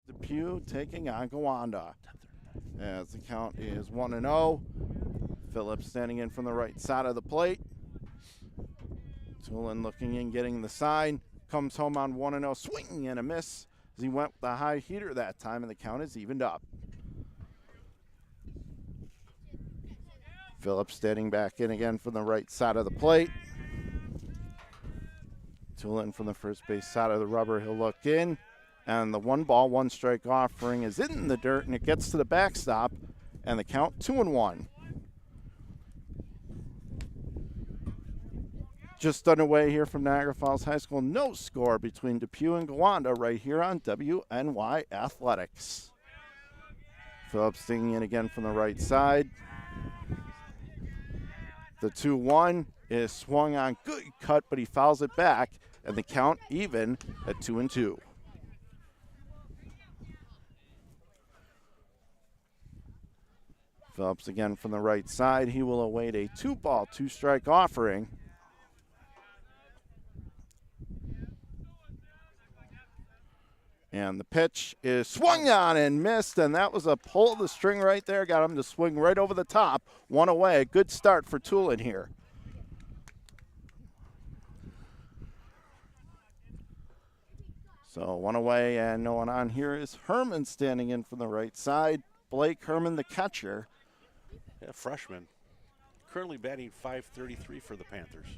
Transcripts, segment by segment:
Depew taking on Gowanda. As the count is 1-0. Phillips standing in from the right side of the plate. Tulin looking in, getting the sign. Comes home on 1-0, swinging and a miss as he went with the high heater that time, and the count is evened up. Phillips standing back in again from the right side of the plate. Tulin from the first base side of the rubber. He'll look in, and the 1-ball, 1-strike offering is in the dirt, and it gets to the backstop, and the count 2-1. Just underway here from Niagara Falls High School. No score between Depew and Gowanda right here on WNY Athletics. Phillips stinging in again from the right side. The 2-1 is swung on, good cut, but he fouls it back, and the count even at 2-2. Phillips again from the right side. He will await a 2-ball, 2-strike offering. And the pitch is swung on and missed, and that was a pull of the string right there. Got him to swing right over the top. One away. Good start for Tulin here. So one away and no one on. Here is Herman standing in from the right side. Blake Herman, the catcher. Yeah, freshman. Currently batting .533 for the Panthers.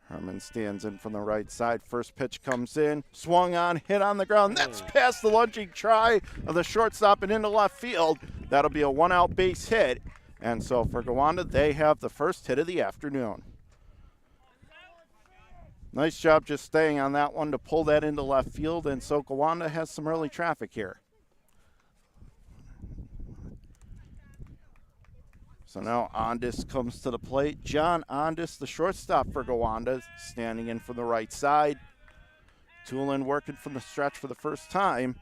Herman stands in from the right side. First pitch comes in, swung on, hit on the ground. That's past the lunging try of the shortstop and into left field. That'll be a 1-out base hit. And so for Gowanda, they have the first hit of the afternoon. Nice job just staying on that one to pull that into left field. And so Gowanda has some early traffic here. So now Ondis comes to the plate. John Ondis, the shortstop for Gowanda, standing in from the right side. Tulin working from the stretch for the first time.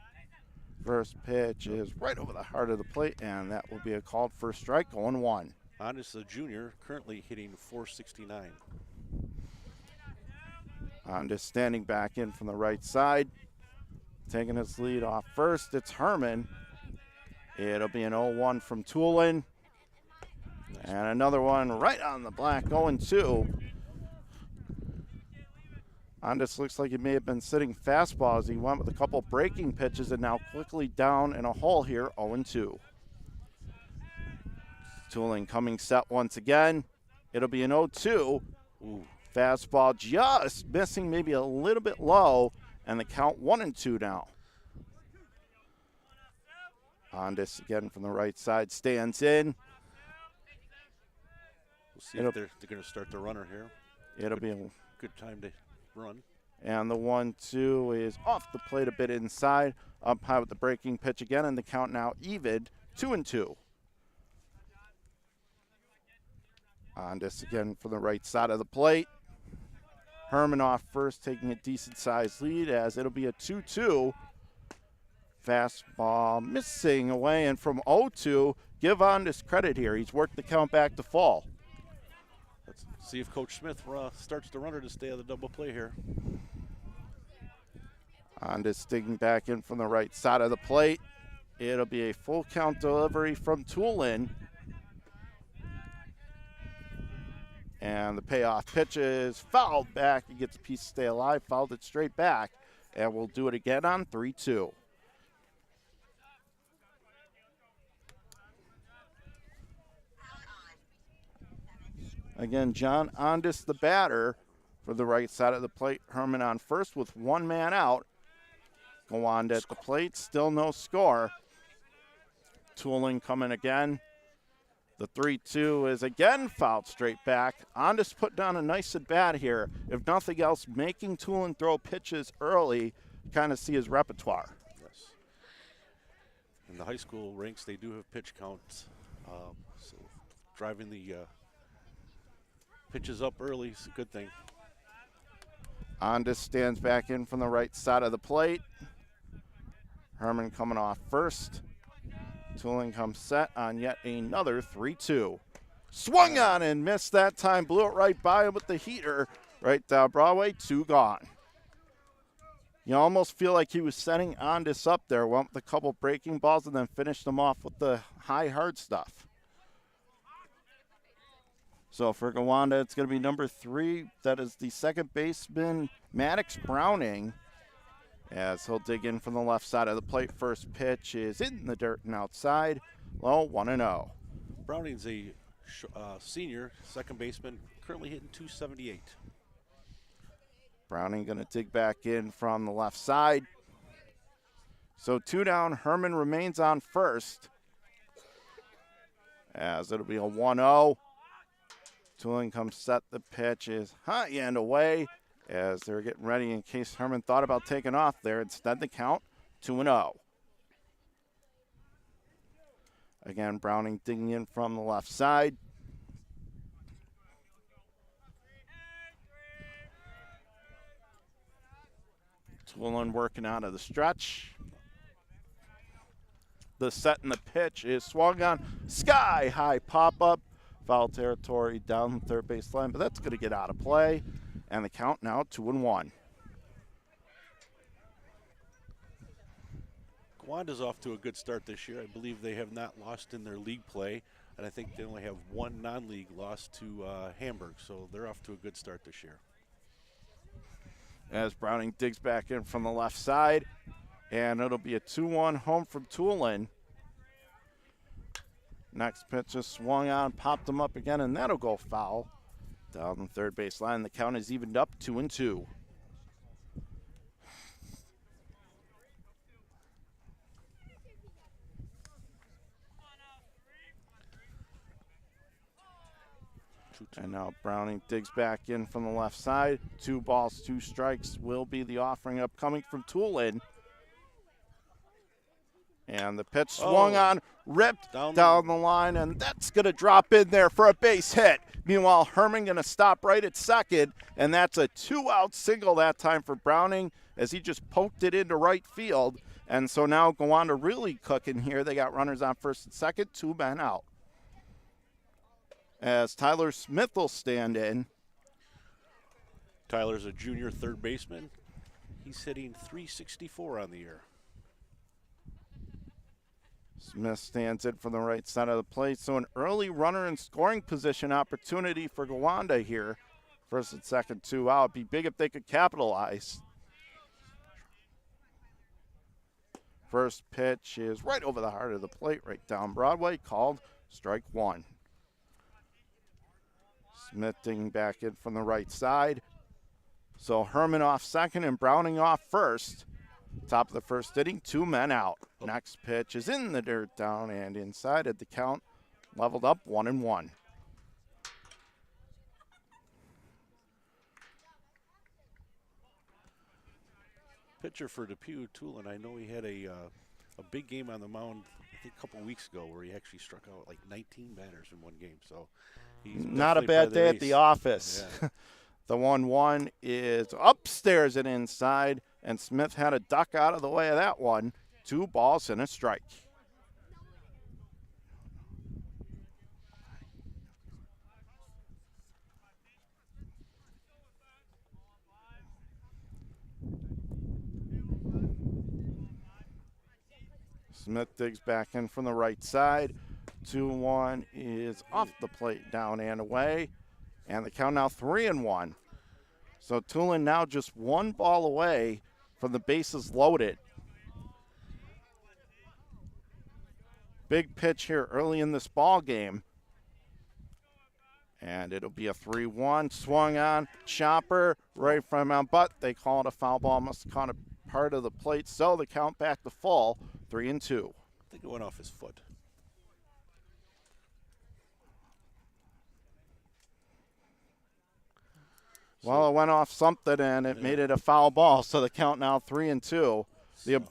First pitch is right over the heart of the plate, and that will be a called first strike, 0-1. Ondis, the junior, currently hitting .469. Ondis standing back in from the right side. Taking his lead off first, it's Herman. It'll be an 0-1 from Tulin. And another one right on the black, 0-2. Ondis looks like he may have been sitting fastball as he went with a couple breaking pitches and now quickly down in a hole here, 0-2. Tulin coming set once again. It'll be an 0-2. Fastball just missing, maybe a little bit low, and the count 1-2 now. Ondis again from the right side stands in. We'll see if they're going to start the runner here. It'll be a good time to run. And the 1-2 is off the plate a bit inside. Up high with the breaking pitch again, and the count now even, 2-2. Ondis again from the right side of the plate. Herman off first, taking a decent-sized lead as it'll be a 2-2. Fastball missing away, and from 0-2, give Ondis credit here. He's worked the count back to fall. Let's see if Coach Smith starts the runner to stay on the double play here. Ondis sticking back in from the right side of the plate. It'll be a full count delivery from Tulin. And the payoff pitch is fouled back. He gets a piece to stay alive, fouled it straight back. And we'll do it again on 3-2. Again, John Ondis, the batter, for the right side of the plate. Herman on first with one man out. Gowanda at the plate, still no score. Tulin coming again. The 3-2 is again fouled straight back. Ondis put down a nice at-bat here. If nothing else, making Tulin throw pitches early, kind of see his repertoire. Yes. In the high school ranks, they do have pitch counts. So driving the pitches up early is a good thing. Ondis stands back in from the right side of the plate. Herman coming off first. Tulin comes set on yet another 3-2. Swung on and missed that time. Blew it right by him with the heater. Right down Broadway, 2 gone. You almost feel like he was setting Andis up there, went with a couple breaking balls and then finished them off with the high, hard stuff. So for Gowanda, it's going to be number 3. That is the second baseman, Maddox Browning, as he'll dig in from the left side of the plate. First pitch is in the dirt and outside. Low, 1-0. Browning's a senior second baseman, currently hitting .278. Browning going to dig back in from the left side. So 2 down. Herman remains on first, as it'll be a 1-0. Tulin comes set. The pitch is high and away as they're getting ready in case Herman thought about taking off there. Instead, the count 2-0. Again, Browning digging in from the left side. Tulin working out of the stretch. The set and the pitch is swung on. Sky high pop up. Foul territory down the third base line, but that's going to get out of play. And the count now 2-1. Gowanda's off to a good start this year. I believe they have not lost in their league play, and I think they only have one non-league loss to Hamburg, so they're off to a good start this year. As Browning digs back in from the left side, and it'll be a 2-1 home from Tulin. Next pitch is swung on, popped him up again, and that'll go foul. Down the third base line, the count is evened up 2-2. And now Browning digs back in from the left side. 2 balls, 2 strikes will be the offering up coming from Tulin. And the pitch swung on, ripped down the line, and that's going to drop in there for a base hit. Meanwhile, Herman going to stop right at second, and that's a 2-out single that time for Browning as he just poked it into right field. And so now Gowanda really cooking here. They got runners on first and second, 2 men out. As Tyler Smith will stand in. Tyler's a junior third baseman. He's hitting .364 on the year. Smith stands in from the right side of the plate. So an early runner in scoring position opportunity for Gowanda here. First and second, 2 out. Be big if they could capitalize. First pitch is right over the heart of the plate, right down Broadway, called strike 1. Smith digging back in from the right side. So Herman off second and Browning off first. Top of the first inning, 2 men out. Next pitch is in the dirt, down and inside at the count. Leveled up 1-1. Pitcher for Depew, Tulin. I know he had a big game on the mound, I think a couple weeks ago, where he actually struck out like 19 batters in one game. So he's not a bad day at the office. Yeah. The 1-1 is upstairs and inside, and Smith had a duck out of the way of that one. 2 balls and a strike. Smith digs back in from the right side. 2-1 is off the plate, down and away. And the count now 3-1. So Tulin now just 1 ball away from the bases loaded. Big pitch here early in this ball game. And it'll be a 3-1. Swung on, chopper right from him, but they call it a foul ball. Must have caught a part of the plate. So the count back to full, 3-2. I think it went off his foot. Well, it went off something, and it made it a foul ball, so the count now 3-2. The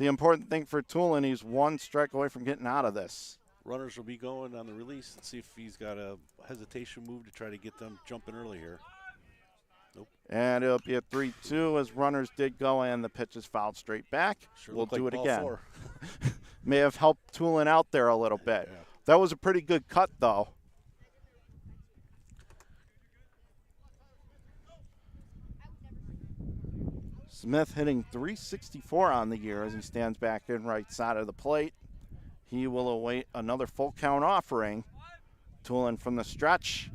important thing for Tulin, he's 1 strike away from getting out of this. Runners will be going on the release. Let's see if he's got a hesitation move to try to get them jumping early here. Nope. And it'll be a 3-2 as runners did go, and the pitch is fouled straight back. Sure, we'll do like it again. 4. May have helped Tulin out there a little bit. Yeah. That was a pretty good cut, though. Smith hitting .364 on the year as he stands back in right side of the plate. He will await another full count offering. Tulin from the stretch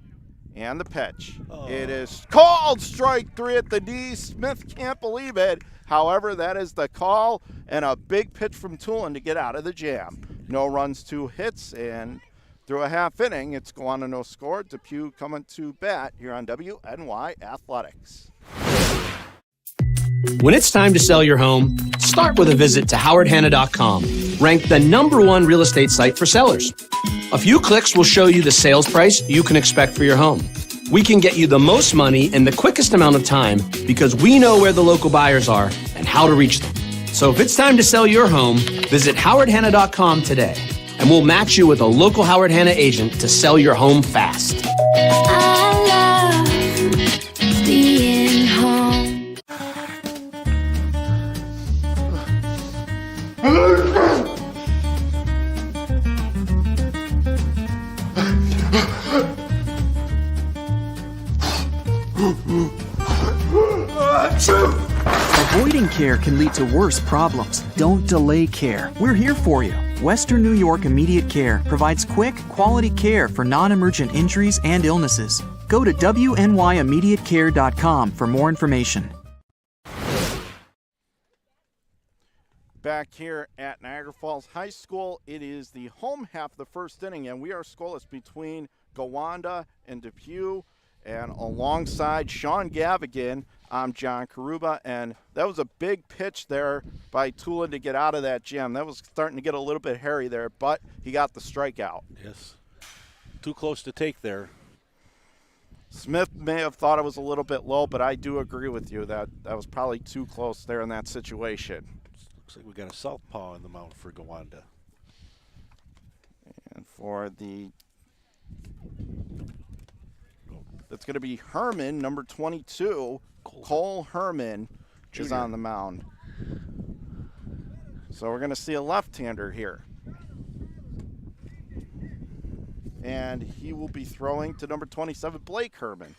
and the pitch. Oh. It is called strike 3 at the knee. Smith can't believe it. However, that is the call and a big pitch from Tulin to get out of the jam. No runs, 2 hits, and through a half inning, it's Gowanda no score. Depew coming to bat here on WNY Athletics. When it's time to sell your home, start with a visit to howardhanna.com, ranked the #1 real estate site for sellers. A few clicks will show you the sales price you can expect for your home. We can get you the most money in the quickest amount of time because we know where the local buyers are and how to reach them. So if it's time to sell your home, visit howardhanna.com today, and we'll match you with a local Howard Hanna agent to sell your home fast. I love being home. Avoiding care can lead to worse problems. Don't delay care. We're here for you. Western New York Immediate Care provides quick, quality care for non-emergent injuries and illnesses. Go to WNYImmediatecare.com for more information. Back here at Niagara Falls High School, it is the home half of the first inning, and we are scoreless between Gowanda and Depew. And alongside Sean Gavigan, I'm John Karuba, and that was a big pitch there by Tulin to get out of that jam. That was starting to get a little bit hairy there, but he got the strikeout. Yes. Too close to take there. Smith may have thought it was a little bit low, but I do agree with you that that was probably too close there in that situation. Looks like we got a southpaw in the mound for Gowanda. And for that's going to be Herman, number 22. Cole Herman is Junior. on the mound. So we're going to see a left-hander here. And he will be throwing to number 27, Blake Herman.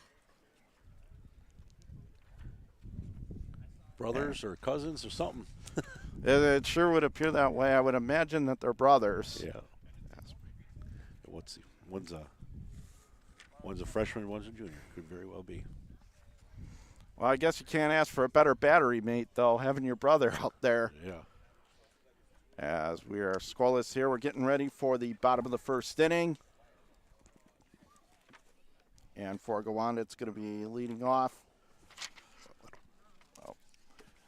Brothers or cousins or something. It sure would appear that way. I would imagine that they're brothers. Yeah. One's a freshman, one's a junior. Could very well be. Well, I guess you can't ask for a better battery mate, though, having your brother out there. Yeah. As we are scoreless here, we're getting ready for the bottom of the first inning. And for Gowanda, it's going to be leading off.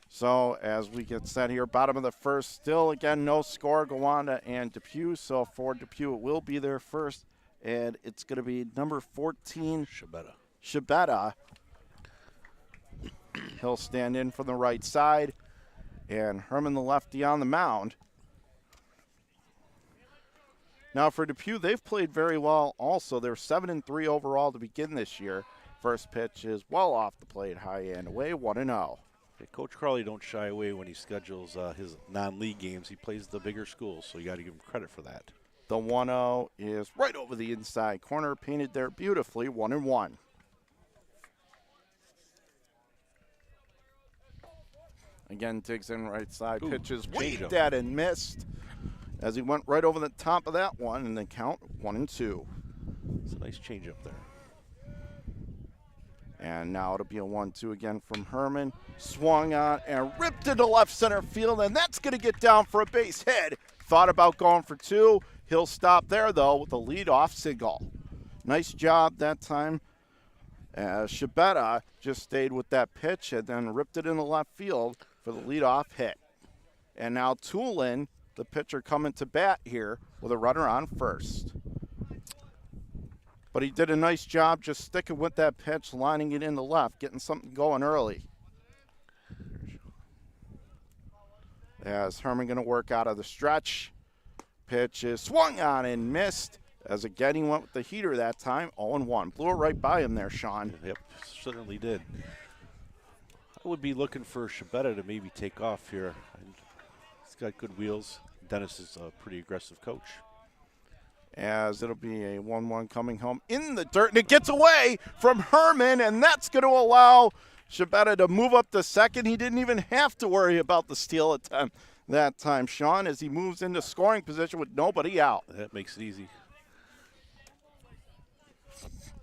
So as we get set here, bottom of the first, still again no score, Gowanda and Depew. So for Depew, it will be their first, and it's going to be number 14, Shabetta. He'll stand in from the right side, and Herman the lefty on the mound. Now for Depew, they've played very well also. They're 7-3 overall to begin this year. First pitch is well off the plate, high and away, 1-0. Yeah, Coach Crawley don't shy away when he schedules his non-league games. He plays the bigger schools, so you got to give him credit for that. The 1-0 is right over the inside corner, painted there beautifully, 1-1. Again, digs in right side, pitches way dead and missed as he went right over the top of that one, and the count 1-2. It's a nice change up there. And now it'll be a 1-2 again from Herman. Swung on and ripped into left center field, and that's going to get down for a base hit. Thought about going for 2. He'll stop there, though, with a leadoff single. Nice job that time. Shabetta just stayed with that pitch and then ripped it in the left field for the leadoff hit. And now Tulin, the pitcher, coming to bat here with a runner on first. But he did a nice job just sticking with that pitch, lining it in the left, getting something going early. As Herman going to work out of the stretch. Pitch is swung on and missed. As again, he went with the heater that time, 0-1. Blew it right by him there, Sean. Yep, certainly did. I would be looking for Shabetta to maybe take off here. He's got good wheels. Dennis is a pretty aggressive coach. As it'll be a 1-1 coming home in the dirt, and it gets away from Herman, and that's going to allow Shabetta to move up to second. He didn't even have to worry about the steal attempt that time, Sean, as he moves into scoring position with nobody out. That makes it easy.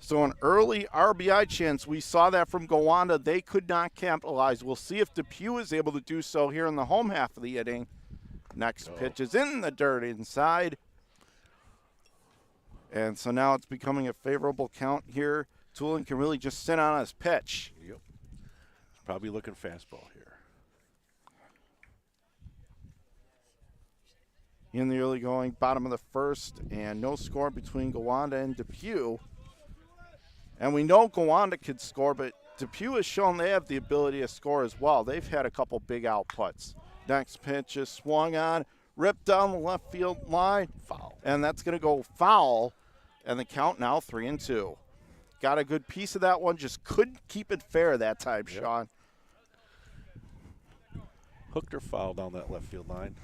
So an early RBI chance. We saw that from Gowanda. They could not capitalize. We'll see if Depew is able to do so here in the home half of the inning. Next pitch is in the dirt inside. And so now it's becoming a favorable count here. Tulin can really just sit on his pitch. Yep. Probably looking fastball here. In the early going, bottom of the first, and no score between Gowanda and Depew. And we know Gowanda could score, but Depew has shown they have the ability to score as well. They've had a couple big outputs. Next pitch is swung on, ripped down the left field line. Foul. And that's going to go foul, and the count now 3-2. Got a good piece of that one, just couldn't keep it fair that time, Yep. Sean. Hooked or foul down that left field line.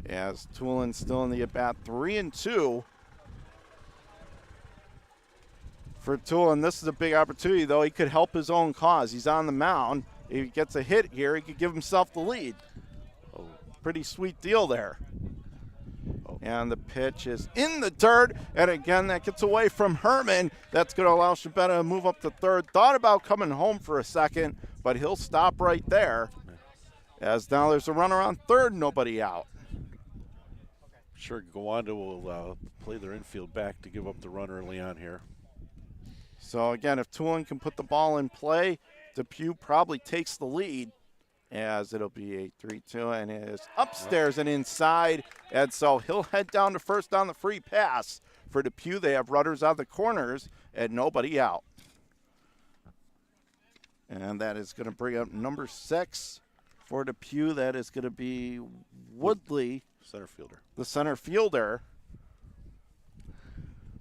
As Tulin still in the at-bat, 3-2. For Tulin, this is a big opportunity, though. He could help his own cause. He's on the mound. If he gets a hit here, he could give himself the lead. Oh, Pretty sweet deal there. And the pitch is in the dirt. And again, that gets away from Herman. That's going to allow Shabetta to move up to third. Thought about coming home for a second, but he'll stop right there. As now there's a runner on third, nobody out. sure Gowanda will play their infield back to give up the run early on here. So again, if Tulin can put the ball in play, Depew probably takes the lead, as it'll be a 3-2 and is upstairs and inside. And so he'll head down to first on the free pass. For Depew, they have runners on the corners and nobody out. And that is going to bring up number 6 for Depew. That is going to be Woodley, Center fielder. the center fielder.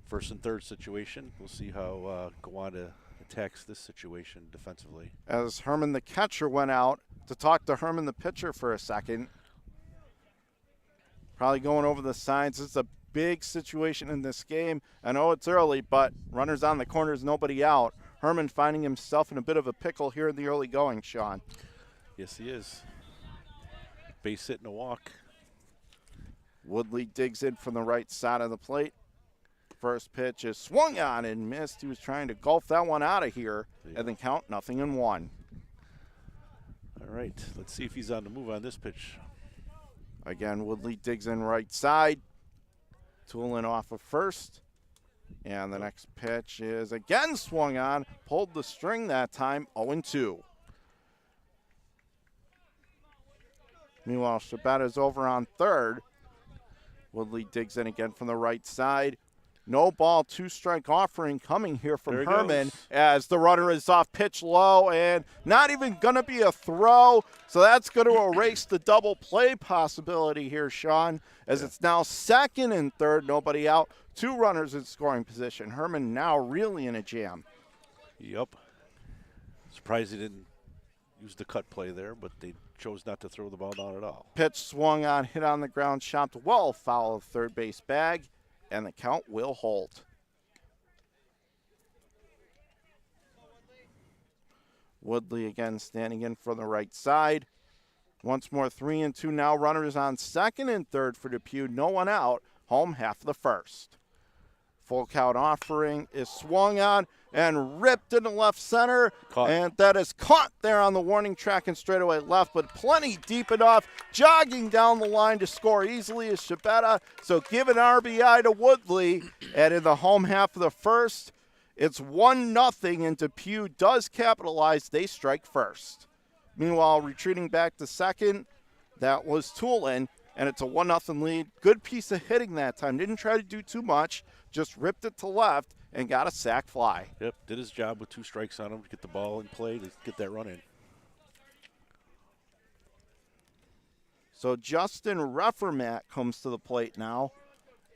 First and third situation. We'll see how Gowanda attacks this situation defensively. As Herman, the catcher, went out to talk to Herman, the pitcher, for a second. Probably going over the signs. This is a big situation in this game. I know it's early, but runners on the corners, nobody out. Herman finding himself in a bit of a pickle here in the early going, Sean. Yes, he is. Base hit and a walk. Woodley digs in from the right side of the plate. First pitch is swung on and missed. He was trying to golf that one out of here, and then count 0-1. All right, let's see if he's on the move on this pitch. Again, Woodley digs in right side. Tulin off of first. And the next pitch is again swung on. Pulled the string that time, 0-2. Meanwhile, Shabetta's over on third. Woodley digs in again from the right side. No ball, 2-strike offering coming here from Herman as the runner is off pitch low and not even going to be a throw. So that's going to erase the double play possibility here, Sean, as it's now second and third, nobody out. 2 runners in scoring position. Herman now really in a jam. Yep. Surprised he didn't use the cut play there, but they chose not to throw the ball down at all. Pitch swung on, hit on the ground, chopped well foul of third base bag, and the count will hold. Woodley again standing in from the right side. Once more, 3-2 now. Runners on second and third for Depew. No one out. Home half of the first. Full count offering is swung on and ripped into left center. And that is caught there on the warning track and straightaway left, but plenty deep enough. Jogging down the line to score easily is Shabetta. So give an RBI to Woodley. And in the home half of the first, it's 1-0, and Depew does capitalize. They strike first. Meanwhile, retreating back to second, that was Tulin, and it's a 1-0 lead. Good piece of hitting that time. Didn't try to do too much, just ripped it to left and got a sac fly. Yep, did his job with 2 strikes on him to get the ball in play, to get that run in. So Justin Reffermat comes to the plate now,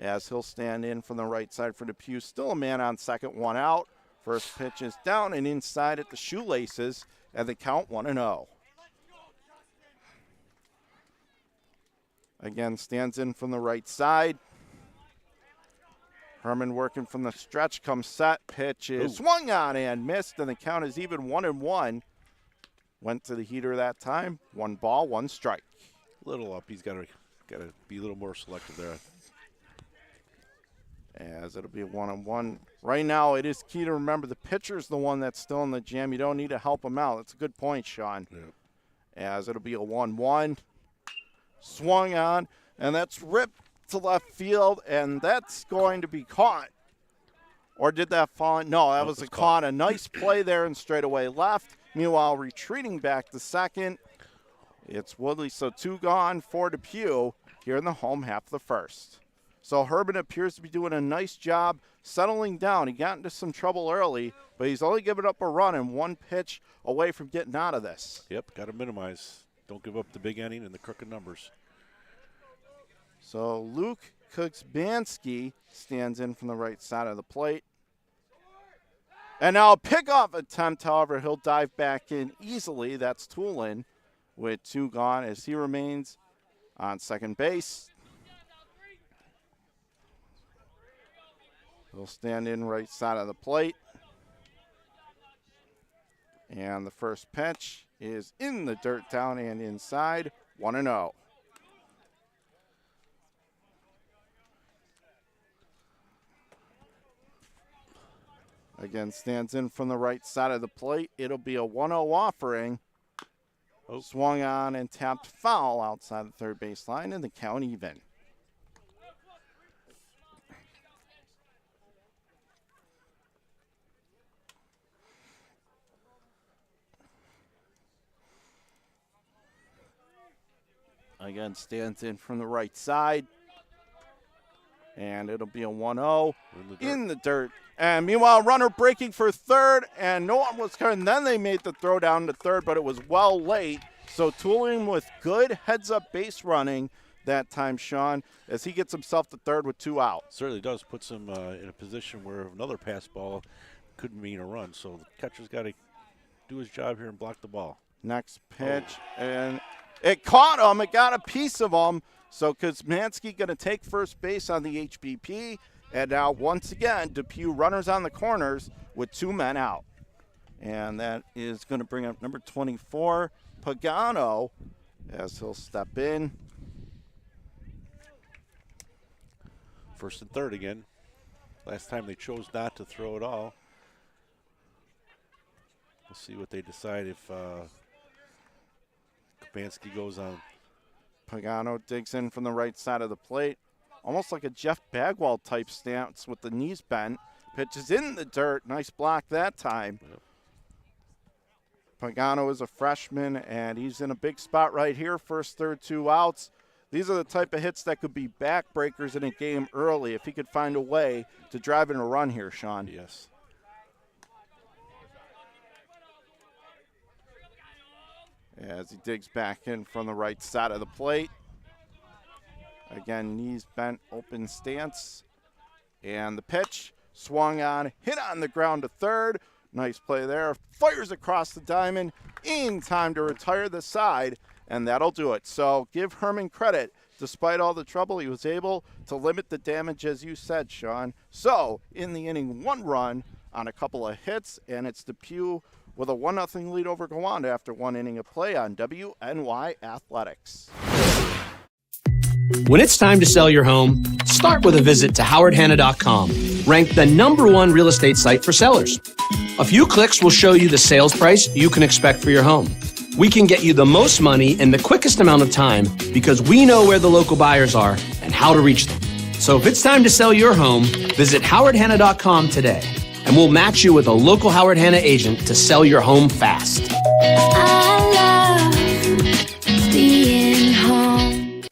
as he'll stand in from the right side for Depew. Still a man on second, 1 out. First pitch is down and inside at the shoelaces, and the count 1-0. Again, stands in from the right side. Herman working from the stretch, comes set, pitch is swung on and missed, and the count is even 1-1. Went to the heater that time. 1 ball, 1 strike. Little up. He's got to be a little more selective there. As it'll be a 1-1. Right now, it is key to remember the pitcher's the one that's still in the jam. You don't need to help him out. That's a good point, Sean. Yeah. As it'll be a 1-1. Swung on, and that's ripped to left field, and that's going to be caught. Or did that fall in? No, that was a caught. A nice play there and straightaway left. Meanwhile, retreating back to second, it's Woodley. So 2 gone for Depew here in the home half of the first. So Herman appears to be doing a nice job settling down. He got into some trouble early, but he's only given up a run and 1 pitch away from getting out of this. Yep, got to minimize. Don't give up the big inning and the crooked numbers. So Luke Kuczbanski stands in from the right side of the plate. And now a pickoff attempt, however, he'll dive back in easily. That's Tulin with 2 gone as he remains on second base. He'll stand in right side of the plate. And the first pitch is in the dirt, down and inside, 1-0. Again, stands in from the right side of the plate. It'll be a 1-0 offering. Swung on and tapped foul outside the third base line, and the count even. Again, stands in from the right side. And it'll be a 1-0 in the dirt. And meanwhile, runner breaking for third, and no one was coming. Then they made the throw down to third, but it was well late. So Tulin with good heads-up base running that time, Sean, as he gets himself to third with 2 out. Certainly does. Puts him in a position where another pass ball could mean a run. So the catcher's got to do his job here and block the ball. Next pitch, and it caught him. It got a piece of him. So Kuczbanski going to take first base on the HBP. And now once again, Depew runners on the corners with 2 men out. And that is going to bring up number 24, Pagano, as he'll step in. First and third again. Last time they chose not to throw it all. We'll see what they decide if Kuczbanski goes on. Pagano digs in from the right side of the plate. Almost like a Jeff Bagwell type stance with the knees bent. Pitches in the dirt. Nice block that time. Yep. Pagano is a freshman, and he's in a big spot right here. First, third, 2 outs. These are the type of hits that could be backbreakers in a game early if he could find a way to drive in a run here, Sean. Yes. As he digs back in from the right side of the plate. Again, knees bent, open stance. And the pitch swung on, hit on the ground to third. Nice play there. Fires across the diamond in time to retire the side, and that'll do it. So give Herman credit. Despite all the trouble, he was able to limit the damage, as you said, Sean. So in the inning, 1 run on a couple of hits, and it's Depew with a 1-0 lead over Gowanda after 1 inning of play on WNY Athletics. When it's time to sell your home, start with a visit to howardhanna.com, ranked the #1 real estate site for sellers. A few clicks will show you the sales price you can expect for your home. We can get you the most money in the quickest amount of time because we know where the local buyers are and how to reach them. So if it's time to sell your home, visit howardhanna.com today, and we'll match you with a local Howard Hanna agent to sell your home fast. I love being home.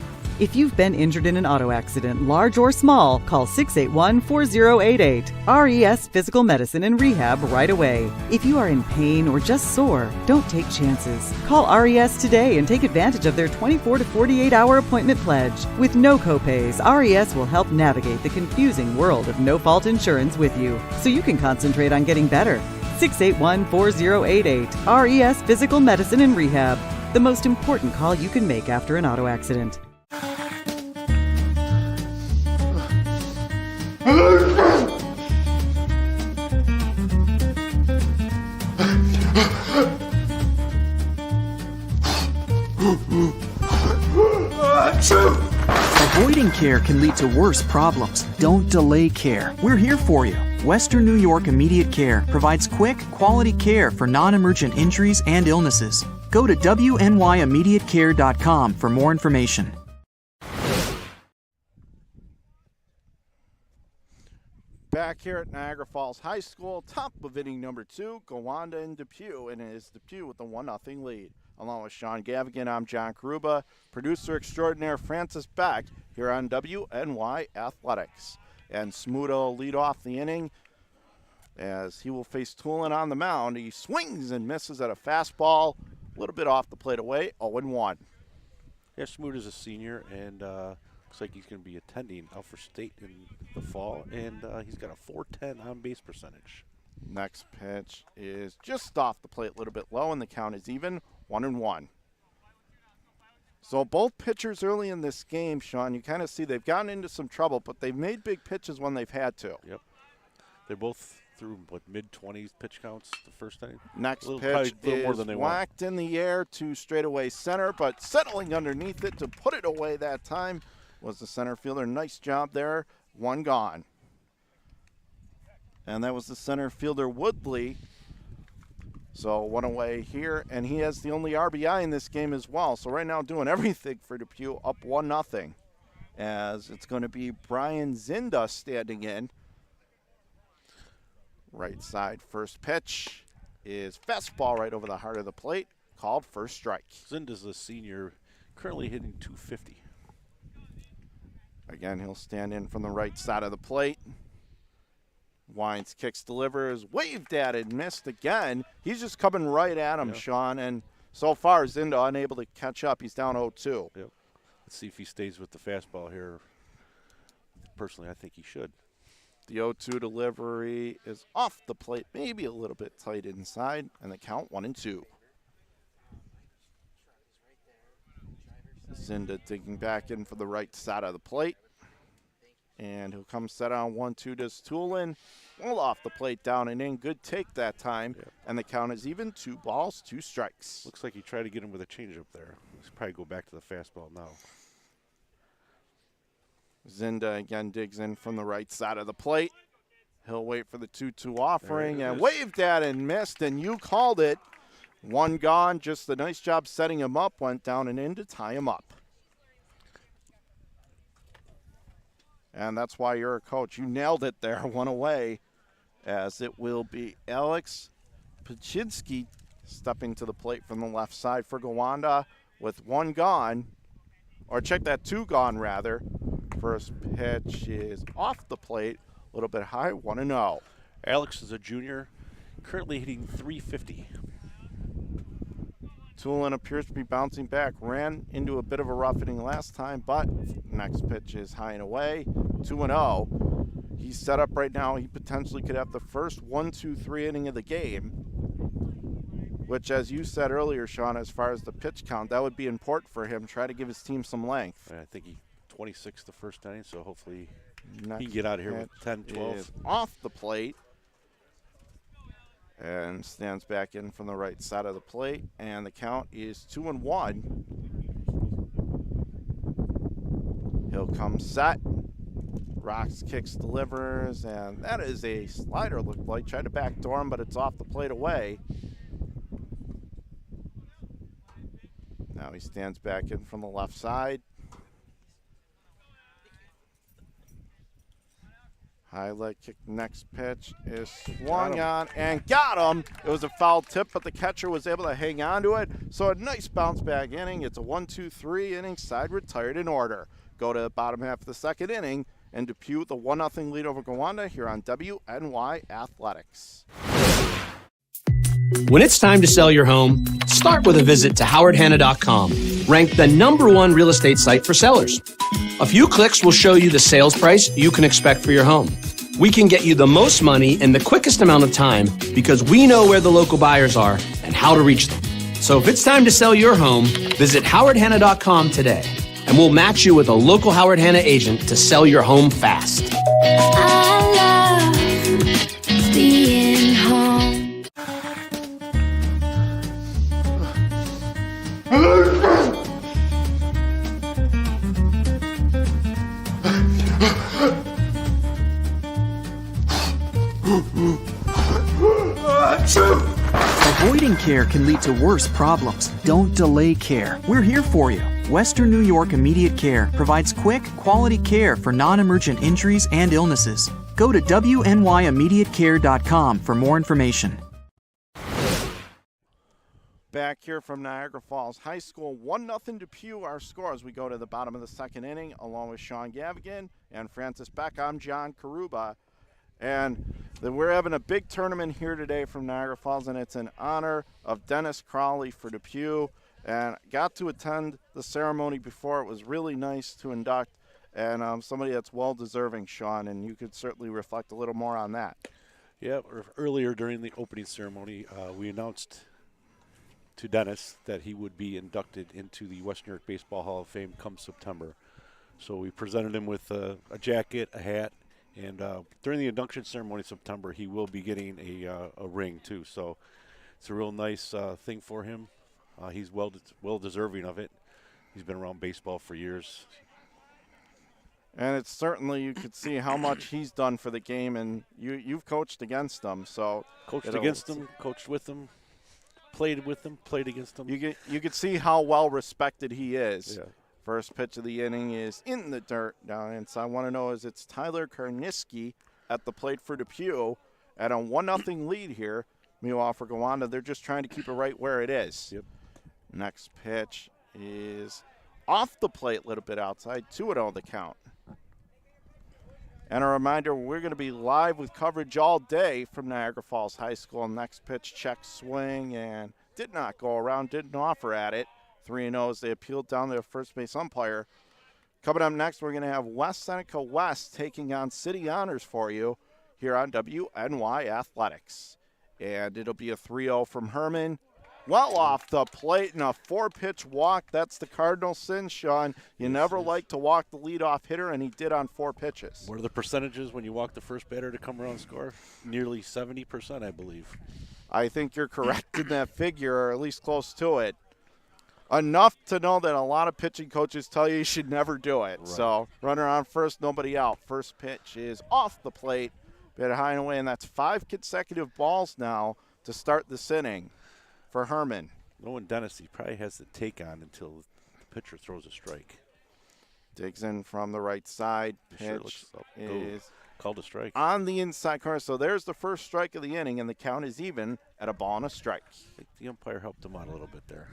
If you've been injured in an auto accident, large or small, call 681-4088. RES Physical Medicine and Rehab right away. If you are in pain or just sore, don't take chances. Call RES today and take advantage of their 24 to 48-hour appointment pledge. With no copays, RES will help navigate the confusing world of no-fault insurance with you, so you can concentrate on getting better. 681-4088. RES Physical Medicine and Rehab. The most important call you can make after an auto accident. Avoiding care can lead to worse problems. Don't delay care. We're here for you. Western New York Immediate Care provides quick, quality care for non-emergent injuries and illnesses. Go to WNYImmediatecare.com for more information. Back here at Niagara Falls High School, top of inning number 2, Gowanda and Depew, and it is Depew with the 1-0 lead. Along with Sean Gavigan, I'm John Karuba, producer extraordinaire Francis Beck here on WNY Athletics. And Smuda will lead off the inning as he will face Tulin on the mound. He swings and misses at a fastball, a little bit off the plate away, 0-1. Yeah, Smoot is a senior, and looks like he's going to be attending Alfred State in the fall, and he's got a .410 on-base percentage. Next pitch is just off the plate, a little bit low, and the count is even, 1-1. So both pitchers early in this game, Sean, you kind of see they've gotten into some trouble, but they've made big pitches when they've had to. Yep. They're both through, mid-20s pitch counts the first time? Next probably pitch a little more is than they whacked in the air to straightaway center, but settling underneath it to put it away that time was the center fielder. Nice job there. One gone. And that was the center fielder, Woodley. So one away here, and he has the only RBI in this game as well. So right now doing everything for Depew, up 1-0. As it's going to be Brian Zinda standing in. Right side first pitch is fastball right over the heart of the plate, called first strike. Zinda's a senior, currently hitting .250. Again, he'll stand in from the right side of the plate. Wines kicks, delivers, waved at it, missed again. He's just coming right at him, Sean, and so far Zinda unable to catch up. He's down 0-2. Yep. Let's see if he stays with the fastball here. Personally, I think he should. The 0-2 delivery is off the plate, maybe a little bit tight inside, and the count 1-2. Zinda digging back in for the right side of the plate. And he'll come set on 1-2 to Tulin. Well off the plate, down and in. Good take that time. Yeah. And the count is even, 2 balls, 2 strikes. Looks like he tried to get him with a changeup there. Let's probably go back to the fastball now. Zinda again digs in from the right side of the plate. He'll wait for the 2-2 offering and waved at and missed, and you called it. One gone, just a nice job setting him up, went down and in to tie him up. And that's why you're a coach. You nailed it there, one away, as it will be Alex Paczynski stepping to the plate from the left side for Gowanda with 1 gone, or check that, 2 gone rather. First pitch is off the plate, a little bit high, 1-0. Alex is a junior, currently hitting .350. Tulin appears to be bouncing back. Ran into a bit of a rough inning last time, but next pitch is high and away, 2-0. He's set up right now. He potentially could have the first 1-2-3 inning of the game, which, as you said earlier, Sean, as far as the pitch count, that would be important for him. Try to give his team some length. I think he 26 the first inning, so hopefully Next he can get out of here with 10, 12. is off the plate. And stands back in from the right side of the plate. And the count is 2-1. He'll come set. Rocks, kicks, delivers. And that is a slider, looked like. Tried to backdoor him, but it's off the plate away. Now he stands back in from the left side. High leg kick, next pitch is swung on and got him. It was a foul tip, but the catcher was able to hang on to it. So a nice bounce back inning. It's a 1-2-3 inning, side retired in order. Go to the bottom half of the second inning, and Depew with the 1-0 lead over Gowanda here on WNY Athletics. When it's time to sell your home, start with a visit to howardhanna.com, ranked the #1 real estate site for sellers. A few clicks will show you the sales price you can expect for your home. We can get you the most money in the quickest amount of time because we know where the local buyers are and how to reach them. So if it's time to sell your home, visit howardhanna.com today, and we'll match you with a local Howard Hanna agent to sell your home fast. care can lead to worse problems. Don't delay care. We're here for you. Western New York Immediate Care provides quick, quality care for non-emergent injuries and illnesses. Go to WNYImmediatecare.com for more information. Back here from Niagara Falls High School, 1-0 Depew, our score as we go to the bottom of the second inning, along with Sean Gavigan and Francis Beck. I'm John Karuba. And we're having a big tournament here today from Niagara Falls, and it's in honor of Dennis Crowley for Depew. And got to attend the ceremony before. It was really nice to induct, and somebody that's well-deserving, Sean, and you could certainly reflect a little more on that. Yeah, earlier during the opening ceremony, we announced to Dennis that he would be inducted into the Western New York Baseball Hall of Fame come September. So we presented him with a jacket, a hat, and during the induction ceremony in September, he will be getting a ring too. So it's a real nice thing for him. He's well deserving of it. He's been around baseball for years. And it's certainly, you could see how much he's done for the game, and you've coached against him. So coached against him, coached with him, played with him, played against him. You could see how well respected he is. Yeah. First pitch of the inning is in the dirt down inside. I want to know is it's Tyler Karniski at the plate for Depew at a 1-0 lead here. Meanwhile, for Gowanda, they're just trying to keep it right where it is. Yep. Next pitch is off the plate, a little bit outside, 2-0 the count. And a reminder, we're going to be live with coverage all day from Niagara Falls High School. Next pitch, check swing, and did not go around, didn't offer at it. 3-0 as they appealed down to their first base umpire. Coming up next, we're going to have West Seneca West taking on City Honors for you here on WNY Athletics. And it'll be a 3-0 from Herman. Well off the plate and a 4-pitch walk. That's the cardinal sin, Sean. You never like to walk the leadoff hitter, and he did on 4 pitches. What are the percentages when you walk the first batter to come around and score? Nearly 70%, I believe. I think you're correct in that figure, or at least close to it. Enough to know that a lot of pitching coaches tell you should never do it. Right. So runner on first, nobody out. First pitch is off the plate, bit high and away, and that's 5 consecutive balls now to start this inning for Herman. Knowing Dennis, he probably has the take on until the pitcher throws a strike. Digs in from the right side. Pitch is called a strike on the inside corner. So there's the first strike of the inning, and the count is even at a ball and a strike. I think the umpire helped him out a little bit there.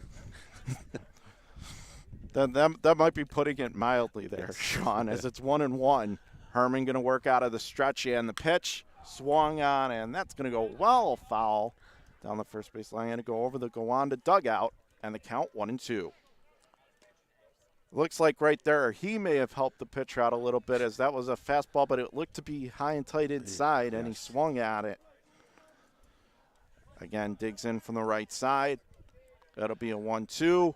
That might be putting it mildly there, Sean, as it's 1-1. Herman going to work out of the stretch, and the pitch swung on, and that's going to go well foul down the first base line. Going to go over the Gowanda dugout, and the count 1-2. Looks like right there he may have helped the pitcher out a little bit, as that was a fastball, but it looked to be high and tight inside, and he swung at it. Again, digs in from the right side. That'll be a 1-2.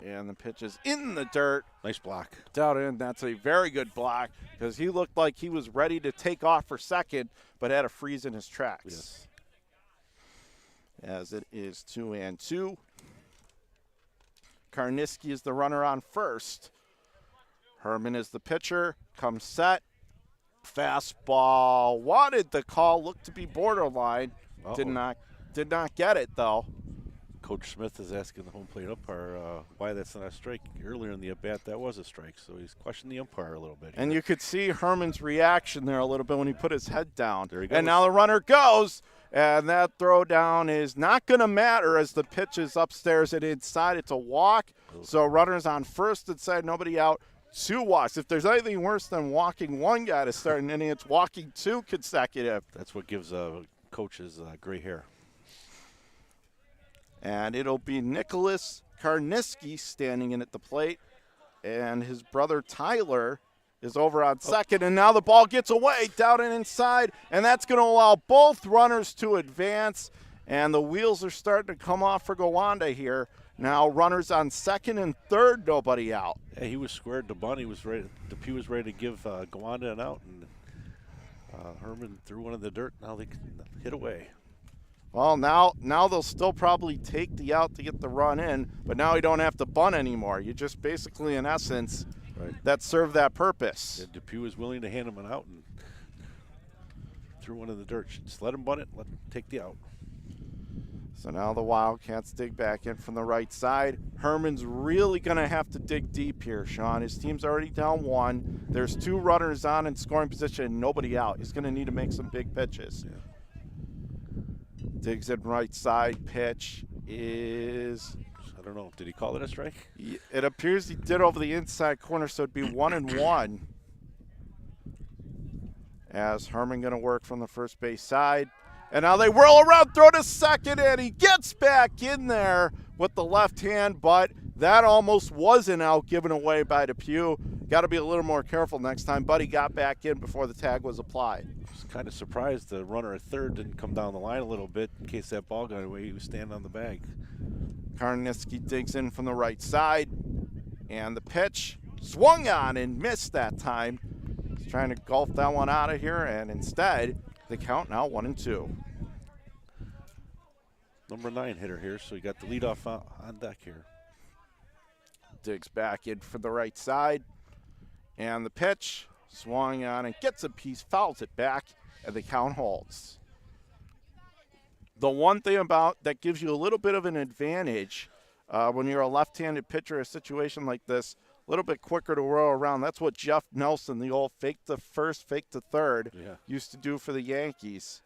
And the pitch is in the dirt. Nice block. Down in. That's a very good block, because he looked like he was ready to take off for second, but had a freeze in his tracks. Yes. As it is 2-2. Karniski is the runner on first. Herman is the pitcher. Comes set. Fastball. Wanted the call. Looked to be borderline. Did not get it, though. Coach Smith is asking the home plate umpire why that's not a strike. Earlier in the at-bat, that was a strike, so he's questioning the umpire a little bit. And you could see Herman's reaction there a little bit when he put his head down. There he goes. And now the runner goes, and that throw down is not going to matter as the pitch is upstairs and inside. It's a walk, so runners on first inside, nobody out. 2 walks. If there's anything worse than walking one guy to start an inning, it's walking 2 consecutive. That's what gives coaches gray hair. And it'll be Nicholas Karniski standing in at the plate. And his brother Tyler is over on second. And now the ball gets away down and inside. And that's going to allow both runners to advance. And the wheels are starting to come off for Gowanda here. Now runners on second and third, nobody out. Yeah, he was squared to bunt. Depew was ready to give Gowanda an out. And Herman threw one in the dirt. Now they can hit away. Well, now they'll still probably take the out to get the run in, but now you don't have to bunt anymore. You just basically, in essence, that served that purpose. Yeah, Depew was willing to hand him an out and threw one in the dirt. Just let him bunt it, let him take the out. So now the Wildcats dig back in from the right side. Herman's really going to have to dig deep here, Sean. His team's already down 1. There's 2 runners on in scoring position and nobody out. He's going to need to make some big pitches. Yeah. Digs in right side. Pitch is... I don't know. Did he call it a strike? It appears he did over the inside corner, so it'd be 1-1. As Herman going to work from the first base side. And now they whirl around, throw to second, and he gets back in there with the left hand, but that almost was an out given away by Depew. Got to be a little more careful next time. Buddy got back in before the tag was applied. I was kind of surprised the runner at third didn't come down the line a little bit in case that ball got away. He was standing on the bag. Karniski digs in from the right side, and the pitch swung on and missed that time. He's trying to golf that one out of here, and instead, the count now 1-2. Number 9 hitter here, so you got the leadoff on deck here. Digs back in from the right side, and the pitch swung on and gets a piece, fouls it back, and the count holds. The one thing about that gives you a little bit of an advantage when you're a left-handed pitcher, a situation like this, a little bit quicker to whirl around. That's what Jeff Nelson, the old fake to first, fake to third, used to do for the Yankees.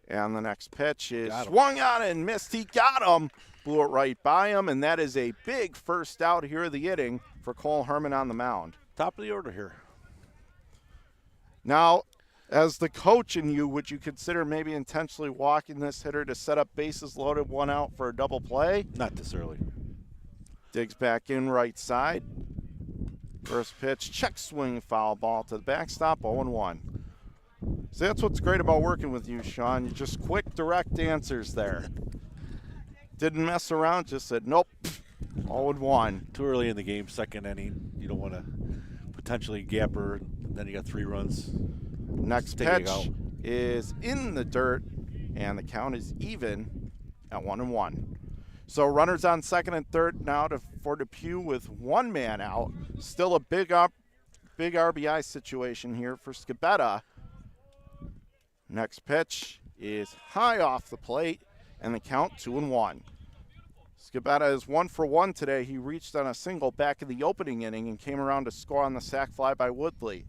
And the next pitch is swung on and missed. He got him, blew it right by him, and that is a big first out here of the inning for Cole Herman on the mound. Top of the order here. Now, as the coach in you, would you consider maybe intentionally walking this hitter to set up bases loaded, 1 out for a double play? Not this early. Digs back in right side. First pitch, check swing, foul ball to the backstop, 0-1. See, that's what's great about working with you, Sean. You just quick, direct answers there. Didn't mess around, just said, nope, 0-1. Too early in the game, second inning. You don't want to potentially gapper, and then you got 3 runs. Next pitch is in the dirt, and the count is even at 1-1. So runners on second and third now for Depew with 1 man out. Still a big RBI situation here for Scabetta. Next pitch is high off the plate, and the count 2-1. Scabetta is 1 for 1 today. He reached on a single back in the opening inning and came around to score on the sac fly by Woodley.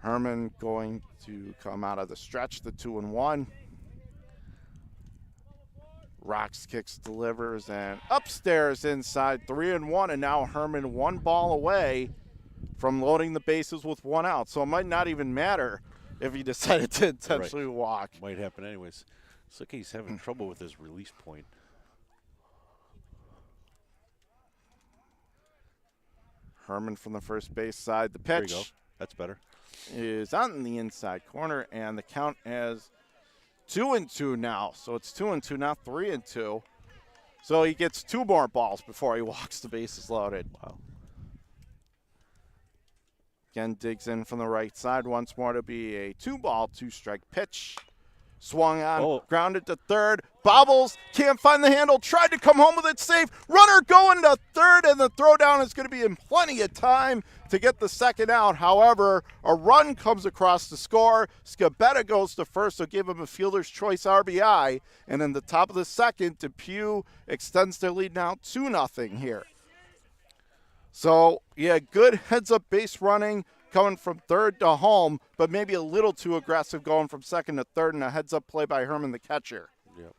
Herman going to come out of the stretch, the 2-1. Rocks, kicks, delivers, and upstairs inside, 3-1, and now Herman 1 ball away from loading the bases with 1 out. So it might not even matter if he decided to intentionally walk. Might happen anyways. Looks like he's having trouble with his release point. Herman from the first base side. The There you pitch go. That's better. is on the inside corner, and the count is 2-2 now. So it's 2-2, not 3-2. So he gets 2 more balls before he walks the bases loaded. Wow. Again, digs in from the right side. Once more to be a 2-ball, 2-strike pitch. Swung on, grounded to third. Bobbles, can't find the handle, tried to come home with it safe. Runner going to third, and the throwdown is going to be in plenty of time to get the second out. However, a run comes across the score. Scabetta goes to first, so give him a fielder's choice RBI. And in the top of the second, Depew extends their lead now 2-0 here. So, yeah, good heads-up base running coming from third to home, but maybe a little too aggressive going from second to third, and a heads-up play by Herman, the catcher. Yep.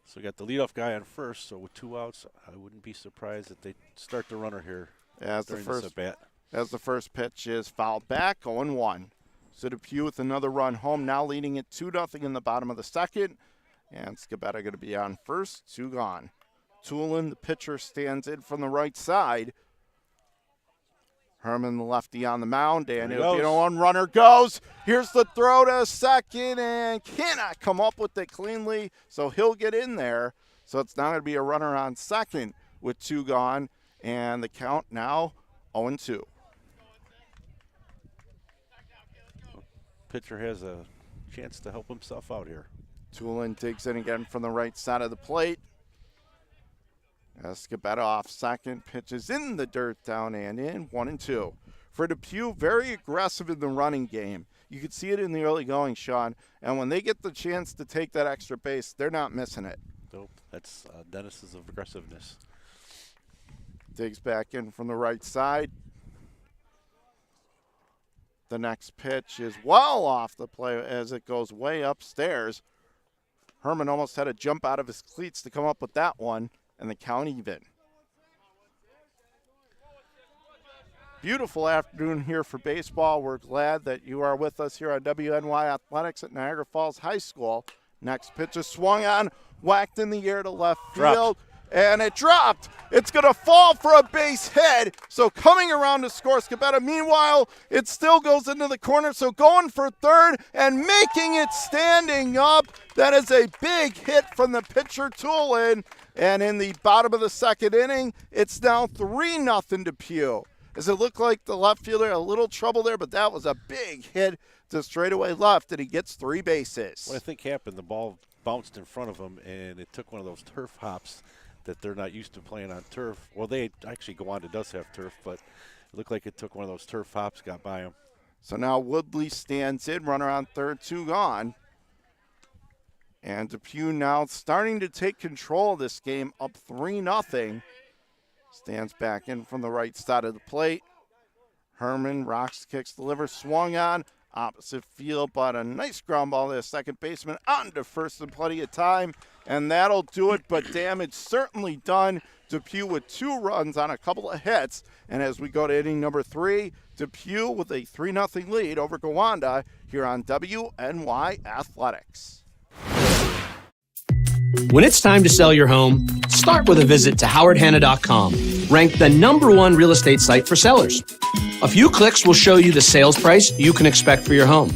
So we got the leadoff guy on first, so with 2 outs, I wouldn't be surprised if they start the runner here during this at-bat. As the first pitch is fouled back, 0-1. So Depew with another run home, now leading it 2-0 in the bottom of the second, and Scabetta going to be on first, 2 gone. Tulin, the pitcher, stands in from the right side. Herman, the lefty, on the mound, and it'll be a 1 runner goes. Here's the throw to second, and cannot come up with it cleanly, so he'll get in there. So it's now going to be a runner on second with 2 gone, and the count now 0-2. Pitcher has a chance to help himself out here. Tulin digs in again from the right side of the plate. Scabetta off second, pitches in the dirt, down and in, 1-2. For Depew, very aggressive in the running game. You could see it in the early going, Sean. And when they get the chance to take that extra base, they're not missing it. Nope, that's Dennis's aggressiveness. Digs back in from the right side. The next pitch is well off the play as it goes way upstairs. Herman almost had to jump out of his cleats to come up with that one, and the count even. Beautiful afternoon here for baseball. We're glad that you are with us here on WNY Athletics at Niagara Falls High School. Next pitch is swung on, whacked in the air to left field, and it dropped. It's going to fall for a base hit. So coming around to score Scabetta. Meanwhile, it still goes into the corner. So going for third and making it standing up. That is a big hit from the pitcher, Tulin. And in the bottom of the second inning, it's now 3-0 Depew. As it looked like the left fielder had a little trouble there, but that was a big hit to straightaway left, and he gets 3 bases. What I think happened, the ball bounced in front of him, and it took one of those turf hops that they're not used to playing on turf. Well, they actually, Gowanda does have turf, but it looked like it took one of those turf hops, got by him. So now Woodley stands in, runner on third, 2 gone. And Depew now starting to take control of this game, up 3-0. Stands back in from the right side of the plate. Herman rocks, kicks, delivers, swung on, opposite field, but a nice ground ball to the second baseman, on to first in plenty of time, and that'll do it, but damage certainly done. Depew with 2 runs on a couple of hits, and as we go to inning number 3, Depew with a 3-0 lead over Gowanda here on WNY Athletics. When it's time to sell your home, start with a visit to howardhanna.com, ranked the #1 real estate site for sellers. A few clicks will show you the sales price you can expect for your home.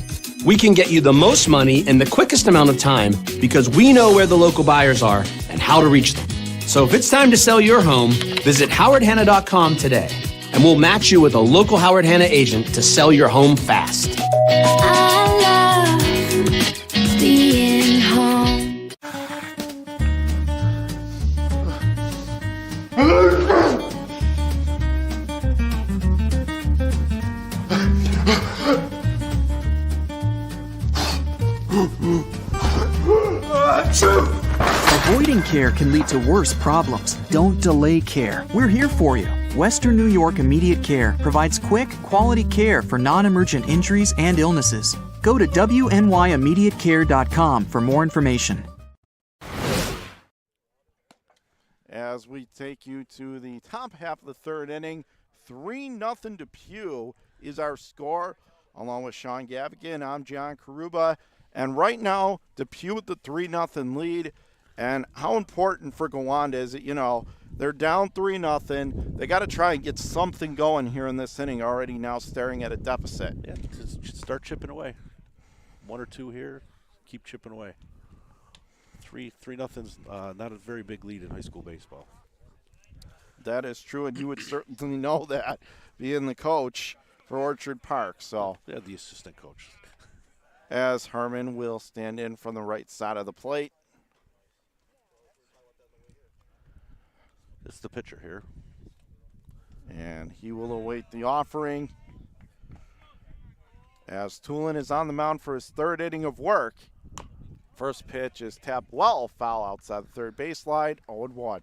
We can get you the most money in the quickest amount of time because we know where the local buyers are and how to reach them. So if it's time to sell your home, visit howardhanna.com today, and we'll match you with a local Howard Hanna agent to sell your home fast. I love being home. Avoiding care can lead to worse problems. Don't delay care. We're here for you. Western New York Immediate Care provides quick, quality care for non-emergent injuries and illnesses. Go to WNYImmediatecare.com for more information. As we take you to the top half of the third inning, 3-0 Depew is our score. Along with Sean Gavigan, I'm John Karuba. And right now, Depew with the 3-0 lead. And how important for Gowanda is it, they're down 3-0. They got to try and get something going here in this inning, already now staring at a deficit. Yeah, just start chipping away. 1 or 2 here, keep chipping away. 3-0's not a very big lead in high school baseball. That is true, and you would certainly know that, being the coach for Orchard Park. So, yeah, the assistant coach. As Herman will stand in from the right side of the plate. It's the pitcher here. And he will await the offering. As Tulin is on the mound for his 3rd inning of work. First pitch is tapped well, foul outside the third baseline, 0-1.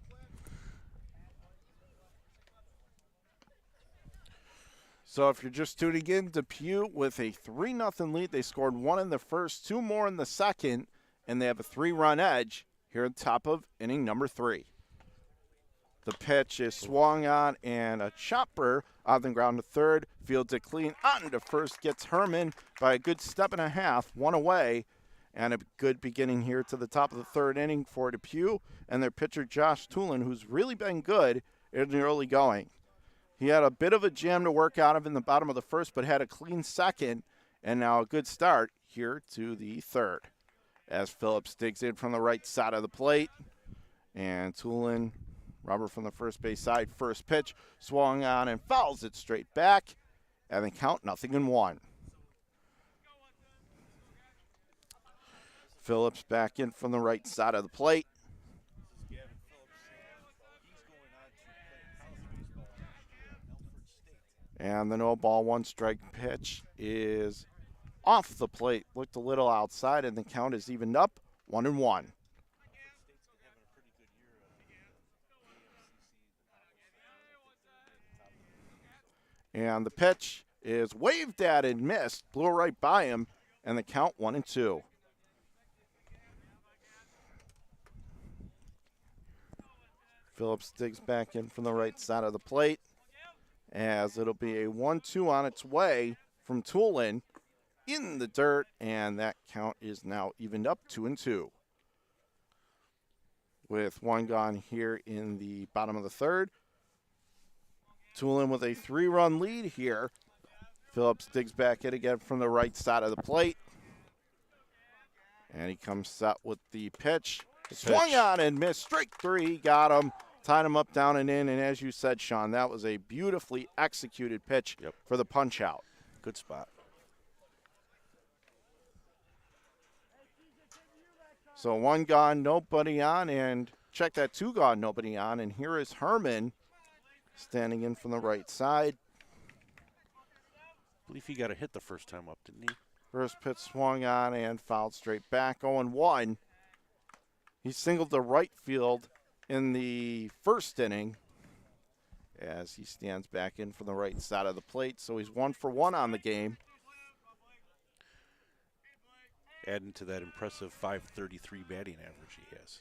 So if you're just tuning in, Depew with a 3-0 lead. They scored 1 in the first, 2 more in the second, and they have a 3-run edge here at the top of inning number 3. The pitch is swung on, and a chopper on the ground to third. Fields it clean, on to first, gets Herman by a good step and a half, 1 away. And a good beginning here to the top of the 3rd inning for Depew and their pitcher Josh Tulin, who's really been good in the early going. He had a bit of a jam to work out of in the bottom of the first, but had a clean second, and now a good start here to the 3rd. As Phillips digs in from the right side of the plate, and Tulin, rubber from the first base side, first pitch, swung on and fouls it straight back, and the count 0-1. Phillips back in from the right side of the plate. And the no ball, 1 strike pitch is off the plate. Looked a little outside, and the count is evened up 1-1. And the pitch is waved at and missed. Blew right by him, and the count 1-2. Phillips digs back in from the right side of the plate, as it'll be a 1-2 on its way from Tulin in the dirt, and that count is now evened up 2-2. With one gone here in the bottom of the third. Tulin with a 3-run lead here. Phillips digs back in again from the right side of the plate. And he comes set with the pitch. Swung on and missed. Strike 3, got him. Tied him up, down and in. And as you said, Sean, that was a beautifully executed pitch for the punch out. Good spot. So one gone, nobody on, and check that, 2 gone, nobody on. And here is Herman standing in from the right side. I believe he got a hit the first time up, didn't he? First pitch swung on and fouled straight back, 0-1. He singled to right field in the first inning as he stands back in from the right side of the plate. So he's 1 for 1 on the game. Adding to that impressive .533 batting average he has.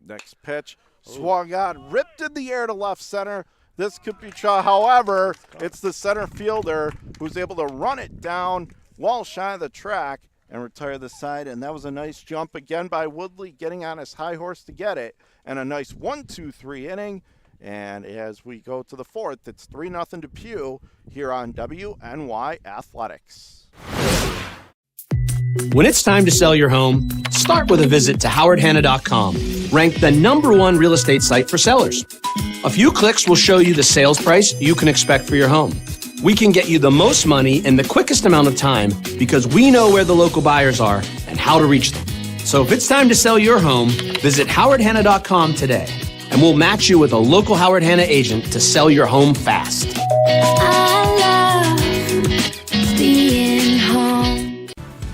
Next pitch, swung on, ripped in the air to left center. This could be Shaw. However, it's the center fielder who's able to run it down well shy of the track and retire the side. And that was a nice jump again by Woodley, getting on his high horse to get it. And a nice 1-2-3 inning. And as we go to the fourth, it's 3-0 Depew here on WNY Athletics. When it's time to sell your home, start with a visit to howardhanna.com, ranked the #1 real estate site for sellers. A few clicks will show you the sales price you can expect for your home. We can get you the most money in the quickest amount of time because we know where the local buyers are and how to reach them. So if it's time to sell your home, visit howardhanna.com today, and we'll match you with a local Howard Hanna agent to sell your home fast. I love being home.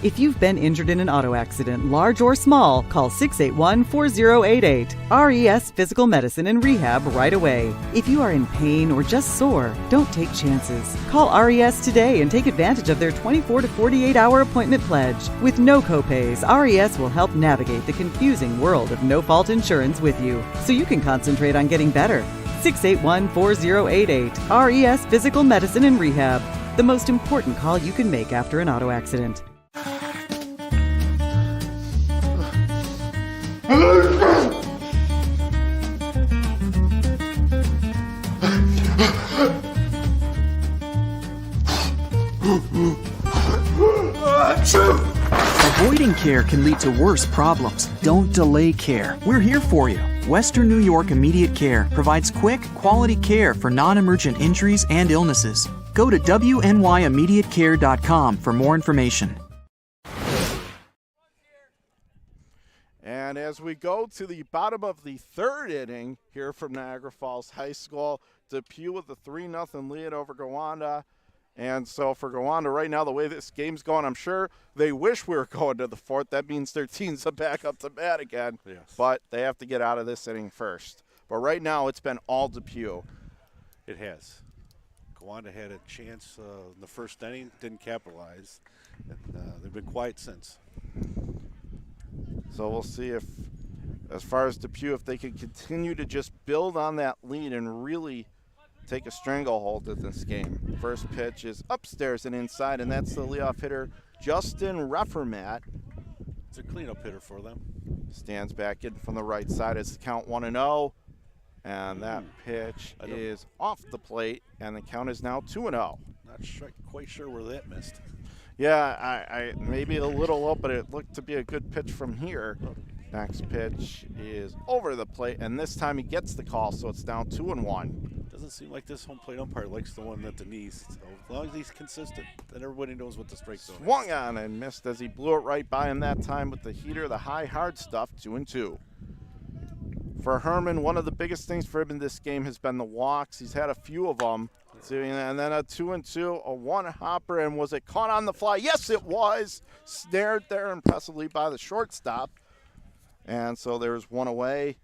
If you've been injured in an auto accident, large or small, call 681-4088. RES Physical Medicine and Rehab right away. If you are in pain or just sore, don't take chances. Call RES today and take advantage of their 24 to 48-hour appointment pledge. With no copays, RES will help navigate the confusing world of no-fault insurance with you, so you can concentrate on getting better. 681-4088. RES Physical Medicine and Rehab. The most important call you can make after an auto accident. Avoiding care can lead to worse problems. Don't delay care. We're here for you. Western New York Immediate Care provides quick, quality care for non-emergent injuries and illnesses. Go to WNYImmediatecare.com for more information. And as we go to the bottom of the third inning here from Niagara Falls High School, Depew with a 3-0 lead over Gowanda. And so for Gowanda right now, the way this game's going, I'm sure they wish we were going to the fourth. That means their team's back up to bat again. Yes. But they have to get out of this inning first. But right now, it's been all Depew. It has. Gowanda had a chance in the first inning, didn't capitalize. And they've been quiet since. So we'll see if, as far as Depew, if they can continue to just build on that lead and really take a stranglehold in this game. First pitch is upstairs and inside, and that's the leadoff hitter, Justin Reffermat. It's a cleanup hitter for them. Stands back in from the right side as the count 1-0. And that pitch is off the plate, and the count is now 2-0. Not quite sure where that missed. Yeah, I maybe a little low, but it looked to be a good pitch from here. Next pitch is over the plate, and this time he gets the call, so it's down 2-1. Doesn't seem like this home plate umpire likes the one at the knees. So as long as he's consistent, then everybody knows what the strike zone is. Swung on and missed as he blew it right by him that time with the heater, the high hard stuff, 2-2. For Herman, one of the biggest things for him in this game has been the walks. He's had a few of them, Doing that, and then a 2-2, a one-hopper, and was it caught on the fly? Yes, it was. Snared there impressively by the shortstop. And so there's one away.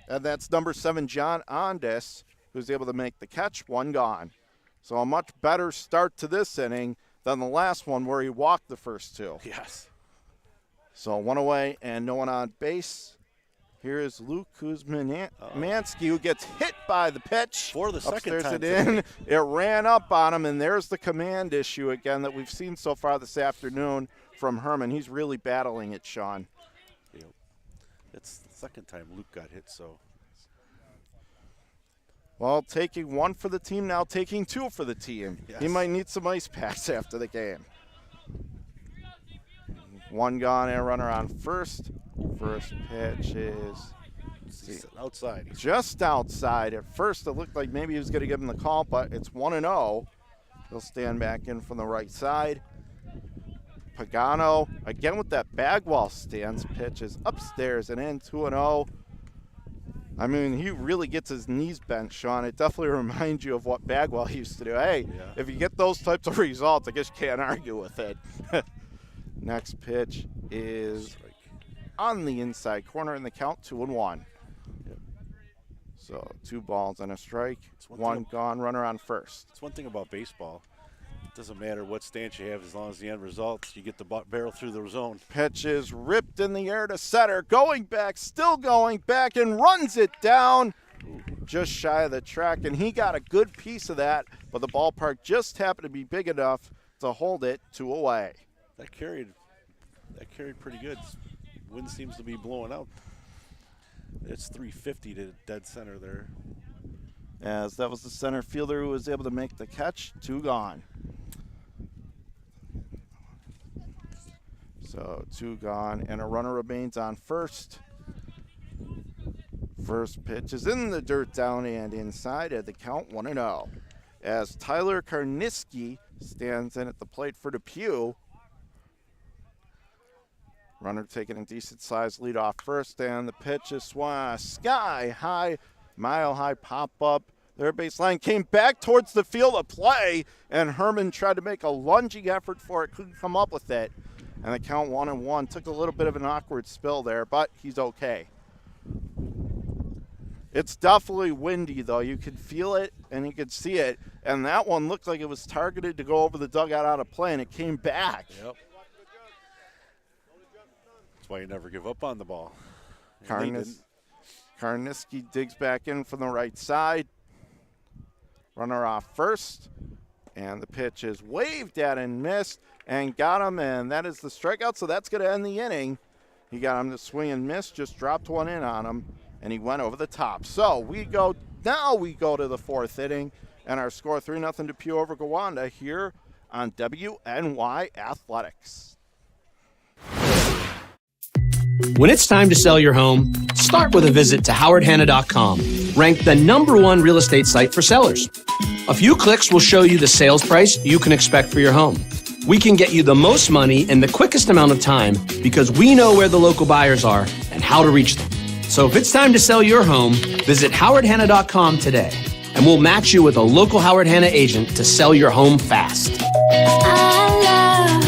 And that's number 7, John Ondas, who's able to make the catch. One gone. So a much better start to this inning than the last one where he walked the first 2. Yes. So one away and no one on base. Here is Luke Kuzmansky, who gets hit by the pitch. For the second Upstairs time it in. today. It ran up on him, and there's the command issue again that we've seen so far this afternoon from Herman. He's really battling it, Sean. Yep. It's the second time Luke got hit, so. Well, taking 1 for the team, now taking 2 for the team. Yes. He might need some ice packs after the game. One gone and a runner on first. First pitch is outside. just outside. At first, it looked like maybe he was going to give him the call, but it's 1-0. He'll stand back in from the right side. Pagano, again with that Bagwell stance, pitch is upstairs and in, 2-0. I mean, he really gets his knees bent, Sean. It definitely reminds you of what Bagwell used to do. Hey, if you get those types of results, I guess you can't argue with it. Next pitch is on the inside corner in the count, 2-1. Yep. So 2 balls and a strike, one one thing- gone, runner on first. It's one thing about baseball. It doesn't matter what stance you have as long as the end results, you get the barrel through the zone. Pitch is ripped in the air to center, going back, still going back, and runs it down just shy of the track. And he got a good piece of that, but the ballpark just happened to be big enough to hold it 2 away. That carried pretty good. Wind seems to be blowing out. It's 350 to dead center there. As that was the center fielder who was able to make the catch, 2 gone. So 2 gone, and a runner remains on first. First pitch is in the dirt down and inside at the count, 1-0. As Tyler Karniski stands in at the plate for Depew. Runner taking a decent-sized lead off first, and the pitch is swung sky high, mile-high pop-up. Their baseline came back towards the field of play, and Herman tried to make a lunging effort for it, couldn't come up with it. And the count 1-1. Took a little bit of an awkward spill there, but he's okay. It's definitely windy, though. You could feel it, and you could see it. And that one looked like it was targeted to go over the dugout out of play, and it came back. Yep. That's why you never give up on the ball. Karniski digs back in from the right side. Runner off first. And the pitch is waved at and missed and got him, and that is the strikeout, so that's going to end the inning. He got him to swing and miss, just dropped one in on him, and he went over the top. So we go to the 4th inning, and our score 3-0 Depew over Gowanda here on WNY Athletics. When it's time to sell your home, start with a visit to howardhanna.com, ranked the #1 real estate site for sellers. A few clicks will show you the sales price you can expect for your home. We can get you the most money in the quickest amount of time because we know where the local buyers are and how to reach them. So if it's time to sell your home, visit howardhanna.com today, and we'll match you with a local Howard Hanna agent to sell your home fast. I love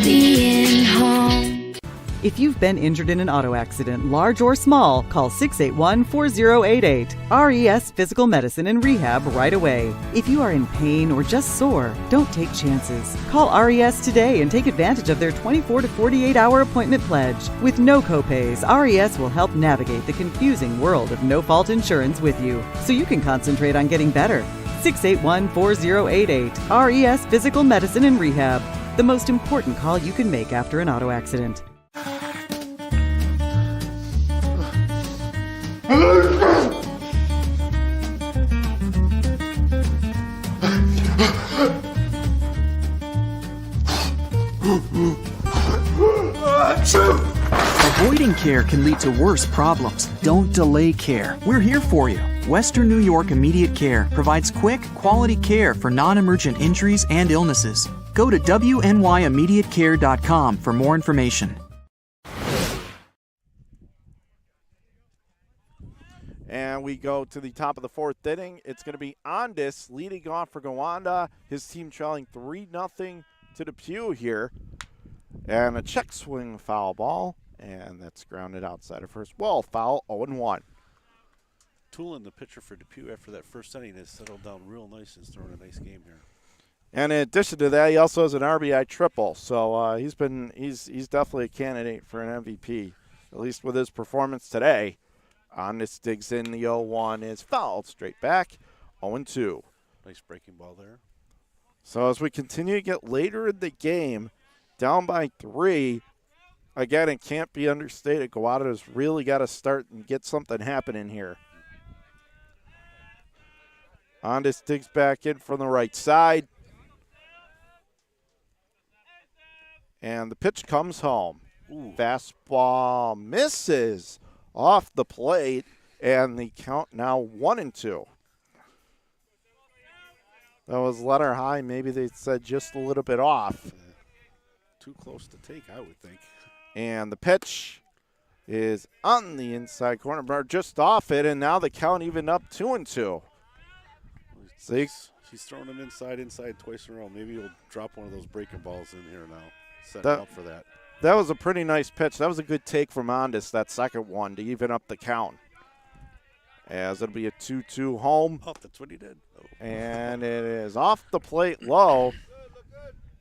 being home. If you've been injured in an auto accident, large or small, call 681-4088. RES Physical Medicine and Rehab right away. If you are in pain or just sore, don't take chances. Call RES today and take advantage of their 24 to 48-hour appointment pledge. With no copays, RES will help navigate the confusing world of no-fault insurance with you, so you can concentrate on getting better. 681-4088. RES Physical Medicine and Rehab. The most important call you can make after an auto accident. Avoiding care can lead to worse problems. Don't delay care. We're here for you. Western New York Immediate Care provides quick, quality care for non-emergent injuries and illnesses. Go to WNYImmediatecare.com for more information. And we go to the top of the fourth inning. It's going to be Andis leading off for Gowanda. His team trailing 3-0 to Depew here. And a check swing foul ball. And that's grounded outside of first. Well, foul 0-1. Toolin, the pitcher for Depew, after that first inning, has settled down real nice and is throwing a nice game here. And in addition to that, he also has an RBI triple. So he's definitely a candidate for an MVP, at least with his performance today. Andis digs in the 0-1, is fouled straight back, 0-2. Nice breaking ball there. So as we continue to get later in the game, down by 3, again, it can't be understated. Gowanda's really got to start and get something happening here. Andis digs back in from the right side. And the pitch comes home. Ooh. Fastball misses off the plate, and the count now 1-2. That was letter high. Maybe they said just a little bit off. Too close to take, I would think. And the pitch is on the inside corner, but just off it, and now the count even up 2-2. He's throwing him inside twice in a row. Maybe he'll drop one of those breaking balls in here now. Set him up for that. That was a pretty nice pitch. That was a good take from Andis, that second one, to even up the count. As it'll be a 2-2 home. Oh, that's what he did. Oh. And it is off the plate low.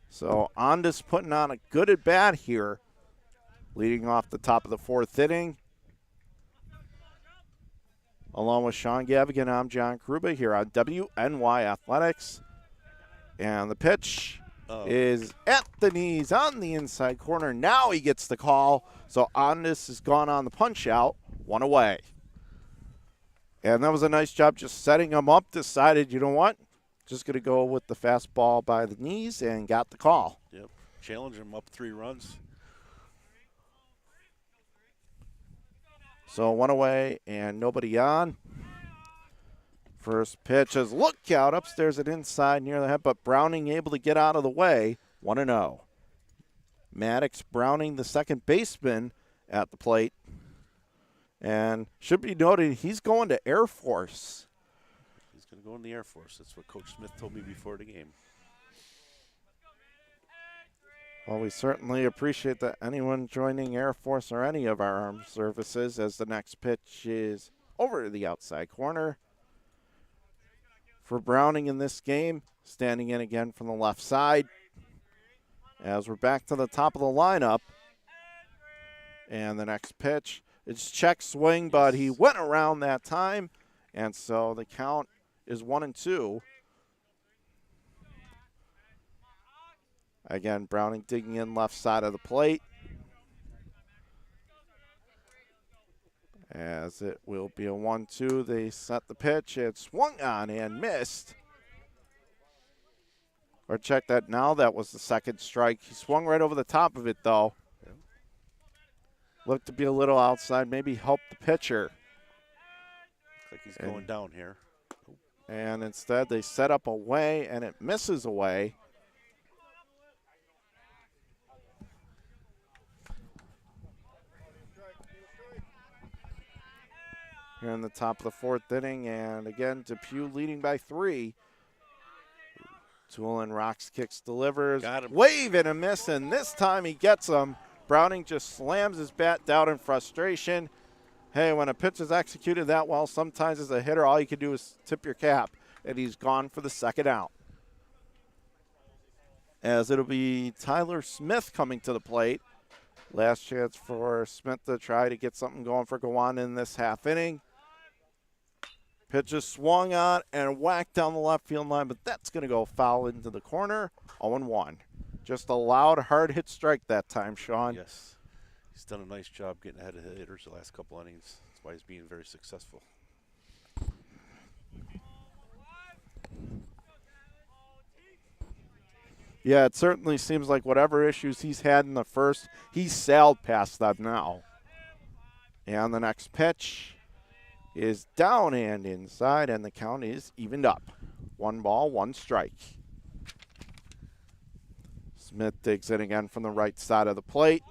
So Andis putting on a good at bat here, leading off the top of the fourth inning. Along with Sean Gavigan, I'm John Kruba here on WNY Athletics. And the pitch is at the knees on the inside corner. Now he gets the call. So Andis has gone on the punch out, 1 away. And that was a nice job just setting him up. Decided, you know what? Just going to go with the fastball by the knees and got the call. Yep. Challenge him up 3 runs. So 1 away and nobody on. First pitch is look out upstairs and inside near the head, but Browning able to get out of the way. 1-0. Maddox Browning, the second baseman, at the plate. And should be noted, he's going to Air Force. He's going to go in the Air Force. That's what Coach Smith told me before the game. Well, we certainly appreciate that anyone joining Air Force or any of our armed services, as the next pitch is over to the outside corner. For Browning in this game, standing in again from the left side. As we're back to the top of the lineup. And the next pitch, it's check swing, but he went around that time. And so the count is 1-2. Again, Browning digging in left side of the plate. As it will be a 1-2. They set the pitch. It swung on and missed. Or check that now. That was the second strike. He swung right over the top of it, though. Looked to be a little outside. Maybe help the pitcher. Looks like he's going down here. And instead, they set up away, and it misses away. Here in the top of the fourth inning, and again, Depew leading by 3. Toolin rocks, kicks, delivers. Got him. Wave and a miss, and this time he gets him. Browning just slams his bat down in frustration. Hey, when a pitch is executed that well, sometimes as a hitter, all you can do is tip your cap, and he's gone for the second out. As it'll be Tyler Smith coming to the plate. Last chance for Smith to try to get something going for Gowanda in this half inning. Pitch is swung on and whacked down the left field line, but that's going to go foul into the corner. 0-1. Just a loud, hard hit strike that time, Sean. Yes. He's done a nice job getting ahead of the hitters the last couple innings. That's why he's being very successful. Yeah, it certainly seems like whatever issues he's had in the first, he's sailed past them now. And the next pitch is down and inside, and the count is evened up. 1 ball, 1 strike. Smith digs in again from the right side of the plate.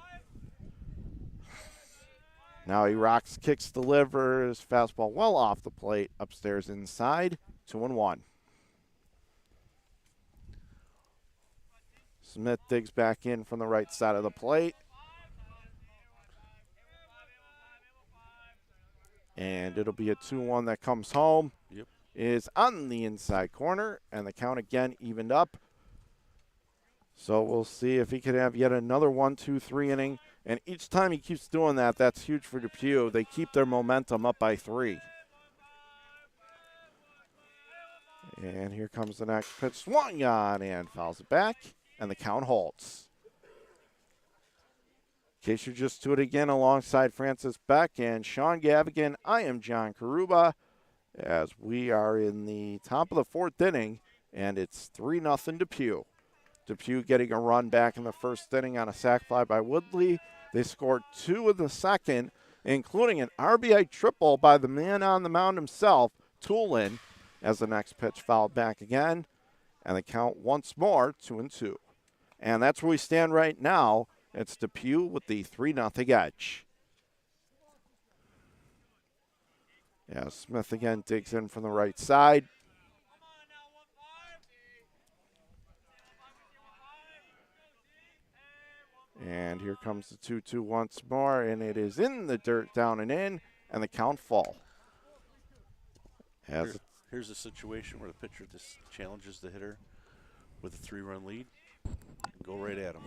Now he rocks, kicks, delivers. Fastball well off the plate. Upstairs inside. 2-1. Smith digs back in from the right side of the plate. And it'll be a 2-1 that comes home. Yep. Is on the inside corner, and the count again evened up. So we'll see if he can have yet another 1-2-3 inning. And each time he keeps doing that, that's huge for Depew. They keep their momentum up by 3. And here comes the next pitch. Swung on and fouls it back, and the count holds. In case you're just to it again, alongside Francis Beck and Sean Gavigan, I am John Karuba, as we are in the top of the 4th inning, and it's 3-0 Depew. Depew getting a run back in the 1st inning on a sac fly by Woodley. They scored 2 in the 2nd, including an RBI triple by the man on the mound himself, Tulin, as the next pitch fouled back again. And the count once more, 2-2. And that's where we stand right now. It's Depew with the 3-0 edge. Yeah, Smith again digs in from the right side. And here comes the 2-2 once more, and it is in the dirt, down and in, and the count full. Here's a situation where the pitcher just challenges the hitter with a 3-run lead. Go right at him.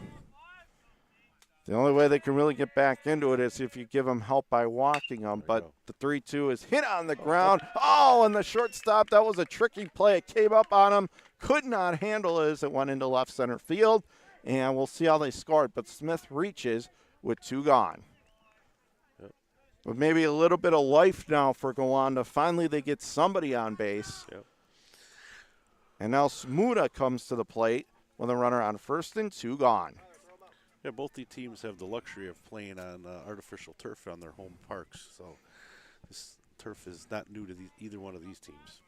The only way they can really get back into it is if you give them help by walking them, but the 3-2 is hit on the ground. Oh, and the shortstop, that was a tricky play. It came up on him, could not handle it as it went into left center field. And we'll see how they scored. But Smith reaches with 2 gone. Yep. But maybe a little bit of life now for Gowanda. Finally, they get somebody on base. Yep. And now Smuda comes to the plate with a runner on 1st and 2 gone. Yeah, both the teams have the luxury of playing on artificial turf on their home parks. So this turf is not new to either one of these teams.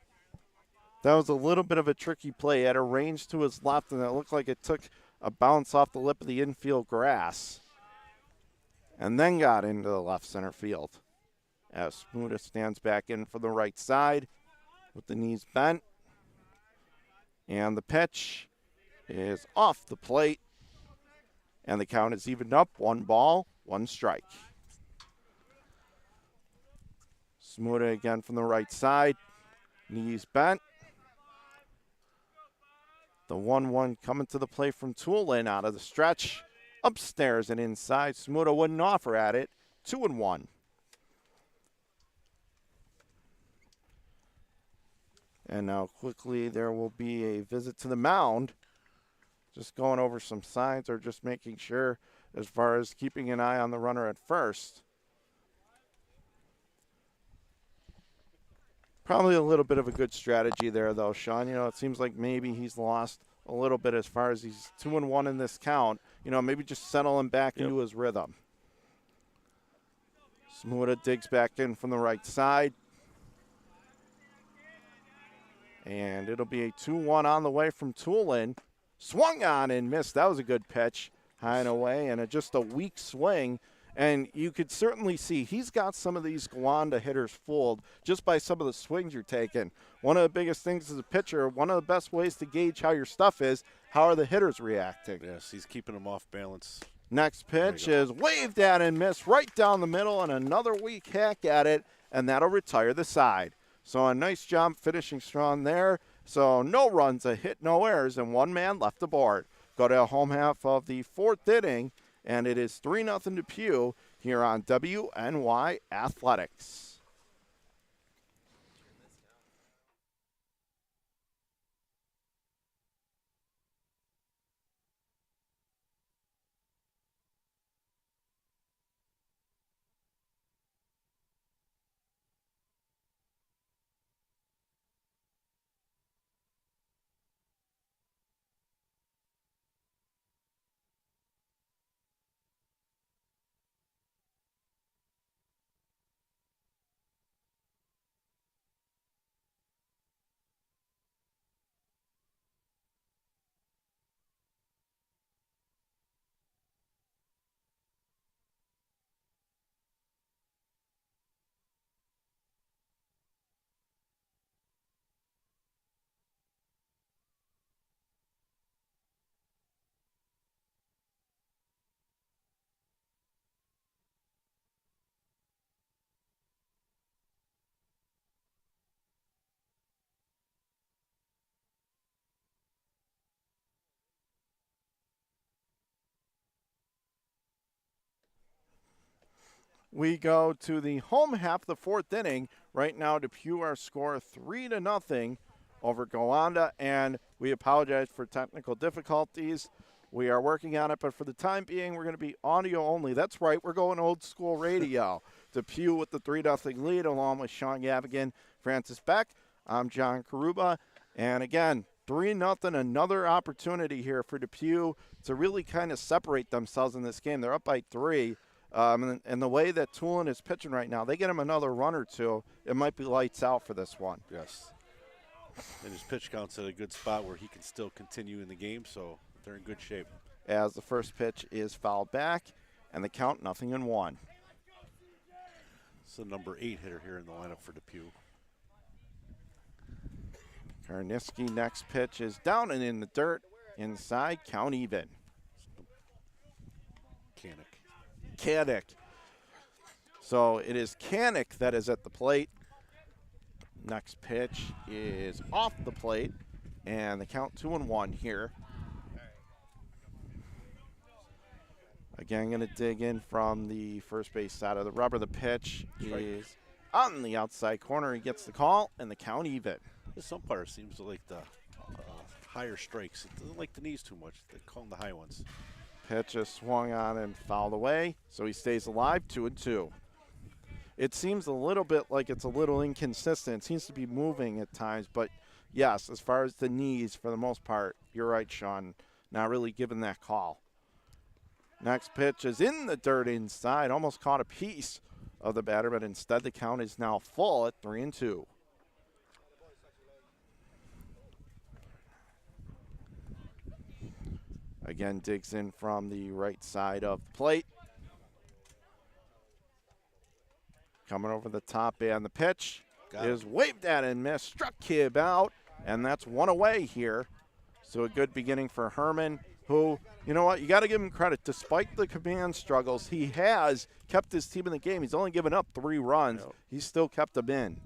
That was a little bit of a tricky play. He had a range to his left, and it looked like it took a bounce off the lip of the infield grass and then got into the left center field as Smuda stands back in for the right side with the knees bent. And the pitch is off the plate, and the count is evened up. 1 ball, 1 strike. Smuda again from the right side, knees bent. The 1-1 coming to the plate from Tulin out of the stretch. Upstairs and inside. Smuda wouldn't offer at it. 2-1. And now quickly there will be a visit to the mound. Just going over some signs or just making sure as far as keeping an eye on the runner at first. Probably a little bit of a good strategy there, though, Sean. You know, it seems like maybe he's lost a little bit as far as he's 2-1 in this count. You know, maybe just settle him back into his rhythm. Smuda digs back in from the right side. And it'll be a 2-1 on the way from Tulin. Swung on and missed. That was a good pitch. High and away, and just a weak swing. And you could certainly see he's got some of these Gowanda hitters fooled just by some of the swings you're taking. One of the biggest things as a pitcher, one of the best ways to gauge how your stuff is, how are the hitters reacting? Yes, he's keeping them off balance. Next pitch is waved at and missed right down the middle, and another weak hack at it, and that'll retire the side. So a nice job finishing strong there. So no runs, a hit, no errors, and 1 man left aboard. Go to home half of the 4th inning. And it is 3-0 Depew here on WNY Athletics. we go to the home half of the fourth inning. Right now, Depew our score 3-0 over Gowanda, and we apologize for technical difficulties. We are working on it, but for the time being, we're going to be audio only. That's right, we're going old school radio. Depew with the 3-0 lead, along with Sean Gavigan, Francis Beck. I'm John Karuba, and again, 3-0, another opportunity here for Depew to really kind of separate themselves in this game. They're up by 3. And the way that Tulin is pitching right now, they get him another run or two, it might be lights out for this one. Yes. And his pitch count's at a good spot where he can still continue in the game, so they're in good shape. As the first pitch is fouled back, and the count 0-1. It's the number 8 hitter here in the lineup for Depew. Karniski next pitch is down and in the dirt, inside, count even. Kanik. So it is Kanik that is at the plate. Next pitch is off the plate, and the count 2-1 here. Again, going to dig in from the first base side of the rubber. The pitch is on the outside corner. He gets the call, and the count even. This umpire seems to like the higher strikes. It doesn't like the knees too much. They call them the high ones. Pitch is swung on and fouled away, so he stays alive, 2-2. It seems a little bit like it's a little inconsistent. It seems to be moving at times, but yes, as far as the knees, for the most part, you're right, Sean, not really given that call. Next pitch is in the dirt inside, almost caught a piece of the batter, but instead the count is now full at 3-2. Again, digs in from the right side of the plate. Coming over the top, and the pitch is waved at and missed. Struck Kibb out, and that's one away here. So a good beginning for Herman, who, you know what, you got to give him credit. Despite the command struggles, he has kept his team in the game. He's only given up 3 runs. Yep. He's still kept them in.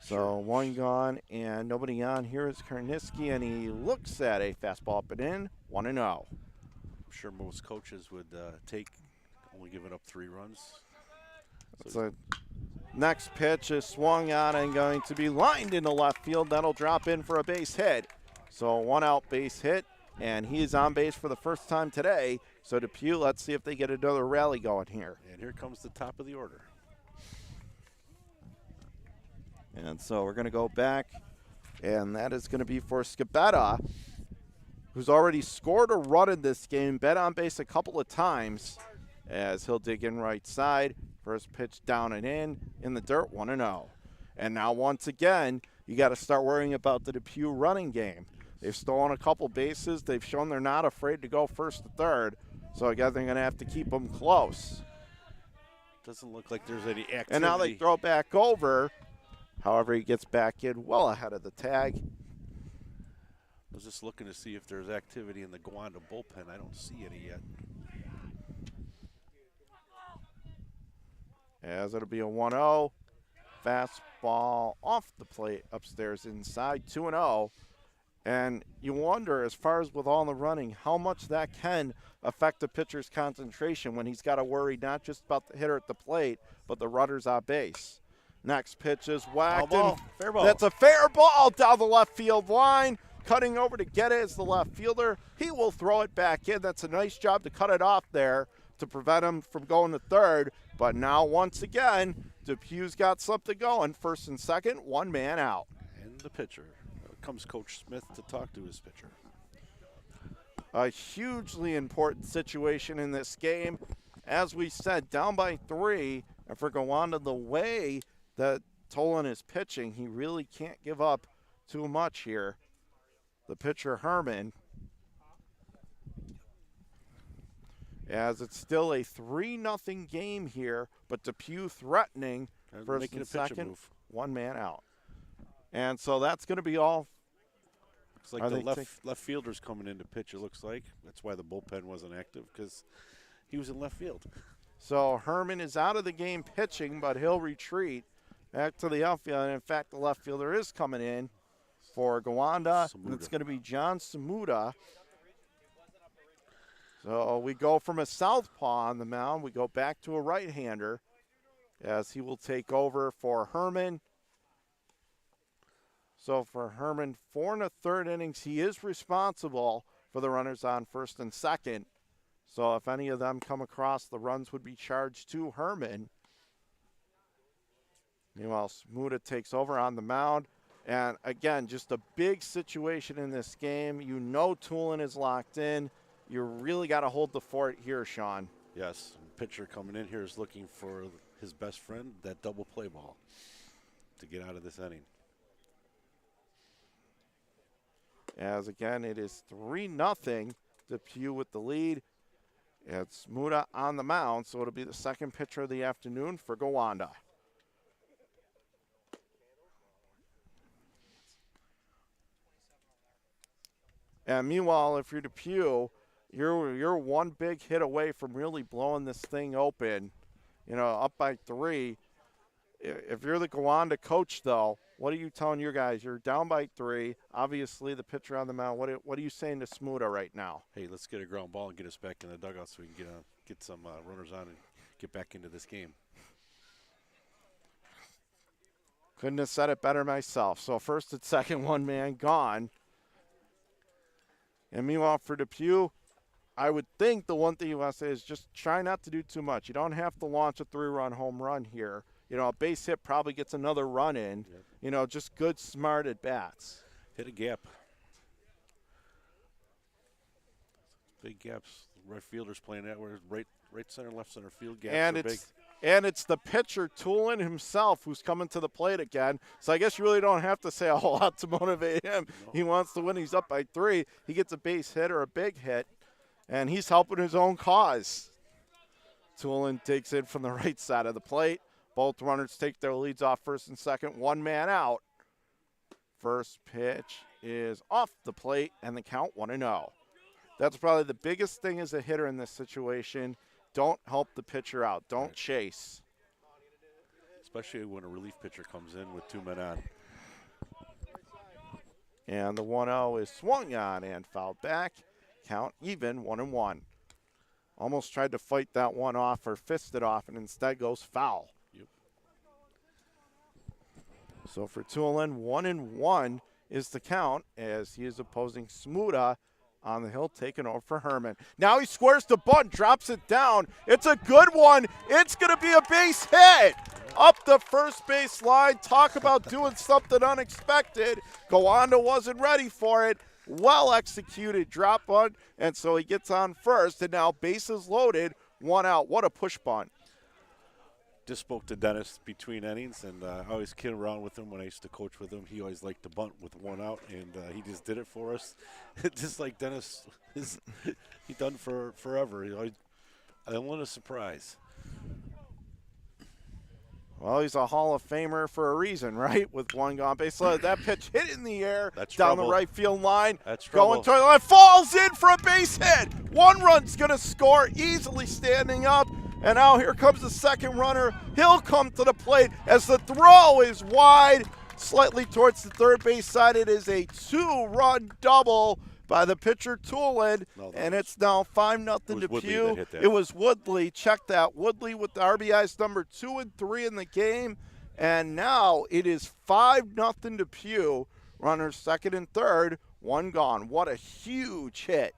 So one gone and nobody on. Here is Karniski, and he looks at a fastball up and in, 1-0. I'm sure most coaches would take only giving up 3 runs. So next pitch is swung on and going to be lined into left field. That'll drop in for a base hit. So 1 out base hit, and he's on base for the first time today. So Depew, let's see if they get another rally going here. And here comes the top of the order. And so we're going to go back, and that is going to be for Scabetta, who's already scored a run in this game, been on base a couple of times, as he'll dig in right side. First pitch down and in the dirt, 1-0. And now once again, you got to start worrying about the Depew running game. They've stolen a couple bases. They've shown they're not afraid to go first to third. So I guess they're going to have to keep them close. Doesn't look like there's any activity. And now they throw it back over. However, he gets back in well ahead of the tag. I was just looking to see if there's activity in the Gowanda bullpen. I don't see any yet. As it'll be a 1-0. Fastball off the plate upstairs inside, 2-0. And you wonder, as far as with all the running, how much that can affect the pitcher's concentration when he's got to worry not just about the hitter at the plate, but the runners on base. Next pitch is whacked. Fair ball. That's a fair ball down the left field line. Cutting over to get it is the left fielder. He will throw it back in. That's a nice job to cut it off there to prevent him from going to third. But now, once again, Depew's got something going. First and second, 1 man out. And the pitcher. Comes Coach Smith to talk to his pitcher. A hugely important situation in this game. As we said, down by 3. And for Gowanda, the way that Tolan is pitching, he really can't give up too much here. The pitcher, Herman, as it's still a 3-0 game here, but Depew threatening first and second, move. 1 man out. And so that's going to be all. Looks like the left fielder's coming in to pitch, it looks like. That's why the bullpen wasn't active, because he was in left field. So Herman is out of the game pitching, but he'll retreat back to the outfield. And in fact, the left fielder is coming in for Gowanda. And it's going to be John Samuda. So we go from a southpaw on the mound. We go back to a right-hander as he will take over for Herman. So for Herman, 4 1/3 innings, he is responsible for the runners on first and second. So if any of them come across, the runs would be charged to Herman. Meanwhile, Smuda takes over on the mound. And again, just a big situation in this game. You know Tulin is locked in. You really got to hold the fort here, Sean. Yes, pitcher coming in here is looking for his best friend, that double play ball, to get out of this inning. As again, it is 3-0. Depew with the lead. It's Muda on the mound, so it'll be the second pitcher of the afternoon for Gowanda. And meanwhile, if you're Depew, you're one big hit away from really blowing this thing open. You know, up by 3. If you're the Gowanda coach, though, what are you telling your guys? You're down by 3. Obviously, the pitcher on the mound. What are you saying to Smuda right now? Hey, let's get a ground ball and get us back in the dugout so we can get some runners on and get back into this game. Couldn't have said it better myself. So first and second, one man gone. And meanwhile, for Depew, I would think the one thing you want to say is just try not to do too much. You don't have to launch a 3-run home run here. You know, a base hit probably gets another run in. Yep. You know, just good, smart at-bats. Hit a gap. Big gaps. Right fielders playing that where right center, left center field gaps are big. And it's the pitcher, Tulin himself, who's coming to the plate again. So I guess you really don't have to say a whole lot to motivate him. No. He wants to win. He's up by 3. He gets a base hit or a big hit, and he's helping his own cause. Tulin takes it from the right side of the plate. Both runners take their leads off first and second. One man out. First pitch is off the plate, and the count 1-0. That's probably the biggest thing as a hitter in this situation. Don't help the pitcher out. Don't chase. Especially when a relief pitcher comes in with 2 men on. And the 1-0 is swung on and fouled back. Count even, 1-1. Almost tried to fight that one off or fist it off, and instead goes foul. Yep. So for Tulin, 1-1 is the count as he is opposing Smuda on the hill, taking over for Herman. Now he squares the bunt, drops it down. It's a good one. It's going to be a base hit. Up the first base line. Talk about doing something unexpected. Gowanda wasn't ready for it. Well executed drop bunt, and so he gets on first, and now bases loaded, 1 out. What a push bunt. Just spoke to Dennis between innings, and I always kid around with him when I used to coach with him. He always liked to bunt with 1 out, and he just did it for us. Just like Dennis, he done for forever. I don't want a surprise. Well, he's a Hall of Famer for a reason, right? With 1 gone base loaded. That pitch hit in the air. That's down trouble. The right field line. That's going trouble. toward the line. Falls in for a base hit. 1 run's going to score, easily standing up. And now here comes the second runner. He'll come to the plate as the throw is wide, slightly towards the third base side. It is a 2-run double by the pitcher Tulin, and it's now 5-0 Depew. It was Woodley. Check that. Woodley with the RBIs number 2 and 3 in the game, and now it is 5-0 Depew. Runners second and third, 1 gone. What a huge hit.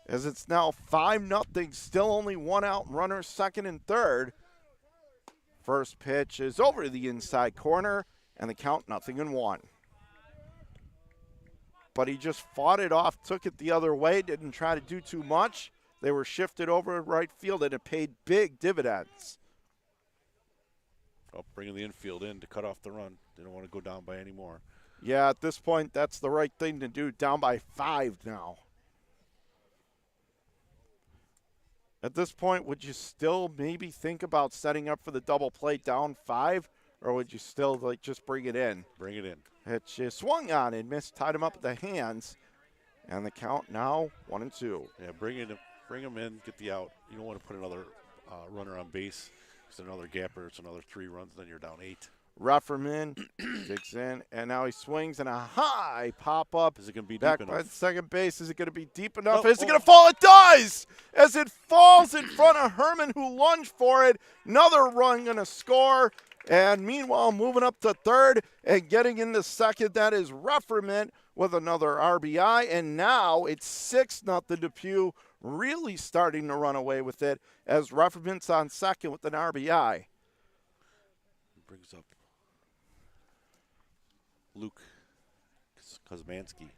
As it's now 5-0, still only 1 out, runners second and third. First pitch is over to the inside corner, and the count 0-1. But he just fought it off, took it the other way, didn't try to do too much. They were shifted over to right field, and it paid big dividends. Oh, bringing the infield in to cut off the run. They don't want to go down by any more. Yeah, at this point, that's the right thing to do. Down by 5 now. At this point, would you still maybe think about setting up for the double play down 5, or would you still just bring it in? Bring it in. Pitch is swung on and missed, tied him up with the hands, and the count now 1-2. Yeah, bring him in, get the out. You don't want to put another runner on base. It's another gap or it's another 3 runs, then you're down 8. Rufferman digs in, and now he swings and a high pop up. Is it going to be Back deep by enough? second base. Is it going to be deep enough? Oh, Is it going to fall? It does! As it falls in front of Herman, who lunged for it. Another run going to score. And meanwhile, moving up to third and getting into second, that is Rufferman with another RBI. And now it's 6-0 Depew, really starting to run away with it as Rufferman's on second with an RBI. Brings up Luke Kosmanski.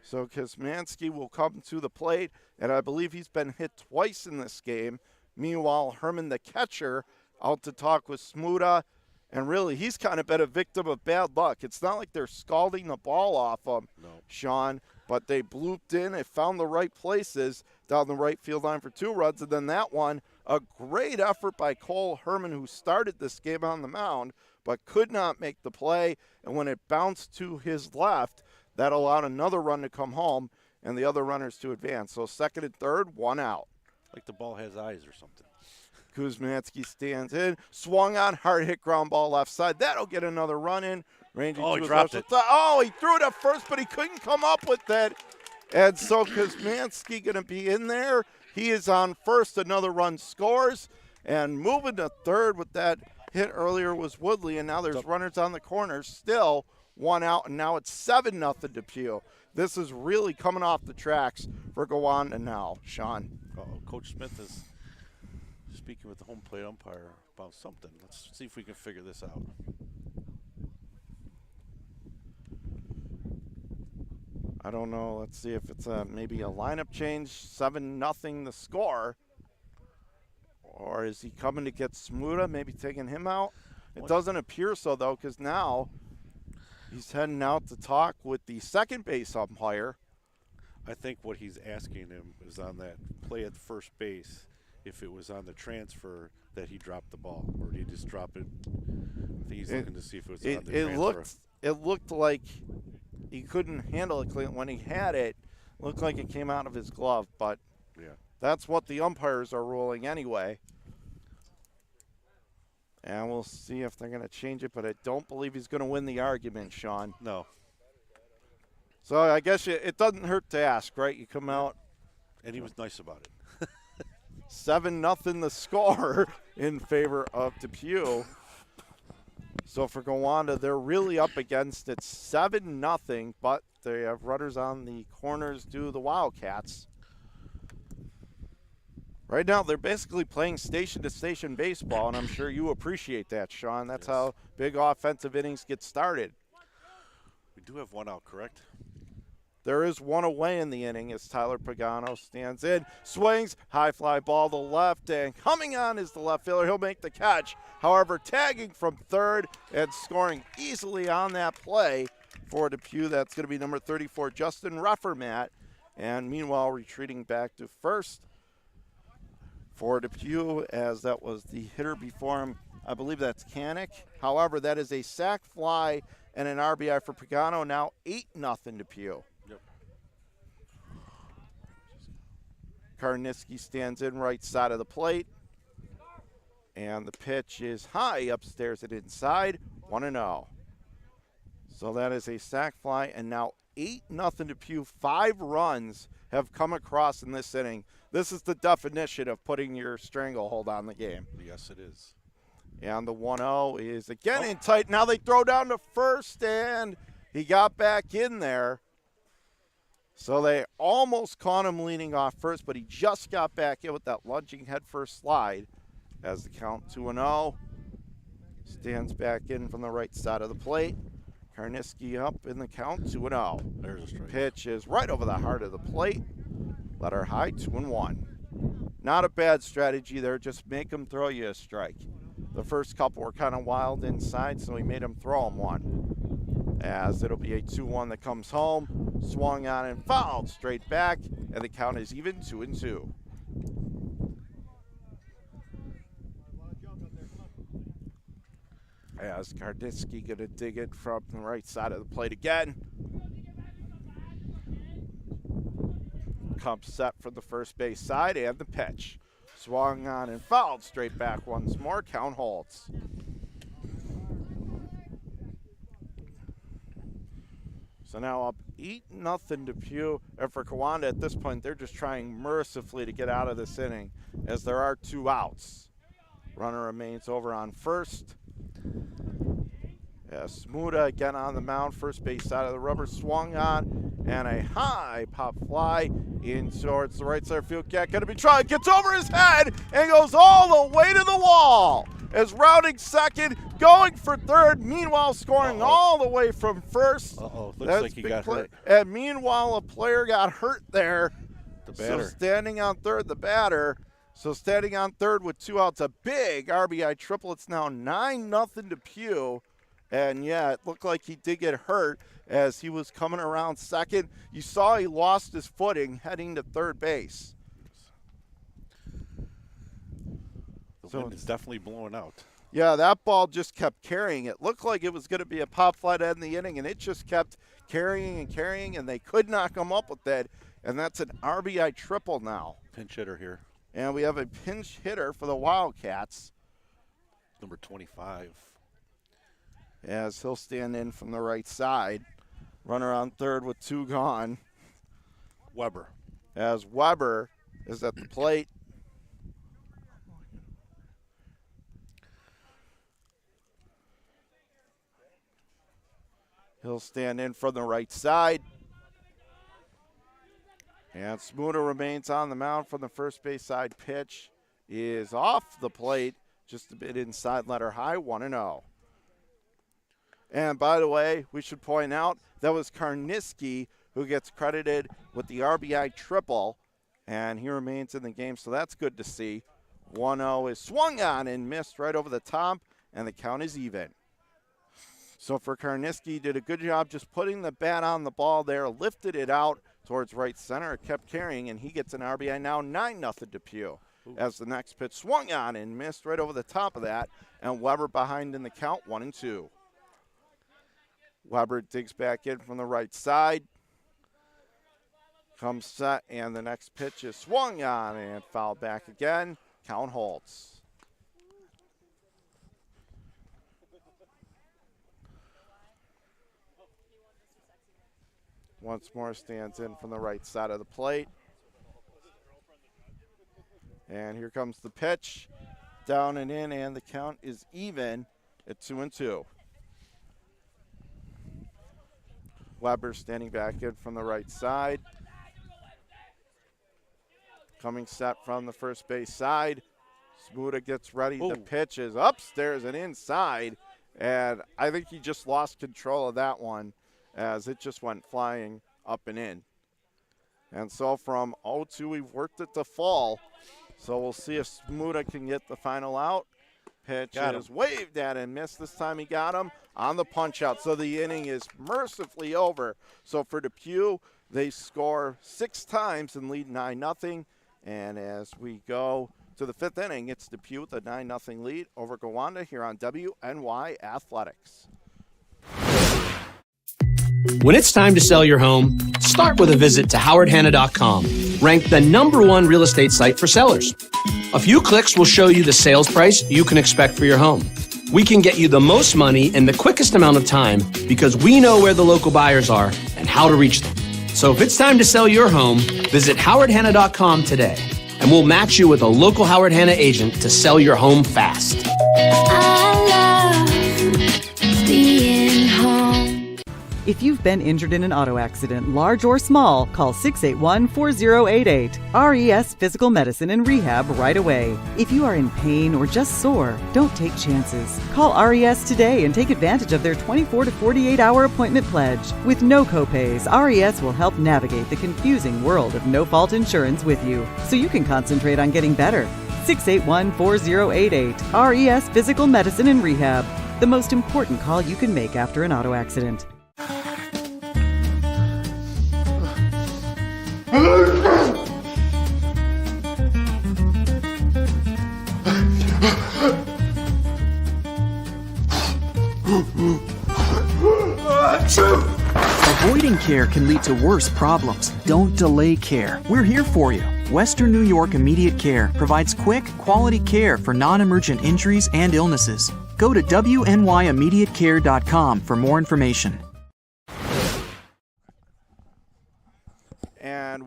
So Kosmanski will come to the plate, and I believe he's been hit twice in this game. Meanwhile, Herman, the catcher, out to talk with Smuda. And really, he's kind of been a victim of bad luck. It's not like they're scalding the ball off him, Sean, but they blooped in. They found the right places down the right field line for 2 runs. And then that one, a great effort by Cole Herman, who started this game on the mound, but could not make the play. And when it bounced to his left, that allowed another run to come home and the other runners to advance. So second and third, 1 out. Like the ball has eyes or something. Kuzmansky stands in, swung on, hard hit ground ball left side. That'll get another run in. Ranging Oh, to he his dropped left it. Oh, he threw it up first, but he couldn't come up with it. And so Kuzmansky going to be in there. He is on first. Another run scores. And moving to third with that hit earlier was Woodley. And now there's runners on the corners. Still 1 out, and now it's 7-0 Depew. This is really coming off the tracks for Gowanda now, Sean. Coach Smith is speaking with the home plate umpire about something. Let's see if we can figure this out. I don't know. Let's see if it's maybe a lineup change. 7-0 the score. Or is he coming to get Smuda, maybe taking him out? It doesn't appear so, though, because now he's heading out to talk with the second base umpire. I think what he's asking him is on that play at first base, if it was on the transfer that he dropped the ball, or did he just drop it? I think he's looking to see if it was on the transfer. It looked like he couldn't handle it clean. When he had it, looked like it came out of his glove, but yeah, that's what the umpires are ruling anyway. And we'll see if they're going to change it, but I don't believe he's going to win the argument, Sean. No. So I guess it doesn't hurt to ask, right? You come out. And he was nice about it. 7-0 the score in favor of Depew. So for Gowanda, they're really up against it. 7-0, but they have runners on the corners due to the Wildcats. Right now, they're basically playing station-to-station baseball, and I'm sure you appreciate that, Sean. That's how big offensive innings get started. We do have 1 out, correct? There is 1 away in the inning as Tyler Pagano stands in, swings, high fly ball to left, and coming on is the left fielder. He'll make the catch. However, tagging from third and scoring easily on that play for Depew. That's going to be number 34, Justin Rufferman. And meanwhile, retreating back to first for Depew, as that was the hitter before him. I believe that's Kanik. However, that is a sac fly and an RBI for Pagano. Now 8-0 Depew. Karniski stands in right side of the plate. And the pitch is high upstairs and inside, 1-0. So that is a sac fly, and now 8-0 Depew. 5 runs have come across in this inning. This is the definition of putting your stranglehold on the game. Yes, it is. And the 1-0 is again in tight. Now they throw down to first, and he got back in there. So they almost caught him leaning off first, but he just got back in with that lunging headfirst slide as the count 2-0. Stands back in from the right side of the plate. Karniski up in the count, 2-0. There's a strike. Pitch is right over the heart of the plate. Letter high, 2-1. Not a bad strategy there, just make him throw you a strike. The first couple were kind of wild inside, so he made him throw him one. As it'll be a 2-1 that comes home, swung on and fouled straight back, and the count is even 2-2. As Kardiski gonna dig it from the right side of the plate again. Comes set from the first base side, and the pitch. Swung on and fouled straight back once more. Count holds. So now up 8-0 Depew. And for Gowanda at this point, they're just trying mercifully to get out of this inning as there are 2 outs. Runner remains over on first. Smuda again on the mound, first base side of the rubber, swung on, and a high pop fly in towards the right center field. Cat going to be trying, gets over his head and goes all the way to the wall. As rounding second, going for third, meanwhile scoring all the way from first. Looks That's like he got hurt. And meanwhile, a player got hurt there. The batter. So standing on third, the batter. So standing on third with 2 outs, a big RBI triple. It's now 9-0 Depew. And yeah, it looked like he did get hurt as he was coming around second. You saw he lost his footing heading to third base. The wind is definitely blowing out. Yeah, that ball just kept carrying. It looked like it was going to be a pop fly to end the inning, and it just kept carrying, and they could not come up with that. And that's an RBI triple now. Pinch hitter here. And we have a pinch hitter for the Wildcats. Number 25. As he'll stand in from the right side. Runner on third with 2 gone. Weber. As Weber is at the plate. He'll stand in from the right side. And Smuda remains on the mound from the first base side. Pitch is off the plate, just a bit inside letter high, 1-0. And by the way, we should point out that was Karniski who gets credited with the RBI triple, and he remains in the game, so that's good to see. 1-0 is swung on and missed right over the top, and the count is even. So for Karniski, did a good job just putting the bat on the ball there, lifted it out towards right center, it kept carrying, and he gets an RBI now, 9-0 Depew. As the next pitch swung on and missed right over the top of that, and Weber behind in the count, 1-2. Weber digs back in from the right side. Comes set, and the next pitch is swung on and fouled back again. Count holds. Once more stands in from the right side of the plate. And here comes the pitch. Down and in, and the count is even at 2-2. Weber standing back in from the right side. Coming set from the first base side. Smuda gets ready. The pitch is upstairs and inside. And I think he just lost control of that one as it just went flying up and in. And so from 0-2, we've worked it to fall. So we'll see if Smuda can get the final out. Pitch is waved at and missed. This time he got him on the punch out. So the inning is mercifully over. So for Depew, they score 6 times and lead 9-0. And as we go to the 5th inning, it's Depew with a 9-0 lead over Gowanda here on WNY Athletics. When it's time to sell your home, start with a visit to howardhanna.com, ranked the #1 real estate site for sellers. A few clicks will show you the sales price you can expect for your home. We can get you the most money in the quickest amount of time because we know where the local buyers are and how to reach them. So if it's time to sell your home, visit howardhanna.com today, and we'll match you with a local Howard Hanna agent to sell your home fast. I love being home. If you've been injured in an auto accident, large or small, call 681-4088. RES Physical Medicine and Rehab right away. If you are in pain or just sore, don't take chances. Call RES today and take advantage of their 24 to 48-hour appointment pledge. With no copays, RES will help navigate the confusing world of no-fault insurance with you, so you can concentrate on getting better. 681-4088. RES Physical Medicine and Rehab. The most important call you can make after an auto accident. Avoiding care can lead to worse problems. Don't delay care. We're here for you. Western New York Immediate Care provides quick, quality care for non-emergent injuries and illnesses. Go to WNYImmediatecare.com for more information.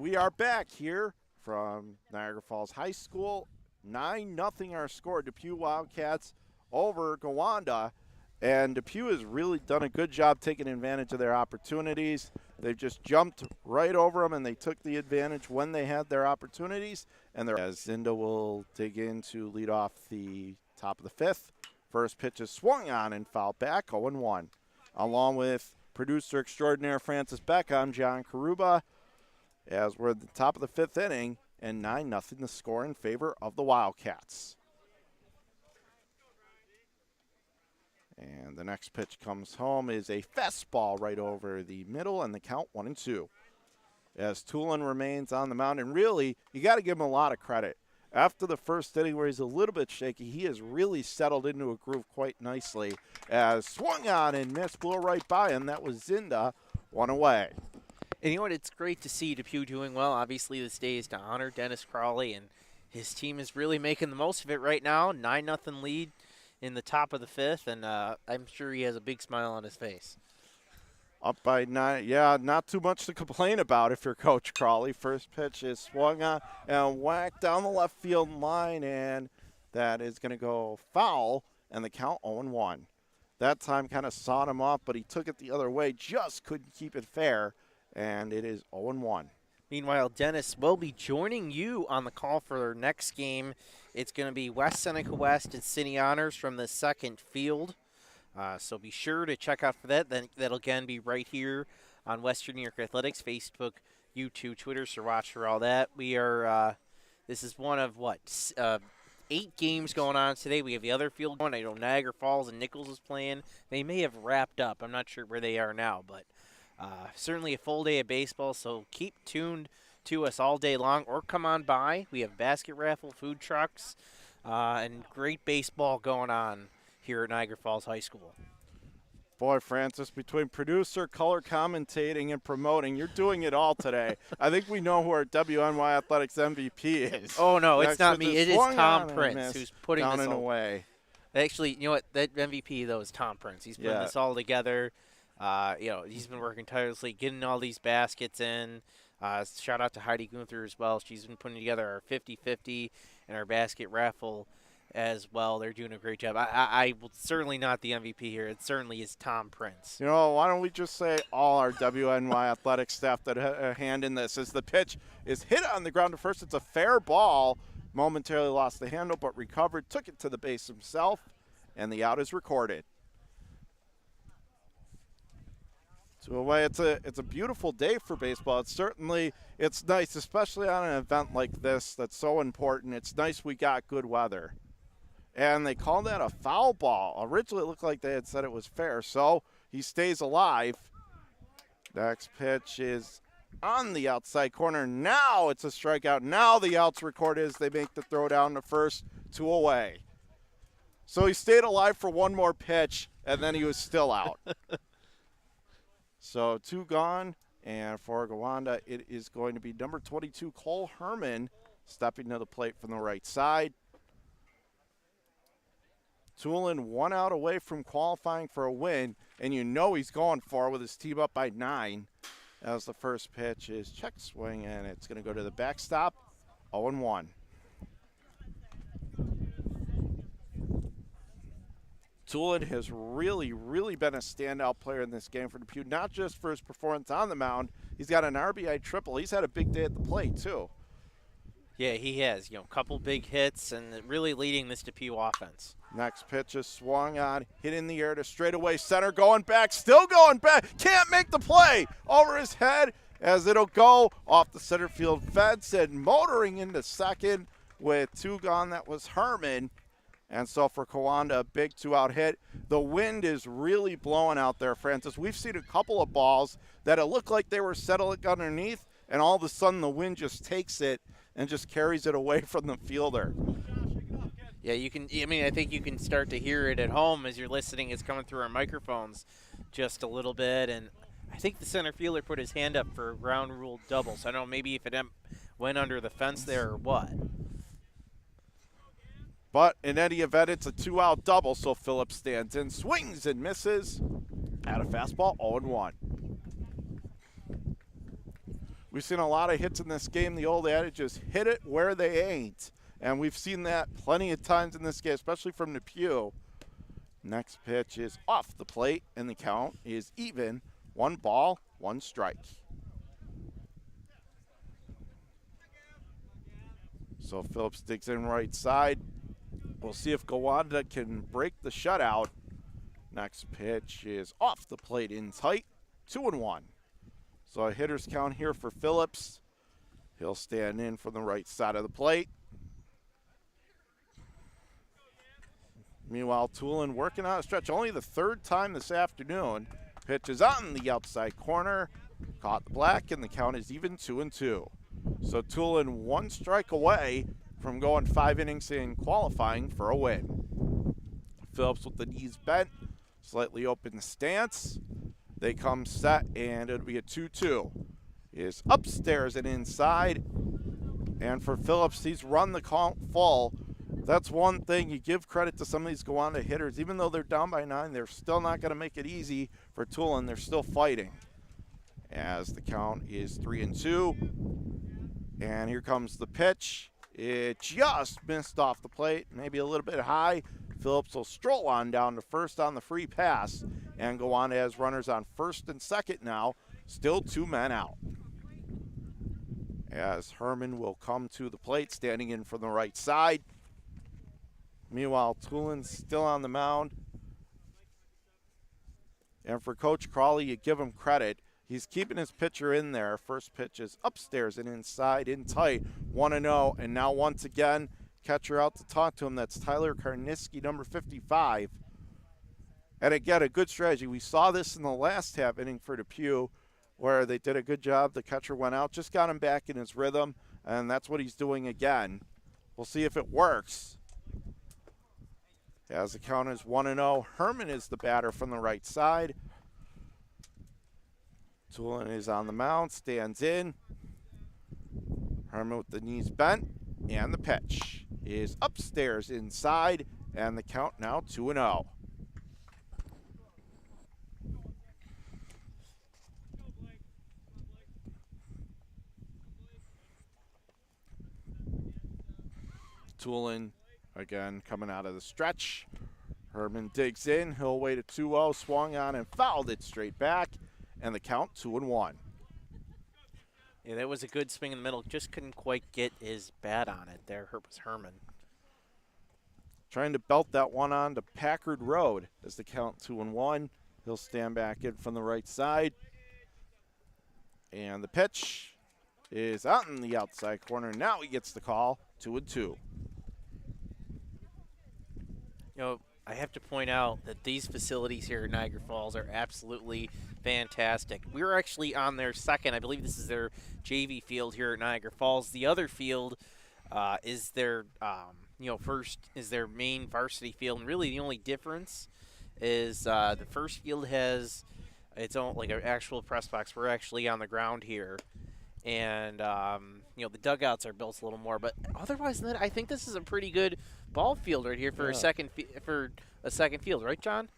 we are back here from Niagara Falls High School. 9-0 our score. Depew Wildcats over Gowanda. And Depew has really done a good job taking advantage of their opportunities. They've just jumped right over them, and they took the advantage when they had their opportunities. And as Zinda will dig in to lead off the top of the fifth. First pitch is swung on and fouled back, 0-1. Along with producer extraordinaire Francis Beck, I'm John Karuba. As we're at the top of the fifth inning, and 9-0 the score in favor of the Wildcats. And the next pitch comes home is a fastball right over the middle, and the count 1-2. As Tulin remains on the mound, and really, you got to give him a lot of credit. After the first inning where he's a little bit shaky, he has really settled into a groove quite nicely. As swung on and missed, blew right by him. That was Zinda, one away. And you know what? It's great to see Depew doing well. Obviously, this day is to honor Dennis Crawley, and his team is really making the most of it right now. 9-0 lead in the top of the fifth, and I'm sure he has a big smile on his face. Up by 9. Yeah, not too much to complain about if you're Coach Crawley. First pitch is swung on and whacked down the left field line, and that is going to go foul, and the count 0-1. That time kind of sawed him off, but he took it the other way, just couldn't keep it fair, and it is 0-1. Meanwhile, Dennis will be joining you on the call for their next game. It's going to be West Seneca West and City Honors from the second field. So be sure to check out for that. Then that'll again be right here on Western New York Athletics, Facebook, YouTube, Twitter, so watch for all that. We are, this is one of, 8 games going on today. We have the other field going. I know Niagara Falls and Nichols is playing. They may have wrapped up. I'm not sure where they are now, but certainly a full day of baseball, so keep tuned to us all day long, or come on by. We have basket raffle, food trucks, and great baseball going on here at Niagara Falls High School. Boy, Francis, between producer, color commentating, and promoting, you're doing it all today. I think we know who our WNY Athletics MVP is. Oh, no, it's Next not me. It is Tom and Prince who's putting down this and all away. Actually, you know what? That MVP, though, is Tom Prince. He's putting this all together. He's been working tirelessly, getting all these baskets in. Shout out to Heidi Gunther as well. She's been putting together our 50-50 and our basket raffle as well. They're doing a great job. I will certainly not the MVP here. It certainly is Tom Prince. You know, why don't we just say all our WNY Athletics staff that had a hand in this. As the pitch is hit on the ground at first, it's a fair ball. Momentarily lost the handle, but recovered, took it to the base himself, and the out is recorded. So away, it's a beautiful day for baseball. It's nice, especially on an event like this that's so important. It's nice we got good weather. And they called that a foul ball. Originally, it looked like they had said it was fair, so he stays alive. Next pitch is on the outside corner. Now it's a strikeout. Now the out's recorded as they make the throw down to first, 2 away. So he stayed alive for one more pitch, and then he was still out. So 2 gone, and for Gowanda, it is going to be number 22, Cole Herman, stepping to the plate from the right side. Tulin 1 out away from qualifying for a win, and you know he's going for it with his team up by 9. As the first pitch is check swing, and it's going to go to the backstop, 0-1. Tulin has really, really been a standout player in this game for Depew, not just for his performance on the mound. He's got an RBI triple. He's had a big day at the plate, too. Yeah, he has. A couple big hits and really leading this Depew offense. Next pitch is swung on, hit in the air to straightaway center, going back, still going back. Can't make the play over his head as it'll go off the center field fence and motoring into second with 2 gone. That was Herman. And so for Gowanda, a big 2-out hit. The wind is really blowing out there, Francis. We've seen a couple of balls that it looked like they were settling underneath, and all of a sudden the wind just takes it and just carries it away from the fielder. Yeah, I think you can start to hear it at home as you're listening. It's coming through our microphones just a little bit. And I think the center fielder put his hand up for a ground rule double. So I don't know maybe if it went under the fence there or what. But in any event, it's a 2-out double, so Phillips stands in, swings and misses at a fastball, 0-1. We've seen a lot of hits in this game. The old adage is hit it where they ain't. And we've seen that plenty of times in this game, especially from Depew. Next pitch is off the plate, and the count is even. 1 ball, 1 strike. So Phillips digs in right side. We'll see if Gowanda can break the shutout. Next pitch is off the plate in tight, 2-1. So a hitter's count here for Phillips. He'll stand in from the right side of the plate. Meanwhile, Tulin working on a stretch. Only the 3rd time this afternoon. Pitch is on the outside corner. Caught the black, and the count is even 2-2. So Tulin 1 strike away from going 5 innings in qualifying for a win. Phillips with the knees bent, slightly open stance. They come set, and it'll be a 2-2. Is upstairs and inside. And for Phillips, he's run the count full. That's one thing. You give credit to some of these Gowanda hitters. Even though they're down by 9, they're still not going to make it easy for Tulin. They're still fighting. As the count is 3-2. And here comes the pitch. It just missed off the plate, maybe a little bit high. Phillips will stroll on down to first on the free pass. And Gowanda has runners on first and second now. Still 2 men out. As Herman will come to the plate, standing in from the right side. Meanwhile, Tulin's still on the mound. And for Coach Crawley, you give him credit. He's keeping his pitcher in there. First pitch is upstairs and inside, in tight, 1-0. And now once again, catcher out to talk to him. That's Tyler Karniski, number 55. And again, a good strategy. We saw this in the last half inning for Depew, where they did a good job. The catcher went out, just got him back in his rhythm, and that's what he's doing again. We'll see if it works. As the count is 1-0, Herman is the batter from the right side. Tulin is on the mound, stands in. Herman with the knees bent, and the pitch is upstairs inside, and the count now 2-0. Tulin again coming out of the stretch. Herman digs in. He'll wait a 2-0, swung on and fouled it straight back. And the count 2-1. Yeah, that was a good swing in the middle. Just couldn't quite get his bat on it there. Was Herman. Trying to belt that one on to Packard Road as the count 2-1. He'll stand back in from the right side. And the pitch is out in the outside corner. Now he gets the call, 2-2. You know, I have to point out that these facilities here at Niagara Falls are absolutely fantastic. We were actually on their second, I believe this is their JV field here at Niagara Falls. The other field is their, first is their main varsity field, and really the only difference is the first field has its own, like an actual press box. We're actually on the ground here, and the dugouts are built a little more. But otherwise than that, I think this is a pretty good ball field right here for a second field, right, John?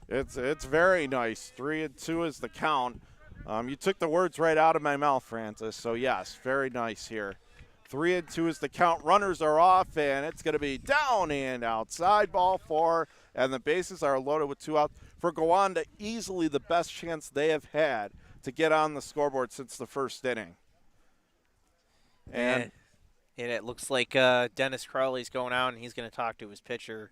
It's very nice. 3-2 is the count. You took the words right out of my mouth, Francis. So yes, very nice here. 3-2 is the count. Runners are off, and it's going to be down and outside, ball 4, and the bases are loaded with 2 outs. For Gowanda, easily the best chance they have had to get on the scoreboard since the first inning. And it looks like Dennis Crowley's going out, and he's going to talk to his pitcher.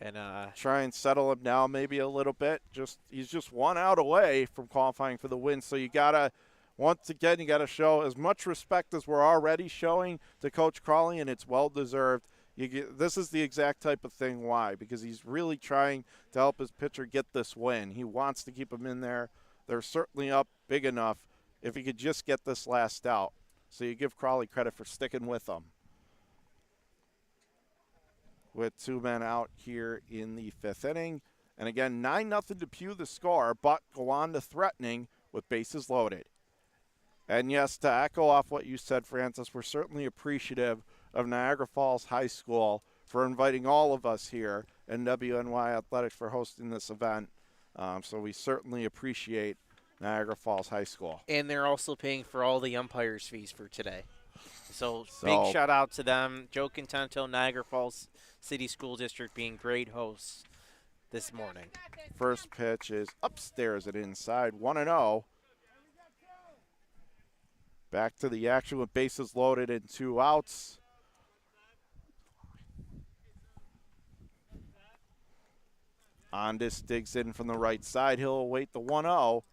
And try and settle him now maybe a little bit. He's just 1 out away from qualifying for the win. So you got to, once again, you got to show as much respect as we're already showing to Coach Crawley, and it's well-deserved. This is the exact type of thing. Why? Because he's really trying to help his pitcher get this win. He wants to keep him in there. They're certainly up big enough if he could just get this last out. So you give Crawley credit for sticking with them. With 2 men out here in the 5th inning. And again, 9-0 Depew the score, but Gowanda threatening with bases loaded. And yes, to echo off what you said, Francis, we're certainly appreciative of Niagara Falls High School for inviting all of us here and WNY Athletics for hosting this event. So we certainly appreciate Niagara Falls High School. And they're also paying for all the umpires' fees for today. So So- big shout out to them. Joe Contento, Niagara Falls City School District being great hosts this morning. First pitch is upstairs and inside, 1-0. Back to the action with bases loaded and 2 outs. Ondis digs in from the right side. He'll await the 1-0.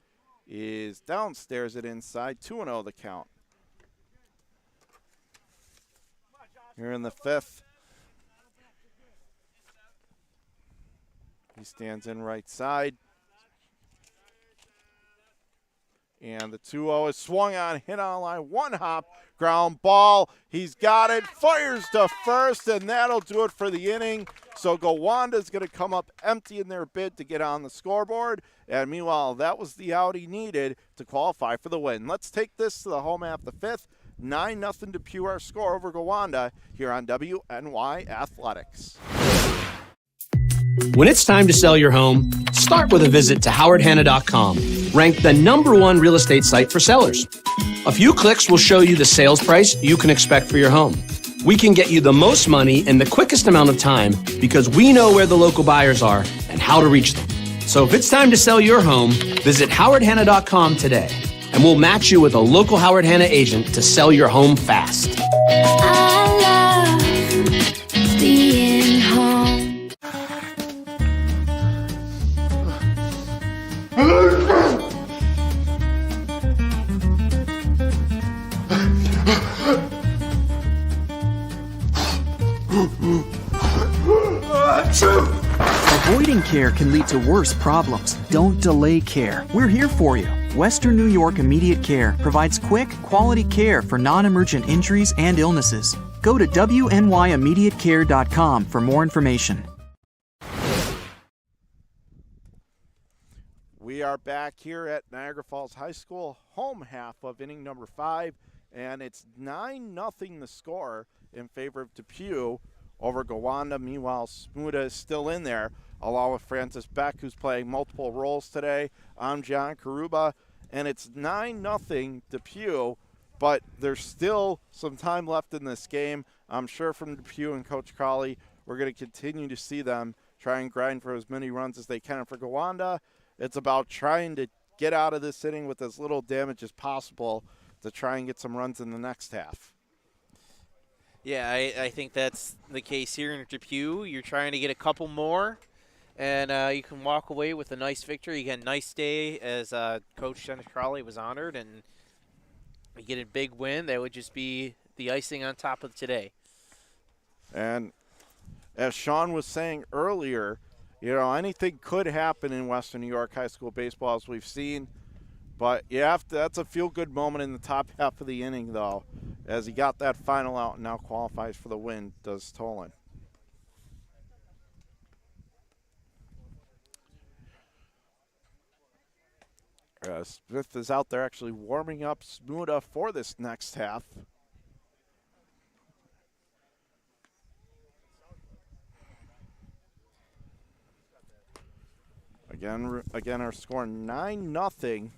Is downstairs and inside, 2-0 the count. Here in the 5th. He stands in right side. And the 2-0 is swung on, hit on line, 1 hop, ground ball. He's got it, fires to first, and that'll do it for the inning. So Gowanda's going to come up empty in their bid to get on the scoreboard. And meanwhile, that was the out he needed to qualify for the win. Let's take this to the home half, the 5th. 9-0 Depew, our score over Gowanda here on WNY Athletics. When it's time to sell your home, start with a visit to howardhanna.com, ranked the #1 real estate site for sellers. A few clicks will show you the sales price you can expect for your home. We can get you the most money in the quickest amount of time because we know where the local buyers are and how to reach them. So if it's time to sell your home, visit howardhanna.com today, and we'll match you with a local Howard Hanna agent to sell your home fast. I love being home. Avoiding care can lead to worse problems. Don't delay care. We're here for you. Western New York Immediate Care provides quick, quality care for non-emergent injuries and illnesses. Go to WNYImmediatecare.com for more information. We are back here at Niagara Falls High School, home half of inning number 5, and it's 9-0 the score in favor of Depew over Gowanda. Meanwhile, Smuda is still in there, along with Francis Beck, who's playing multiple roles today. I'm John Karuba, and it's 9-0 Depew, but there's still some time left in this game. I'm sure from Depew and Coach Crawley, we're going to continue to see them try and grind for as many runs as they can. For Gowanda, it's about trying to get out of this inning with as little damage as possible to try and get some runs in the next half. Yeah, I think that's the case here in Depew. You're trying to get a couple more, and you can walk away with a nice victory. You get a nice day as Coach Dennis Crowley was honored, and you get a big win. That would just be the icing on top of today. And as Sean was saying earlier, you know, anything could happen in Western New York high school baseball, as we've seen. But you have to, that's a feel-good moment in the top half of the inning, though, as he got that final out and now qualifies for the win, does Tolan. Smith is out there actually warming up Smuda for this next half. Again, our score 9-0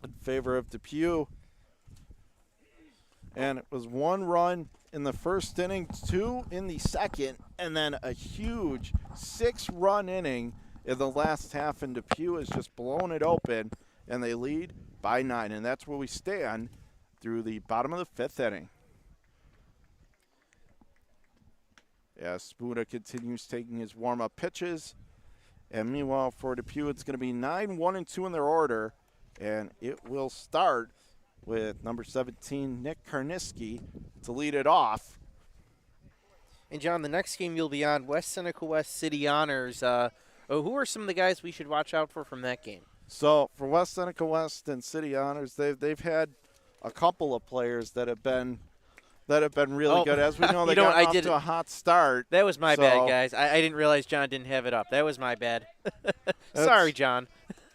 in favor of Depew. And it was 1 run in the first inning, 2 in the second, and then a huge 6-run inning in the last half. And Depew has just blown it open, and they lead by 9. And that's where we stand through the bottom of the 5th inning. As Smuda continues taking his warm-up pitches. And meanwhile, for Depew, it's going to be 9-1-2 in their order, and it will start with number 17, Nick Karniski, to lead it off. And, John, the next game you'll be on, West Seneca West City Honors. Who are some of the guys we should watch out for from that game? So for West Seneca West and City Honors, they've had a couple of players that have been really good. As we know, they got off to a hot start. That was my bad, guys. I didn't realize John didn't have it up. That was my bad. Sorry, John.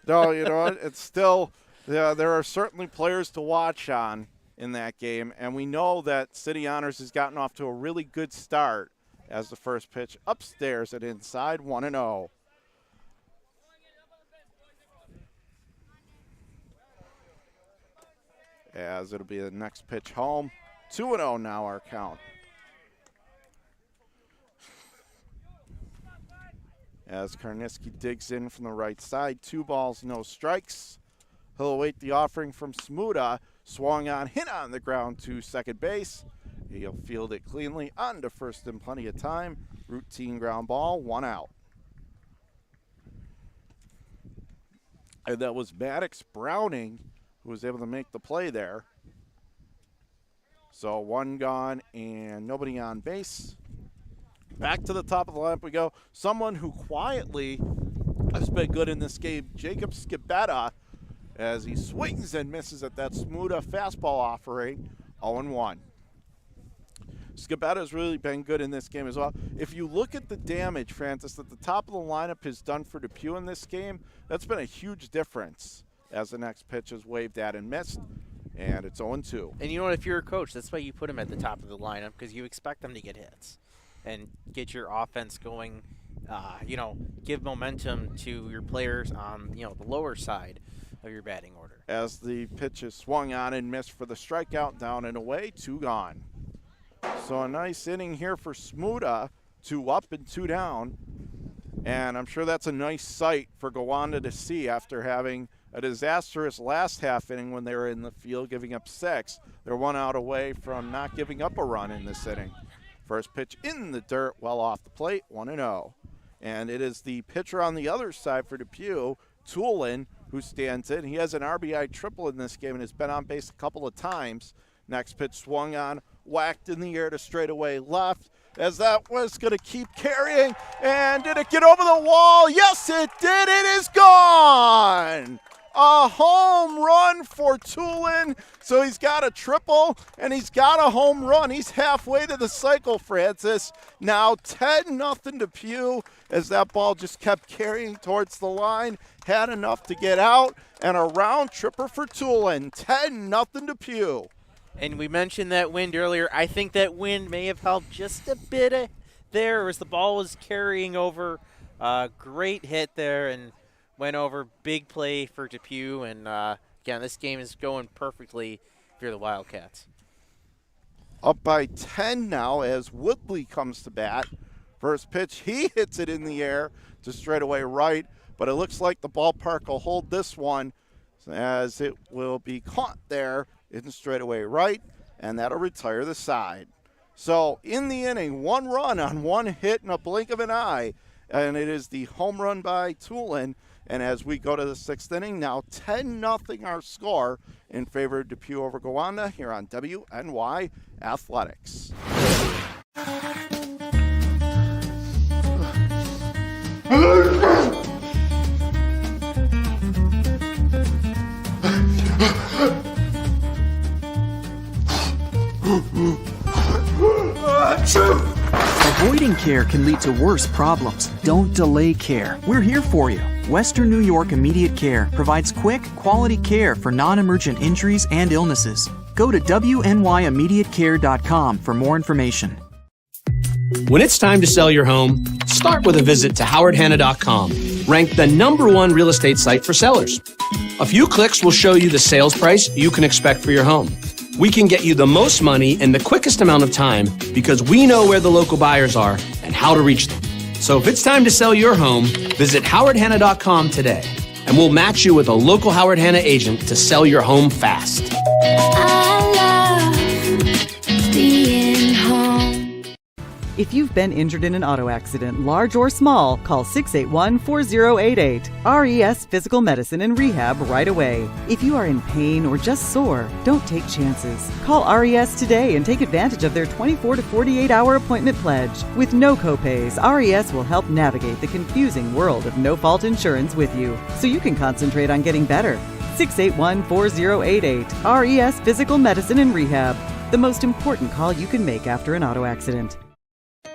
No, you know what? It's still there are certainly players to watch on in that game, and we know that City Honors has gotten off to a really good start as the first pitch upstairs and inside, 1-0. as it'll be the next pitch home. 2-0 now our count. As Karniski digs in from the right side, 2 balls, no strikes. He'll await the offering from Smuda. Swung on, hit on the ground to second base. He'll field it cleanly on to first in plenty of time. Routine ground ball, 1 out. And that was Maddox Browning who was able to make the play there. So 1 gone and nobody on base. Back to the top of the lineup we go. Someone who quietly has been good in this game, Jacob Skibetta, as he swings and misses at that Smuda fastball offering, 0-1. Skibetta has really been good in this game as well. If you look at the damage, Francis, that the top of the lineup has done for Depew in this game, that's been a huge difference as the next pitch is waved at and missed, and it's 0-2. And you know what, if you're a coach, that's why you put him at the top of the lineup, because you expect them to get hits and get your offense going, give momentum to your players on, the lower side of your batting order. As the pitch is swung on and missed for the strikeout, down and away, 2 gone. So a nice inning here for Smuda, 2 up and 2 down. And I'm sure that's a nice sight for Gowanda to see after having a disastrous last half inning when they were in the field giving up 6. They're 1 out away from not giving up a run in this inning. First pitch in the dirt, well off the plate, 1-0. And it is the pitcher on the other side for Depew, Tulin, who stands in. He has an RBI triple in this game and has been on base a couple of times. Next pitch swung on, whacked in the air to straightaway left, as that was going to keep carrying. And did it get over the wall? Yes, it did. It is gone. A home run for Tulin. So he's got a triple and he's got a home run. He's halfway to the cycle, Francis. Now 10-0 Depew, as that ball just kept carrying towards the line. Had enough to get out, and a round tripper for Tulin. 10-0 Depew. And we mentioned that wind earlier. I think that wind may have helped just a bit there as the ball was carrying over. Great hit there and went over. Big play for Depew. And, again, this game is going perfectly if you're the Wildcats. Up by 10 now as Woodley comes to bat. First pitch, he hits it in the air to straightaway right. But it looks like the ballpark will hold this one as it will be caught there in straightaway right, and that'll retire the side. So in the inning, 1 run on 1 hit in a blink of an eye, and it is the home run by Tulin. And as we go to the 6th inning, now 10-0 our score in favor of Depew over Gowanda here on WNY Athletics. Avoiding care can lead to worse problems. Don't delay care. We're here for you. Western New York Immediate Care provides quick, quality care for non-emergent injuries and illnesses. Go to WNYImmediatecare.com for more information. When it's time to sell your home, start with a visit to howardhanna.com, ranked the #1 real estate site for sellers. A few clicks will show you the sales price you can expect for your home. We can get you the most money in the quickest amount of time because we know where the local buyers are and how to reach them. So if it's time to sell your home, visit howardhanna.com today, and we'll match you with a local Howard Hanna agent to sell your home fast. I love being home. If you've been injured in an auto accident, large or small, call 681-4088. RES Physical Medicine and Rehab right away. If you are in pain or just sore, don't take chances. Call RES today and take advantage of their 24 to 48-hour appointment pledge. With no copays, RES will help navigate the confusing world of no-fault insurance with you, so you can concentrate on getting better. 681-4088. RES Physical Medicine and Rehab. The most important call you can make after an auto accident.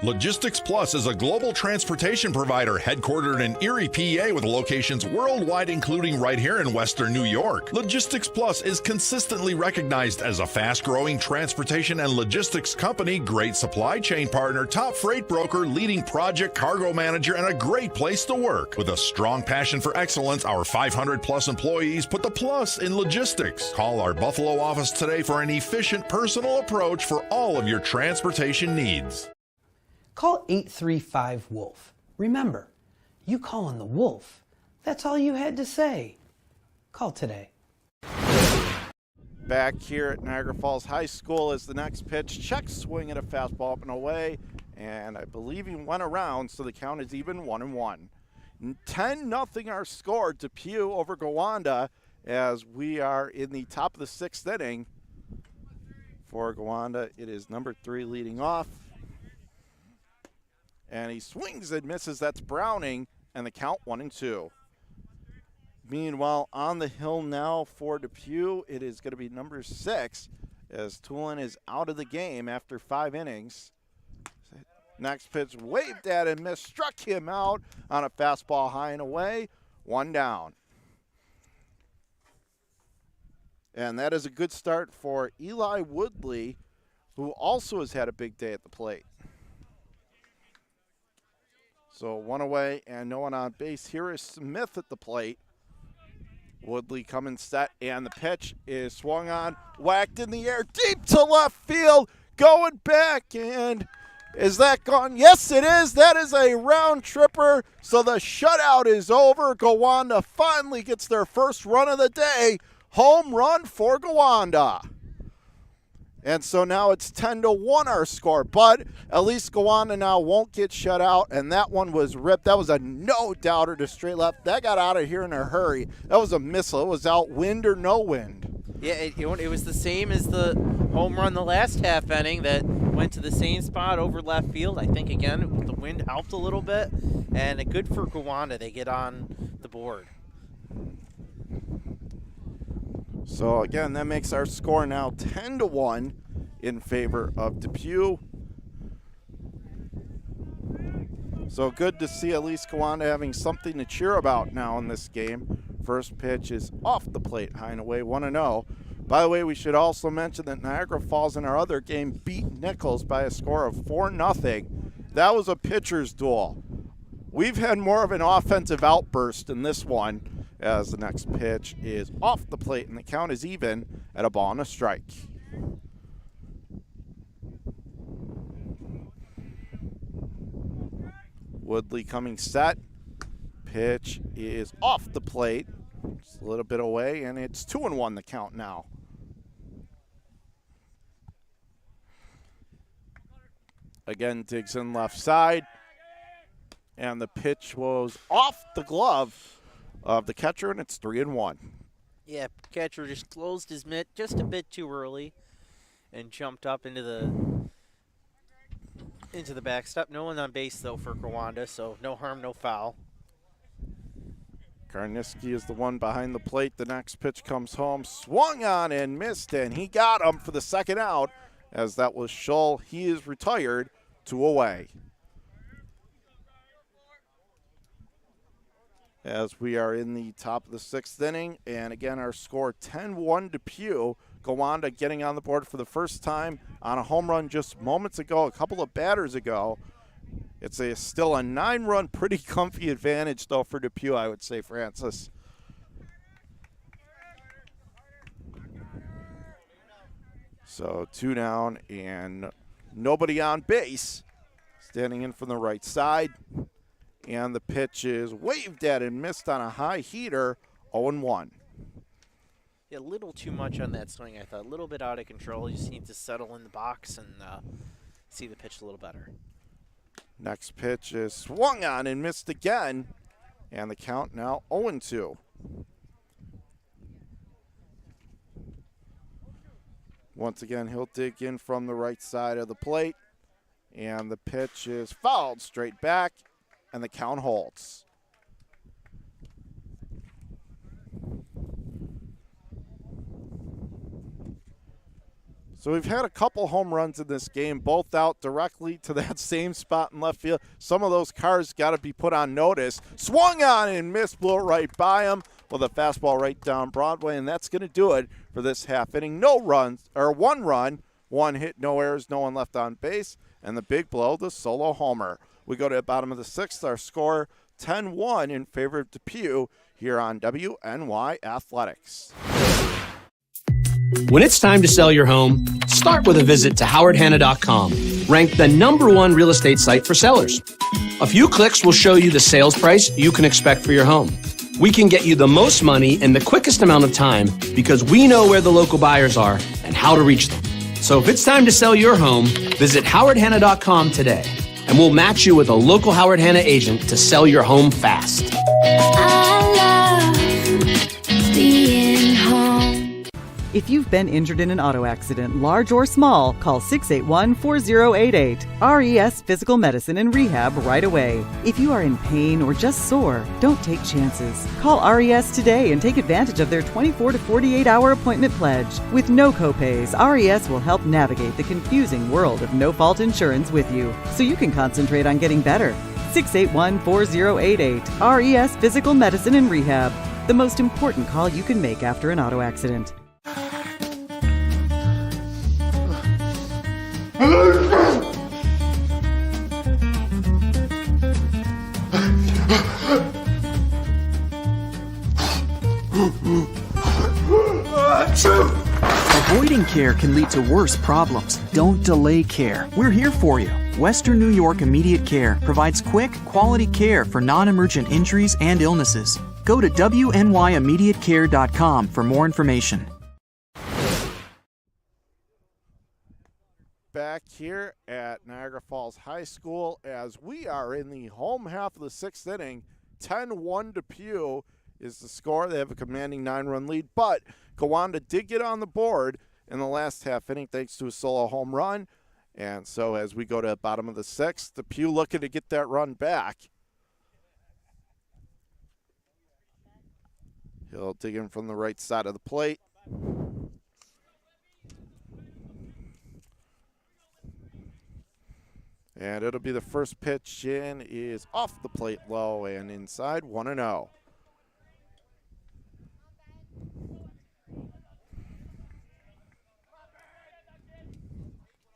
Logistics Plus is a global transportation provider headquartered in Erie, PA, with locations worldwide, including right here in Western New York. Logistics Plus is consistently recognized as a fast-growing transportation and logistics company, great supply chain partner, top freight broker, leading project cargo manager, and a great place to work. With a strong passion for excellence, our 500-plus employees put the plus in logistics. Call our Buffalo office today for an efficient, personal approach for all of your transportation needs. Call 835-WOLF. Remember, you calling the Wolf. That's all you had to say. Call today. Back here at Niagara Falls High School is the next pitch. Check swing at a fastball up and away, and I believe he went around, so the count is even 1-1. 10-0 our score. Depew over Gowanda as we are in the top of the 6th inning. For Gowanda, it is number 3 leading off. And he swings and misses. That's Browning, and the count 1-2. Meanwhile, on the hill now for Depew, it is going to be number 6 as Tulin is out of the game after 5 innings. Next pitch waved at and missed, struck him out on a fastball high and away. 1 down. And that is a good start for Eli Woodley, who also has had a big day at the plate. So 1 away and no one on base. Here is Smith at the plate. Woodley coming set, and the pitch is swung on, whacked in the air, deep to left field, going back, and is that gone? Yes, it is. That is a round tripper, so the shutout is over. Gowanda finally gets their first run of the day. Home run for Gowanda. And so now it's 10-1 our score, but at least Gowanda now won't get shut out, and that one was ripped. That was a no-doubter to straight left. That got out of here in a hurry. That was a missile. It was out wind or no wind. Yeah, it was the same as the home run the last half inning that went to the same spot over left field. I think, again, the wind helped a little bit, and good for Gowanda. They get on the board. So, again, that makes our score now 10-1 in favor of Depew. So good to see at least Gowanda having something to cheer about now in this game. First pitch is off the plate, high and away, 1-0. By the way, we should also mention that Niagara Falls in our other game beat Nichols by a score of 4-0. That was a pitcher's duel. We've had more of an offensive outburst in this one, as the next pitch is off the plate and the count is even at a ball and a strike. Woodley coming set. Pitch is off the plate. Just a little bit away, and it's 2-1 the count now. Again, digs in left side. And the pitch was off the glove of the catcher, and it's 3-1. Yeah, catcher just closed his mitt just a bit too early and jumped up into the backstop. No one on base, though, for Gowanda, so no harm, no foul. Karniski is the one behind the plate. The next pitch comes home, swung on and missed, and he got him for the second out, as that was Schull. He is retired, 2 away. As we are in the top of the 6th inning, and again our score 10-1 Depew. Gowanda getting on the board for the first time on a home run just moments ago, a couple of batters ago. It's still a 9-run, pretty comfy advantage though for Depew, I would say, Francis. So 2 down and nobody on base. Standing in from the right side. And the pitch is waved at and missed on a high heater, 0-1. Yeah, a little too much on that swing, I thought. A little bit out of control. You just need to settle in the box and see the pitch a little better. Next pitch is swung on and missed again. And the count now 0-2. Once again, he'll dig in from the right side of the plate. And the pitch is fouled straight back. And the count holds. So we've had a couple home runs in this game, both out directly to that same spot in left field. Some of those cars got to be put on notice. Swung on and missed, blew it right by him with a fastball right down Broadway, and that's going to do it for this half inning. No runs, or 1 run, 1 hit, no errors, no one left on base, and the big blow, the solo homer. We go to the bottom of the 6th. Our score 10-1 in favor of Depew here on WNY Athletics. When it's time to sell your home, start with a visit to howardhanna.com, ranked the #1 real estate site for sellers. A few clicks will show you the sales price you can expect for your home. We can get you the most money in the quickest amount of time because we know where the local buyers are and how to reach them. So if it's time to sell your home, visit howardhanna.com today, and we'll match you with a local Howard Hanna agent to sell your home fast. I love being home. If you've been injured in an auto accident, large or small, call 681-4088. RES Physical Medicine and Rehab right away. If you are in pain or just sore, don't take chances. Call RES today and take advantage of their 24 to 48-hour appointment pledge. With no copays, RES will help navigate the confusing world of no-fault insurance with you, so you can concentrate on getting better. 681-4088. RES Physical Medicine and Rehab. The most important call you can make after an auto accident. Avoiding care can lead to worse problems. Don't delay care. We're here for you. Western New York Immediate Care provides quick, quality care for non-emergent injuries and illnesses. Go to WNYImmediatecare.com for more information. Back here at Niagara Falls High School as we are in the home half of the 6th inning. 10-1 Depew is the score. They have a commanding 9-run lead, but Gowanda did get on the board in the last half inning thanks to a solo home run. And so as we go to the bottom of the 6th, Depew looking to get that run back. He'll dig in from the right side of the plate. And it'll be the first pitch in is off the plate low and inside, 1-0.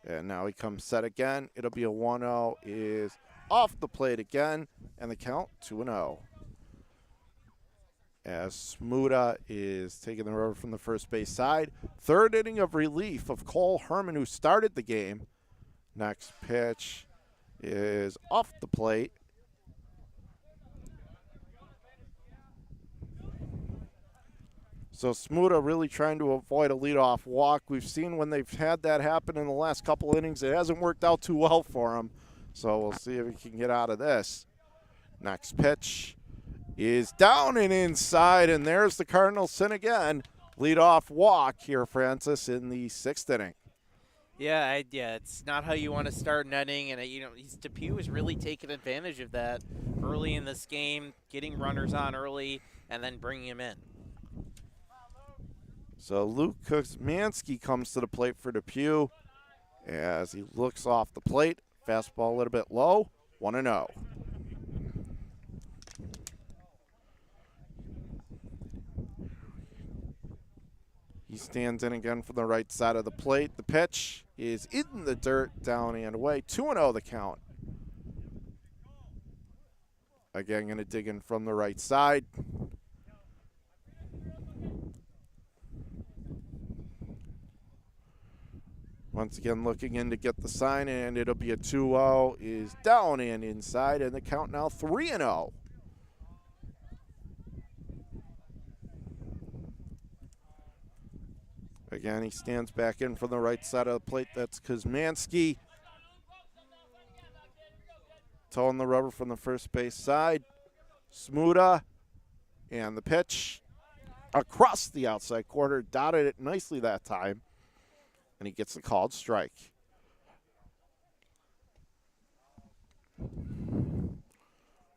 And now he comes set again. It'll be a 1-0, is off the plate again, and the count 2-0. As Smuda is taking the rubber from the first base side. 3rd inning of relief of Cole Herman, who started the game. Next pitch is off the plate. So Smuda really trying to avoid a leadoff walk. We've seen when they've had that happen in the last couple innings, it hasn't worked out too well for him. So we'll see if he can get out of this. Next pitch is down and inside, and there's the Cardinals sin again. Leadoff walk here, Francis, in the 6th inning. Yeah, it's not how you want to start an inning, and Depew is really taking advantage of that early in this game, getting runners on early, and then bringing him in. So Luke Kuzmansky comes to the plate for Depew as he looks off the plate. Fastball a little bit low, 1-0. He stands in again from the right side of the plate. The pitch is in the dirt, down and away. 2-0 the count. Again, going to dig in from the right side. Once again, looking in to get the sign, and it'll be a 2-0, is down and inside, and the count now 3-0. Again, he stands back in from the right side of the plate. That's Kuzmansky. Towing the rubber from the first base side. Smuda, and the pitch across the outside corner. Dotted it nicely that time. And he gets the called strike.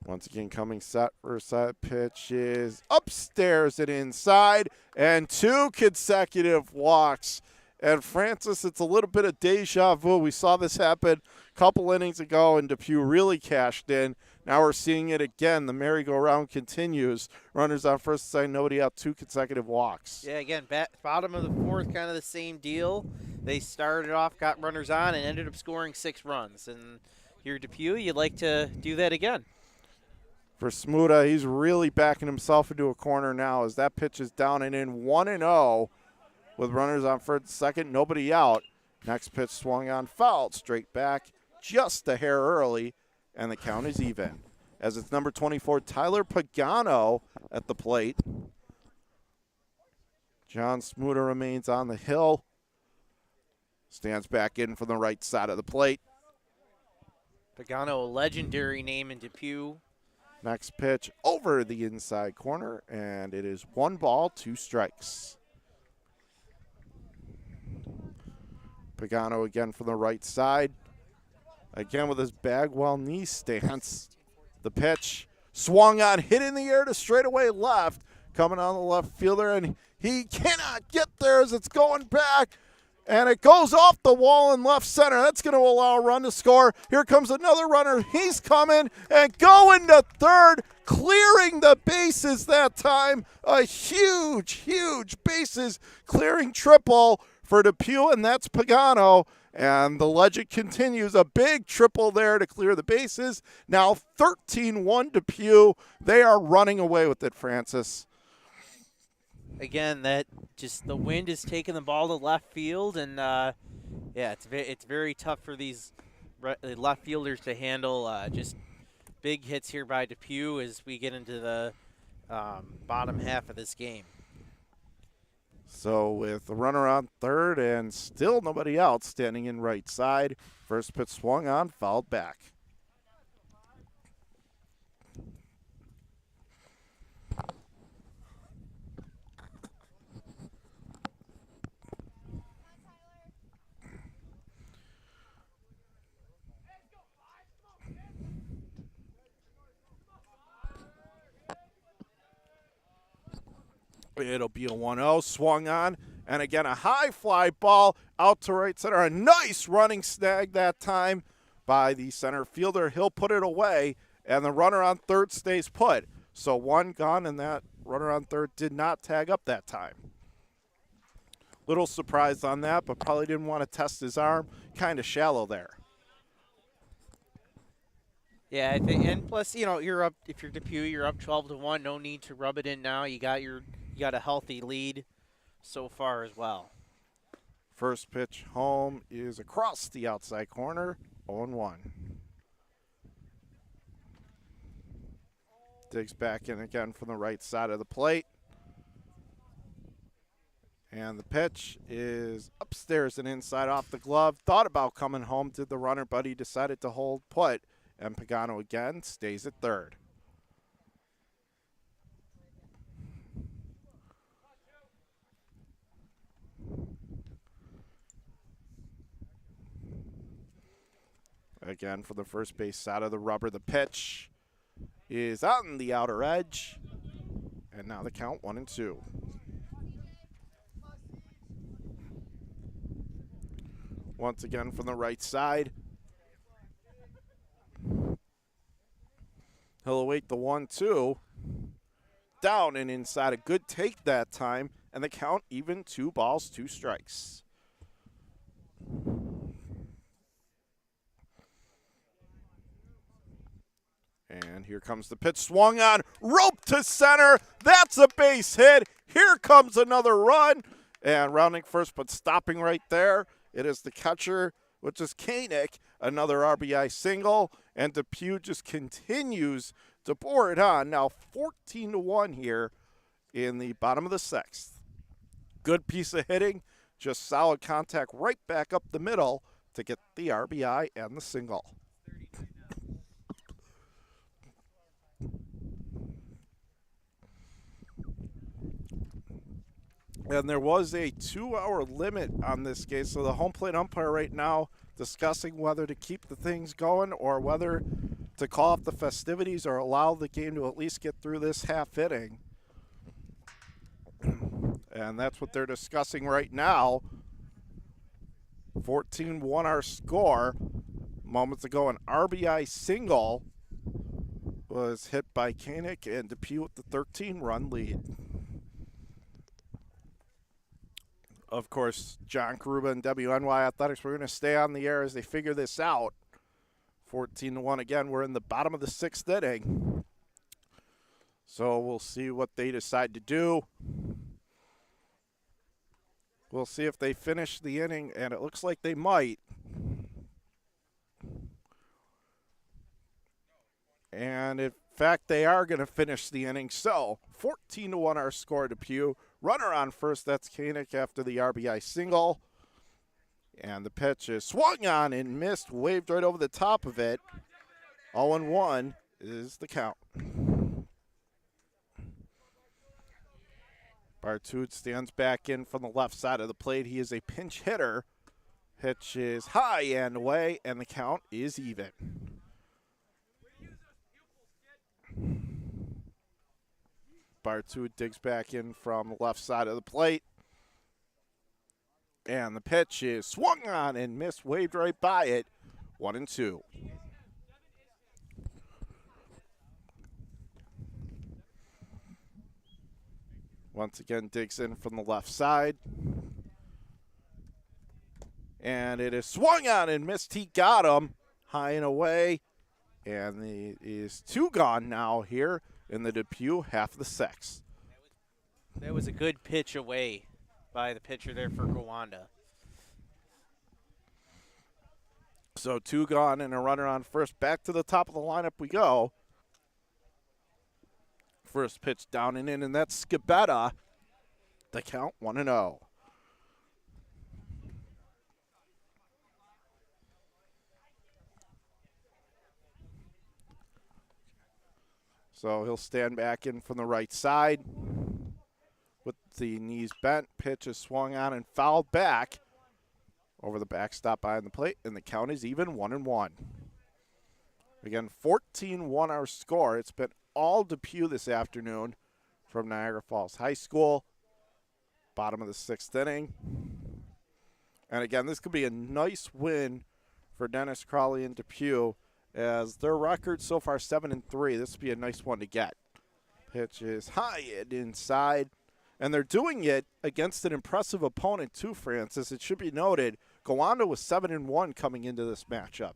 Once again, coming set for side pitch is upstairs and inside, and 2 consecutive walks And Francis, it's a little bit of deja vu. We saw this happen a couple innings ago, and Depew really cashed in. Now we're seeing it again. The merry-go-round continues. Runners on first side, nobody out, 2 consecutive walks. Yeah, again, bottom of the fourth, kind of the same deal. They started off, got runners on, and ended up scoring 6 runs. And here, Depew, you'd like to do that again. For Smuda, he's really backing himself into a corner now as that pitch is down and in 1-0 with runners on first, second, nobody out. Next pitch swung on, fouled, straight back, just a hair early, and the count is even. As it's number 24, Tyler Pagano at the plate. John Smuda remains on the hill. Stands back in from the right side of the plate. Pagano, a legendary name in Depew. Next pitch over the inside corner, and it is 1 ball, 2 strikes. Pagano again from the right side. Again with his Bagwell knee stance. The pitch swung on, hit in the air to straightaway left. Coming on the left fielder, and he cannot get there as it's going back. And it goes off the wall in left center. That's going to allow a run to score. Here comes another runner. He's coming and going to third, clearing the bases that time. A huge, huge bases clearing triple for Depew, and that's Pagano. And the legend continues. A big triple there to clear the bases. Now 13-1 Depew. They are running away with it, Francis. Again, that just the wind is taking the ball to left field, and yeah, it's very tough for these left fielders to handle. Just big hits here by Depew as we get into the bottom half of this game. So with the runner on third and still nobody out standing in right side, first pitch swung on, fouled back. It'll be a 1-0, swung on, and again a high fly ball out to right center. A nice running snag that time by the center fielder. He'll put it away, and the runner on third stays put. So 1 gone, and that runner on third did not tag up that time. Little surprised on that, but probably didn't want to test his arm. Kind of shallow there. Yeah, I think, and plus, you know, you're up. If you're Depew, you're up 12-1. No need to rub it in now. You got a healthy lead so far as well. First pitch home is across the outside corner, 0-1. Digs back in again from the right side of the plate. And the pitch is upstairs and inside off the glove. Thought about coming home, did the runner, but he decided to hold put. And Pagano again stays at third. Again, for the first base side of the rubber, the pitch is on the outer edge. And now the count 1-2. Once again from the right side. He'll await the 1-2. Down and inside. A good take that time. And the count even, 2 balls, 2 strikes. And here comes the pitch, swung on, rope to center. That's a base hit. Here comes another run. And rounding first, but stopping right there. It is the catcher, which is Koenig, another RBI single. And Depew just continues to pour it on. Now 14-1 here in the bottom of the 6th. Good piece of hitting, just solid contact right back up the middle to get the RBI and the single. And there was a 2-hour limit on this game, so the home plate umpire right now discussing whether to keep the things going or whether to call off the festivities or allow the game to at least get through this half inning. And that's what they're discussing right now. 14-1 our score. Moments ago, an RBI single was hit by Koenig, and Depew with the 13-run lead. Of course, John Karuba and WNY Athletics, we're going to stay on the air as they figure this out. 14-1 again. We're in the bottom of the 6th inning. So we'll see what they decide to do. We'll see if they finish the inning, and it looks like they might. And in fact, they are going to finish the inning. So 14-1 our score, Depew. Runner on first, that's Koenig after the RBI single. And the pitch is swung on and missed, waved right over the top of it. 0-1 is the count. Bartud stands back in from the left side of the plate. He is a pinch hitter. Pitch is high and away, and the count is even. Bartud digs back in from the left side of the plate. And the pitch is swung on and missed, waved right by it. 1-2. Once again, digs in from the left side. And it is swung on and missed. He got him high and away. And it is 2 gone now here in the Depew half of the 6th. That was a good pitch away by the pitcher there for Gowanda. So 2 gone and a runner on first. Back to the top of the lineup we go. First pitch down and in, and that's Skibetta. The count 1-0. So he'll stand back in from the right side with the knees bent. Pitch is swung on and fouled back over the backstop behind the plate, and the count is even 1-1. Again, 14-1 our score. It's been all Depew this afternoon from Niagara Falls High School. Bottom of the 6th inning. And again, this could be a nice win for Dennis Crowley and Depew, as their record so far 7-3. This would be a nice one to get. Pitch is high and inside. And they're doing it against an impressive opponent too, Francis. It should be noted, Gowanda was 7-1 coming into this matchup.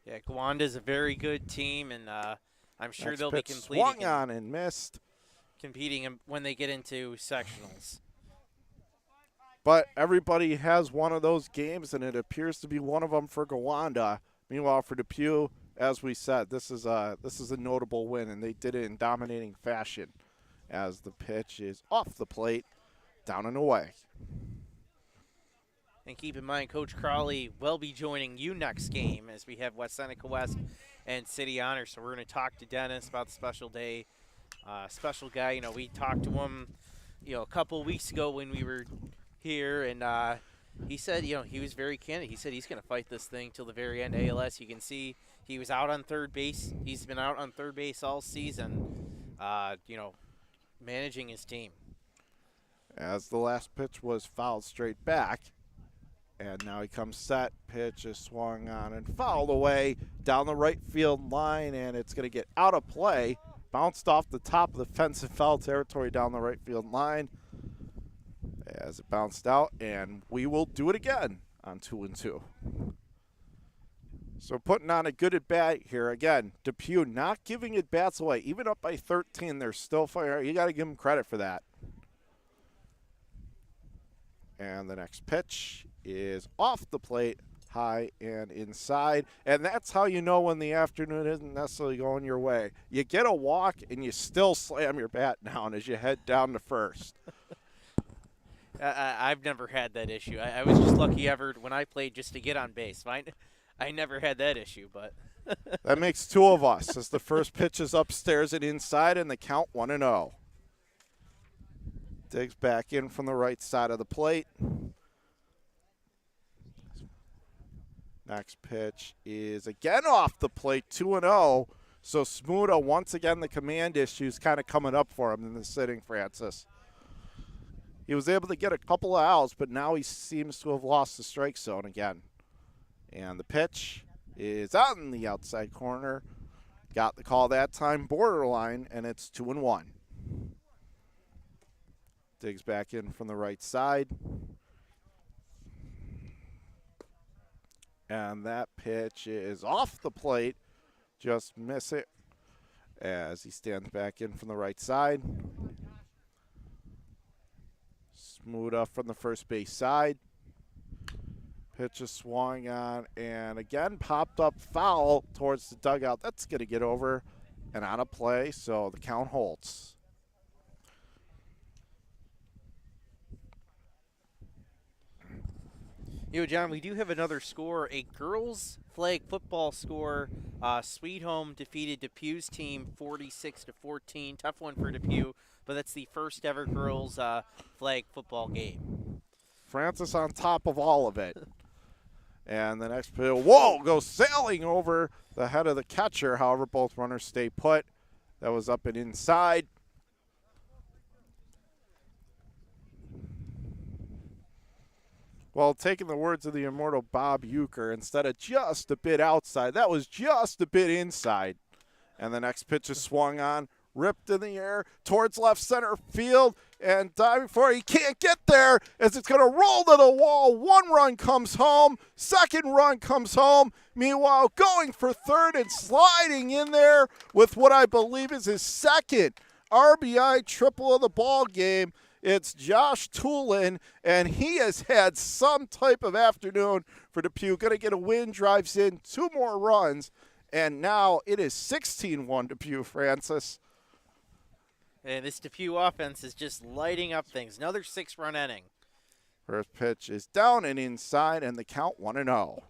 Yeah, Gowanda is a very good team, and I'm sure Next they'll be pitch competing. Swung on and missed. Competing when they get into sectionals. But everybody has one of those games, and it appears to be one of them for Gowanda. Meanwhile, for Depew, as we said, this is a notable win, and they did it in dominating fashion as the pitch is off the plate, down and away. And keep in mind, Coach Crowley will be joining you next game as we have West Seneca West and City Honors. So we're going to talk to Dennis about the special day. Special guy, you know, we talked to him, you know, a couple weeks ago when we were here, and he said, you know, he was very candid. He said he's going to fight this thing till the very end. ALS, you can see he was out on third base. He's been out on third base all season, you know, managing his team. As the last pitch was fouled straight back, and now he comes set. Pitch is swung on and fouled away down the right field line, and it's going to get out of play. Bounced off the top of the fence in foul territory down the right field line as it bounced out, and we will do it again on 2-2. So putting on a good at-bat here. Again, Depew not giving at-bats away. Even up by 13, they're still firing. You got to give them credit for that. And the next pitch is off the plate, high and inside. And that's how you know when the afternoon isn't necessarily going your way. You get a walk, and you still slam your bat down as you head down to first. I've never had that issue. I was just lucky ever when I played just to get on base. I never had that issue, but. That makes 2 of us as the first pitch is upstairs and inside, and the count 1-0. Digs back in from the right side of the plate. Next pitch is again off the plate, 2-0. So Smuda, once again, the command issues kind of coming up for him in the sitting, Francis. He was able to get a couple of outs, but now he seems to have lost the strike zone again. And the pitch is out in the outside corner. Got the call that time, borderline, and it's 2-1. Digs back in from the right side. And that pitch is off the plate. Just miss it as he stands back in from the right side. Smooth up from the first base side. Pitch is swung on and again popped up foul towards the dugout. That's going to get over and out of play, so the count holds. John, we do have another score, a girls flag football score. Sweet Home defeated Depew's team 46-14. Tough one for Depew, but that's the first ever girls flag football game. Francis on top of all of it. And the next pitch, whoa, goes sailing over the head of the catcher. However, both runners stay put. That was up and inside. Well, taking the words of the immortal Bob Uecker, instead of just a bit outside, that was just a bit inside. And the next pitch is swung on, ripped in the air towards left center field, and diving for it. He can't get there as it's going to roll to the wall. One run comes home, second run comes home. Meanwhile, going for third and sliding in there with what I believe is his second RBI triple of the ball game. It's Josh Tulin, and he has had some type of afternoon for Depew. Going to get a win, drives in 2 more runs, and now it is 16-1 Depew, Francis. And this Depew offense is just lighting up things. Another 6-run inning. First pitch is down and inside, and the count 1-0.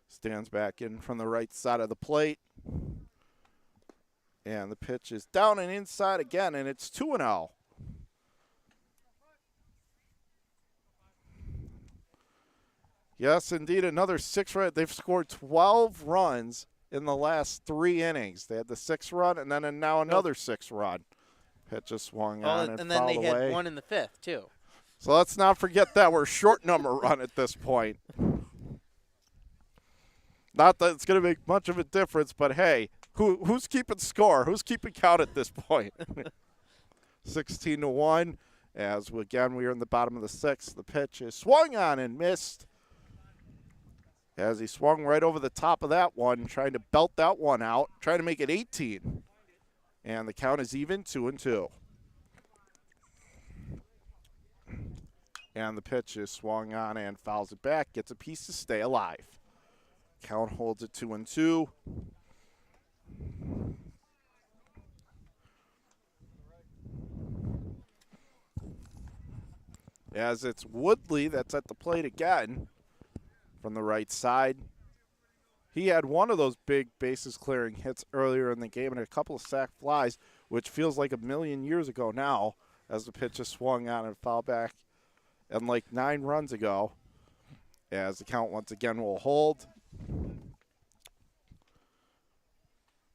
Stands back in from the right side of the plate. And the pitch is down and inside again, and it's 2-0. Yes, indeed, another 6-run. They've scored 12 runs in the last 3 innings. They had the 6th-run and then now another 6th-run. Pitch is swung on and then they fouled had away. one in the 5th, too. So let's not forget that we're short number run at this point. Not that it's going to make much of a difference, but hey, who's keeping score? Who's keeping count at this point? 16-1. As again, we are in the bottom of the 6th. The pitch is swung on and missed. As he swung right over the top of that one, trying to belt that one out, trying to make it 18. And the count is even, 2-2. And the pitch is swung on and fouls it back, gets a piece to stay alive. Count holds at 2-2. As it's Woodley that's at the plate again from the right side. He had one of those big bases clearing hits earlier in the game and a couple of sac flies, which feels like a million years ago now as the pitch is swung on and fouled back. And like 9 runs ago, as the count once again will hold.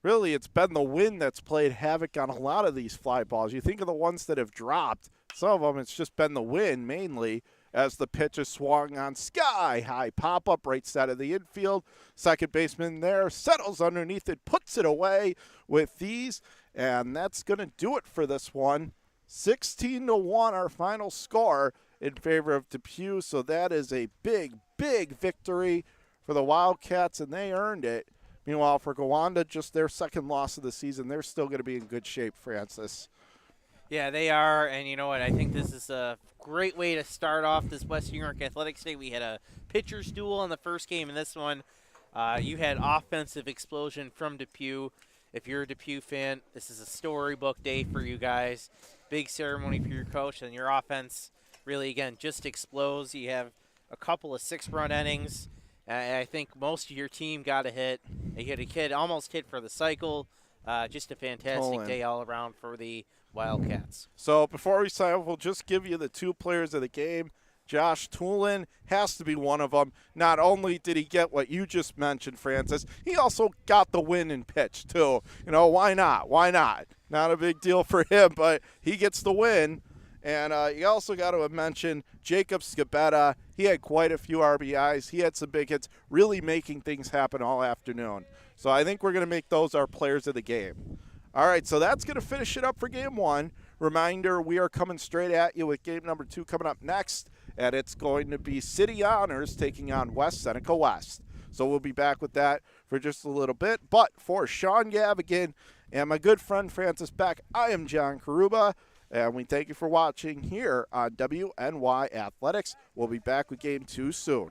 Really, it's been the wind that's played havoc on a lot of these fly balls. You think of the ones that have dropped. Some of them, it's just been the wind mainly as the pitch is swung on sky-high pop-up right side of the infield. Second baseman there settles underneath it, puts it away with these, and that's going to do it for this one. 16-1, our final score in favor of Depew, so that is a big, big victory for the Wildcats, and they earned it. Meanwhile, for Gowanda, just their second loss of the season, they're still going to be in good shape, Francis. Yeah, they are, and you know what? I think this is a great way to start off this Western New York Athletics Day. We had a pitcher's duel in the first game, and this one, you had offensive explosion from Depew. If you're a Depew fan, this is a storybook day for you guys. Big ceremony for your coach, and your offense really, again, just explodes. You have a couple of 6-run innings. I think most of your team got a hit. You had a kid almost hit for the cycle. Just a fantastic day all around for the Wildcats. So before we sign off, we'll just give you the 2 players of the game. Josh Toolin has to be one of them. Not only did he get what you just mentioned, Francis, he also got the win in pitch, too. You know, why not? Why not? Not a big deal for him, but he gets the win. And you also got to mention Jacob Scabetta. He had quite a few RBIs. He had some big hits, really making things happen all afternoon. So I think we're going to make those our players of the game. All right, so that's going to finish it up for Game 1. Reminder, we are coming straight at you with Game number 2 coming up next, and it's going to be City Honors taking on West Seneca West. So we'll be back with that for just a little bit. But for Sean Gavigan and my good friend Francis Beck, I am John Karuba. And we thank you for watching here on WNY Athletics. We'll be back with Game 2 soon.